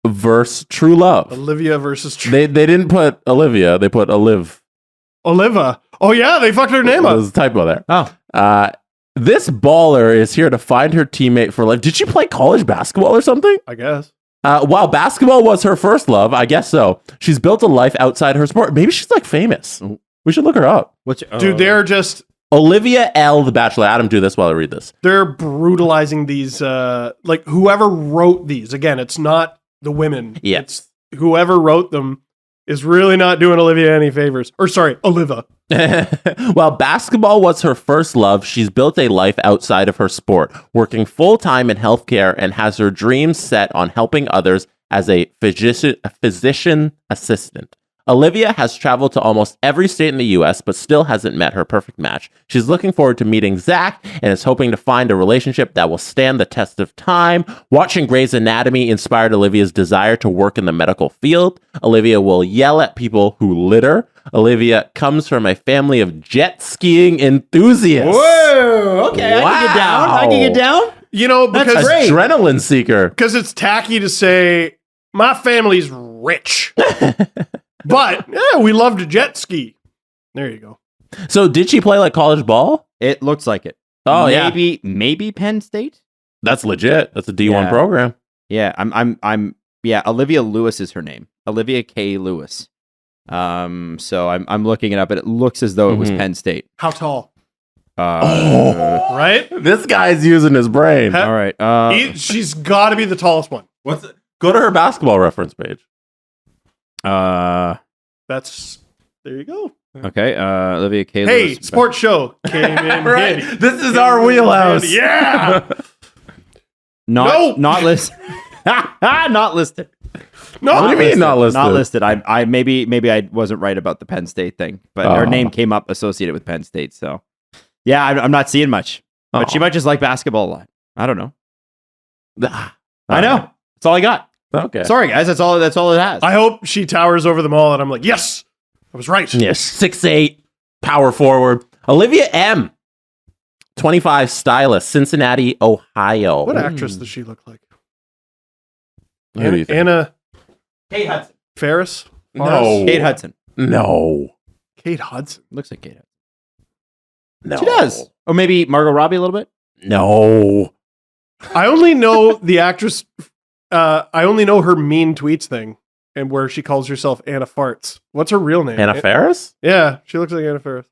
versus True Love. Olivia versus True. They didn't put Olivia. They put Olive. Oliva. Oh yeah, they fucked her name up. There's a typo there. Oh. This baller is here to find her teammate for life. Did she play college basketball or something? I guess. While basketball was her first love, I guess so. She's built a life outside her sport. Maybe she's like famous. We should look her up. Dude, they're just Olivia L, the Bachelor. Adam, do this while I read this. They're brutalizing these. Like whoever wrote these. Again, it's not the women. Yeah. It's whoever wrote them is really not doing Olivia any favors. Or sorry, Oliva. While basketball was her first love, she's built a life outside of her sport, working full-time in healthcare and has her dreams set on helping others as a physician assistant. Olivia has traveled to almost every state in the U.S., but still hasn't met her perfect match. She's looking forward to meeting Zach and is hoping to find a relationship that will stand the test of time. Watching Grey's Anatomy inspired Olivia's desire to work in the medical field. Olivia will yell at people who litter. Olivia comes from a family of jet skiing enthusiasts. Whoa! Okay, I can get down. I can get down. You know, because Adrenaline seeker. Because it's tacky to say my family's rich, but yeah, we love to jet ski. There you go. So did she play like college ball? It looks like it. Oh, maybe Penn State. That's legit. That's a D1 program. Yeah, I'm. Yeah, Olivia Lewis is her name. Olivia K. Lewis. So I'm looking it up, and it looks as though it was Penn State. How tall? Right? This guy's using his brain. All right. She's got to be the tallest one. What's it? Go to her basketball reference page. That's there you go. Okay. Olivia K. Hey, Lewis. sports show came in Right. handy. This is our wheelhouse. Yeah. Not listed. Not listed. No. What do you mean not listed? Not listed. I maybe I wasn't right about the Penn State thing, but her name came up associated with Penn State. So yeah, I'm not seeing much. But she might just like basketball a lot. I don't know. I know. That's all I got. Okay. Sorry, guys. That's all it has. I hope she towers over them all, and I'm like, yes, I was right. Yes, 6'8", power forward. Olivia M. 25, stylist, Cincinnati, Ohio. What actress does she look like? Who do you think? Anna Kate Hudson. Ferris? No. Kate Hudson. No. Kate Hudson. Looks like Kate Hudson. No. She does. Or maybe Margot Robbie a little bit. No. I only know the actress. I only know her mean tweets thing, and where she calls herself Anna Farts. What's her real name? Anna Faris? Yeah, she looks like Anna Faris.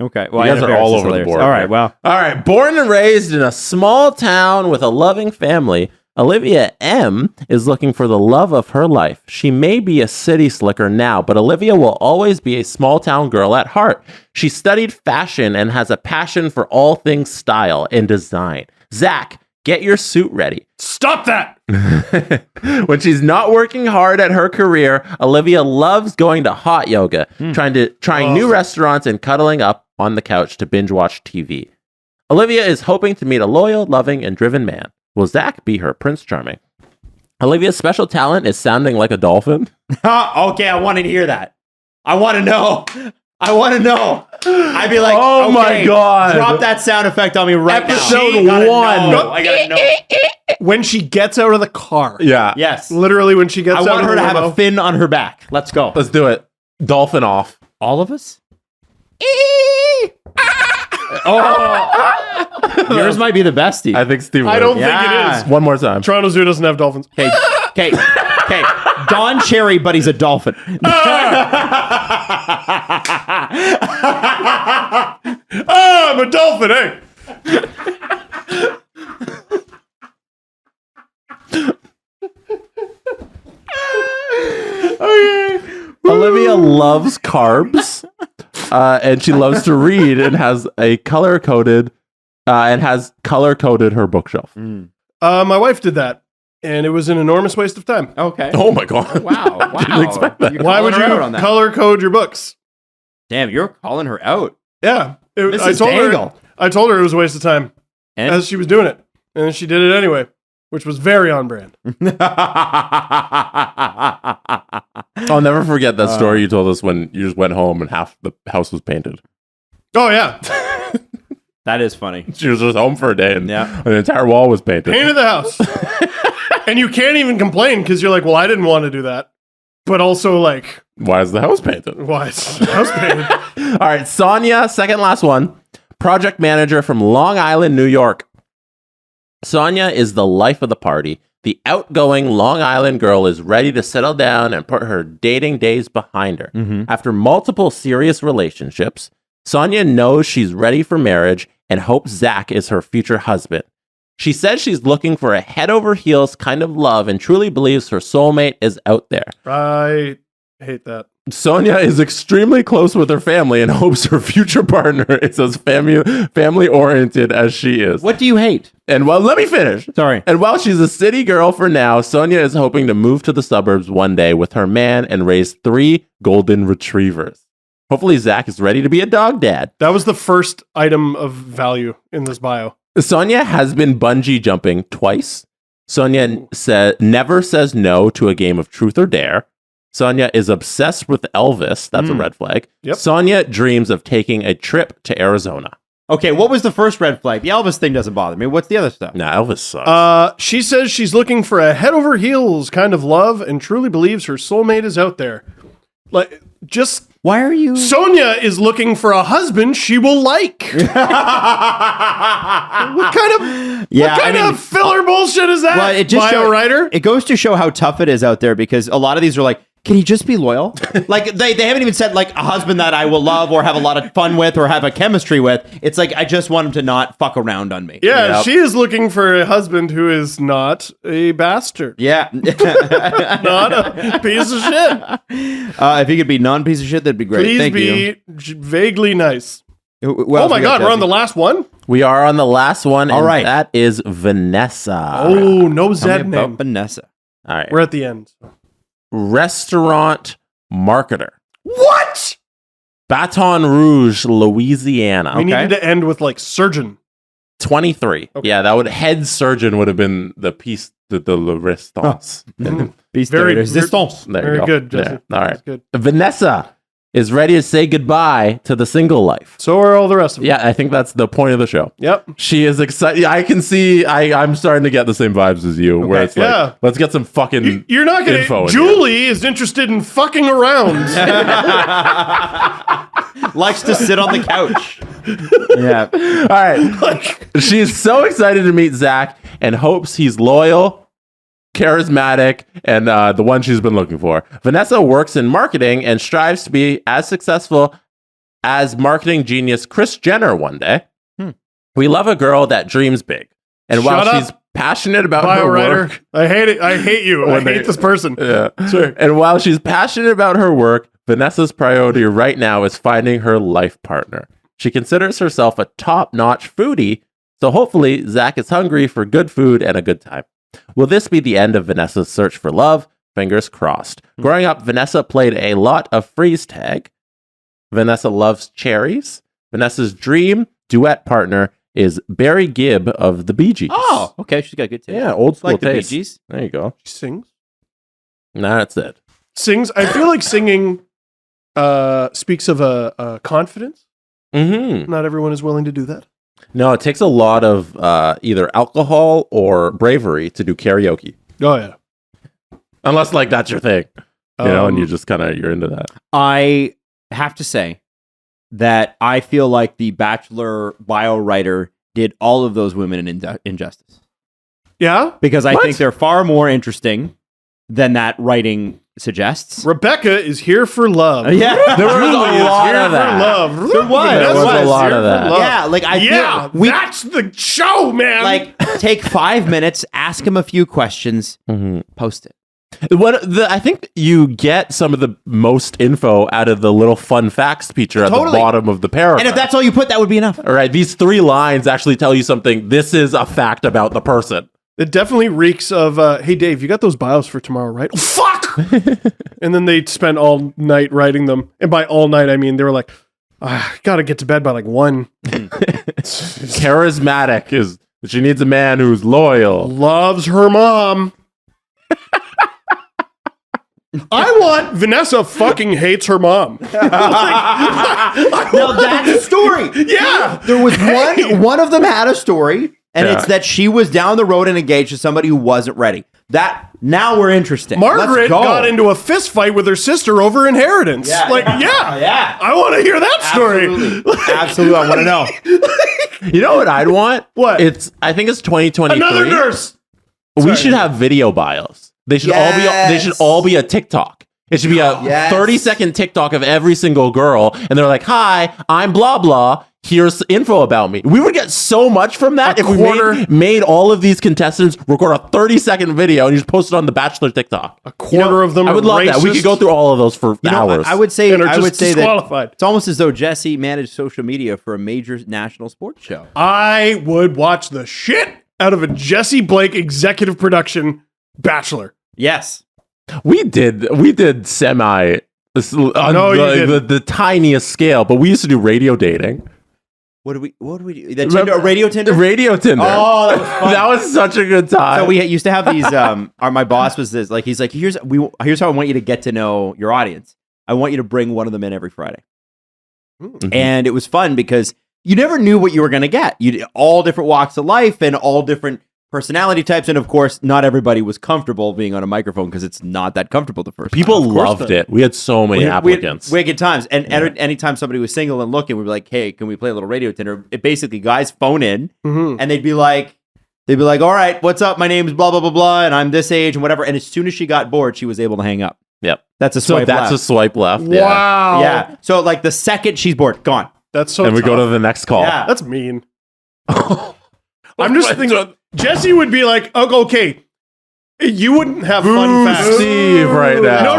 Okay. Well, You guys Anna are Faris all is over the hilarious. board. All right. Well. All right. Born and raised in a small town with a loving family, Olivia M. is looking for the love of her life. She may be a city slicker now, but Olivia will always be a small town girl at heart. She studied fashion and has a passion for all things style and design. Zach, get your suit ready. Stop that! When she's not working hard at her career, Olivia loves going to hot yoga, trying new restaurants and cuddling up on the couch to binge watch TV. Olivia is hoping to meet a loyal, loving, and driven man. Will Zach be her Prince Charming? Olivia's special talent is sounding like a dolphin. Okay, I want to hear that. I want to know. I'd be like, oh my okay, God. drop that sound effect on me right Episode now. 1. I gotta know. When she gets out of the car. Yeah. Yes. Literally when she gets I out want of her the to have limo. a fin on her back. Let's go. Let's do it. Dolphin off. All of us? Yours might be the best, Steve. I think Steve I would. don't Yeah. think it is. One more time. Toronto Zoo doesn't have dolphins. Okay. Don Cherry, but he's a dolphin. I'm a dolphin, hey! Olivia loves carbs, and she loves to read, and has color coded her bookshelf. My wife did that, and it was an enormous waste of time. Okay. Oh my God! Wow. Didn't expect that. You're Why would calling her you out on that. color code your books? Damn, you're calling her out. Yeah. I Mrs. told Dangle. her it was a waste of time And as she was doing it. And then she did it anyway, which was very on brand. I'll never forget that story you told us when you just went home and half the house was painted. Oh, yeah. that is funny. She was just home for a day, and Yeah. the entire wall was painted. Painted the house. And you can't even complain because you're like, well, I didn't want to do that. But also, like, Why is the house painted? why is the house painted? All right, Sonia, second last one. Project manager from Long Island, New York. Sonia is the life of the party. The outgoing Long Island girl is ready to settle down and put her dating days behind her. After multiple serious relationships, Sonia knows she's ready for marriage and hopes Zach is her future husband. She says she's looking for a head over heels kind of love and truly believes her soulmate is out there. Right. hate that. Sonia is extremely close with her family and hopes her future partner is as family-oriented as she is. What do you hate? And well, let me finish. Sorry. And while she's a city girl for now, Sonia is hoping to move to the suburbs one day with her man and raise 3 golden retrievers. Hopefully Zach is ready to be a dog dad. That was the first item of value in this bio. Sonia has been bungee jumping twice. Sonia never says no to a game of truth or dare. Sonia is obsessed with Elvis. That's a red flag. Yep. Sonia dreams of taking a trip to Arizona. Okay, what was the first red flag? The Elvis thing doesn't bother me. What's the other stuff? Nah, Elvis sucks. She says she's looking for a head over heels kind of love and truly believes her soulmate is out there. Like, just why are you? Sonia is looking for a husband she will like. What kind of filler bullshit is that? Well, it just writer. It goes to show how tough it is out there because a lot of these are like, can he just be loyal? Like they haven't even said like a husband that I will love or have a lot of fun with or have a chemistry with. It's like I just want him to not fuck around on me. Yeah, Yep. she is looking for a husband who is not a bastard. Yeah. Not a piece of shit. If he could be non-piece of shit, that'd be great. Please Thank you. be vaguely nice. Well, oh my God, we're on the last one? We are on the last one, All and right. that is Vanessa. Oh, no Tell me Z about name. Vanessa. All right. We're at the end. Restaurant marketer. What? Baton Rouge, Louisiana. We needed to end with like surgeon. 23. Okay. Yeah, that would head surgeon would have been the piece de la resistance. Very resistance. There Very you go. good, Jesse. Yeah. All right. That's good. Vanessa is ready to say goodbye to the single life. So are all the rest of them. Yeah, I think that's the point of the show. Yep. She is excited. I can see. I'm starting to get the same vibes as you, where it's like, Yeah. let's get some fucking. You're not going info to. in here. Julie is interested in fucking around. Likes to sit on the couch. Yeah. All right. She's so excited to meet Zach and hopes he's loyal, charismatic, and the one she's been looking for. Vanessa works in marketing and strives to be as successful as marketing genius Kris Jenner one day. We love a girl that dreams big. And while Shut up. she's passionate about Bio her writer. work... I hate it. I hate you. I hate this person. Yeah. Sure. And while she's passionate about her work, Vanessa's priority right now is finding her life partner. She considers herself a top-notch foodie, so hopefully Zach is hungry for good food and a good time. Will this be the end of Vanessa's search for love? Fingers crossed. Growing up, Vanessa played a lot of freeze tag. Vanessa loves cherries. Vanessa's dream duet partner is Barry Gibb of the Bee Gees. Oh, okay. She's got good taste. Yeah, old school Like the Bee taste. Gees. There you go. She sings. Nah, that's it. Sings. I feel like singing speaks of a confidence. Mm-hmm. Not everyone is willing to do that. No, it takes a lot of either alcohol or bravery to do karaoke. Oh, yeah. Unless, like, that's your thing. You know, and you just kind of, you're into that. I have to say that I feel like the Bachelor bio writer did all of those women an injustice. Yeah? Because I What? think they're far more interesting than that writing suggests. Rebecca is here for love. Yeah. There was Julie a is lot here of that. for love. There was. There was Vanessa a is lot here of for that. love. Yeah, like I Yeah, feel that's the show, man. like take 5 minutes, ask him a few questions, post it. I think you get some of the most info out of the little fun facts feature at the Totally. bottom of the paragraph. And if that's all you put, that would be enough. all right, these 3 lines actually tell you something. This is a fact about the person. It definitely reeks of, hey, Dave, you got those bios for tomorrow, right? Oh, fuck! And then they spent all night writing them. And by all night, I mean, they were like, gotta get to bed by like 1. Charismatic is she needs a man who's loyal. Loves her mom. I want Vanessa fucking hates her mom. Now that's a story. Yeah. There was one of them had a story, and it's that she was down the road and engaged to somebody who wasn't ready. That now we're interested. Margaret Let's go. got into a fist fight with her sister over inheritance. Yeah. Yeah. I want to hear that story. Absolutely. I want to know. You know what I'd want? What? I think it's 2023. Another nurse. We should have video bios. They should all be a TikTok. It should be a 30-second TikTok of every single girl, and they're like, "Hi, I'm blah blah. Here's info about me." We would get so much from that if we made all of these contestants record a 30-second video and you just post it on the Bachelor TikTok. A quarter of them I would love that. We could go through all of those for hours. I would say disqualified. that it's almost as though Jesse managed social media for a major national sports show. I would watch the shit out of a Jesse Blake executive production Bachelor. Yes. We did semi on the tiniest scale, but we used to do radio dating. What do we do? Radio Tinder? Radio Tinder. Oh, that was fun. That was such a good time. So we used to have these. My boss was this. Like, he's like, here's how I want you to get to know your audience. I want you to bring one of them in every Friday. Mm-hmm. And it was fun because you never knew what you were going to get. You all different walks of life and all different personality types, and of course, not everybody was comfortable being on a microphone because it's not that comfortable the first People time. loved it. We had so many applicants. We had good times. And anytime somebody was single and looking, we'd be like, "Hey, can we play a little radio Tinder?" It basically, guys phone in and they'd be like, "All right, what's up? My name's blah blah blah blah, and I'm this age and whatever." And as soon as she got bored, she was able to hang up. Yep, that's a swipe. That's a swipe left. Wow. Yeah. So like the second she's bored, gone. That's so. And we go to the next call. Yeah. That's mean. I'm just thinking. Jesse would be like, oh, "Okay, you wouldn't have fun facts, Steve, right now."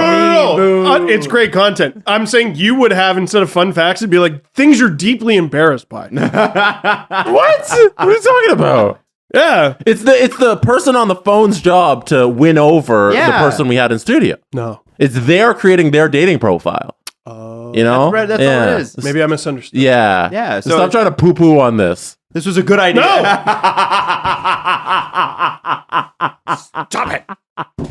No. It's great content. I'm saying you would have, instead of fun facts, it'd be like things you're deeply embarrassed by. What? What are you talking about? Yeah, it's the person on the phone's job to win over the person we had in studio. No, it's they're creating their dating profile. You know, that's all it is. Maybe I misunderstood. Yeah. So stop trying to poo-poo on this. This was a good idea. No! Stop it.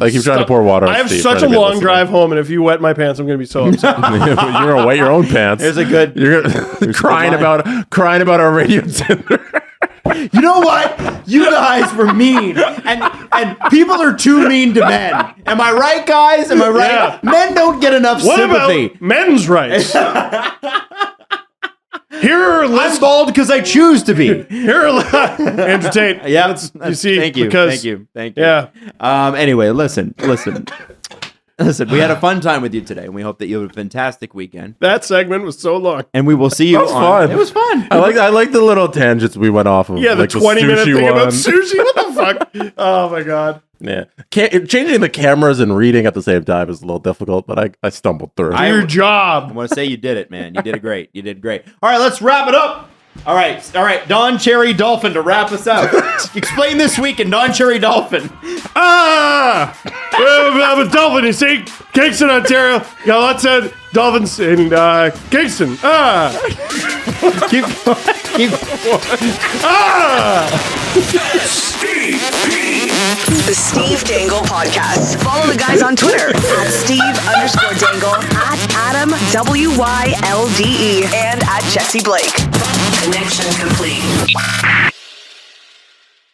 I keep trying to pour water on I have Steve, such a long drive home, and if you wet my pants, I'm going to be so upset. You're going to wet your own pants. There's a good... You're crying about our radio Tinder. You know what? You guys were mean. And people are too mean to men. Am I right, guys? Am I right? Yeah. Men don't get enough sympathy. About men's rights? I'm bald because I choose to be. Andrew Tate. Yeah, you see. Thank you. Thank you. Yeah. Anyway, listen. We had a fun time with you today, and we hope that you have a fantastic weekend. That segment was so long, and we will see you. That was fun. It was fun. I like the little tangents we went off of. Yeah, the 20-minute thing about sushi. What the fuck? Oh my god. Yeah, changing the cameras and reading at the same time is a little difficult, but I stumbled through. Your job. I want to say you did it, man. You did it great. You did great. All right, let's wrap it up. All right. Don Cherry Dolphin to wrap us out. Explain this week in Don Cherry Dolphin. I'm a dolphin, you see? Kingston, Ontario. Got lots of dolphins in Kingston. Keep The Steve Dangle Podcast. Follow the guys on Twitter at Steve_Dangle, at Adam WYLDE, and at Jesse Blake. Connection complete.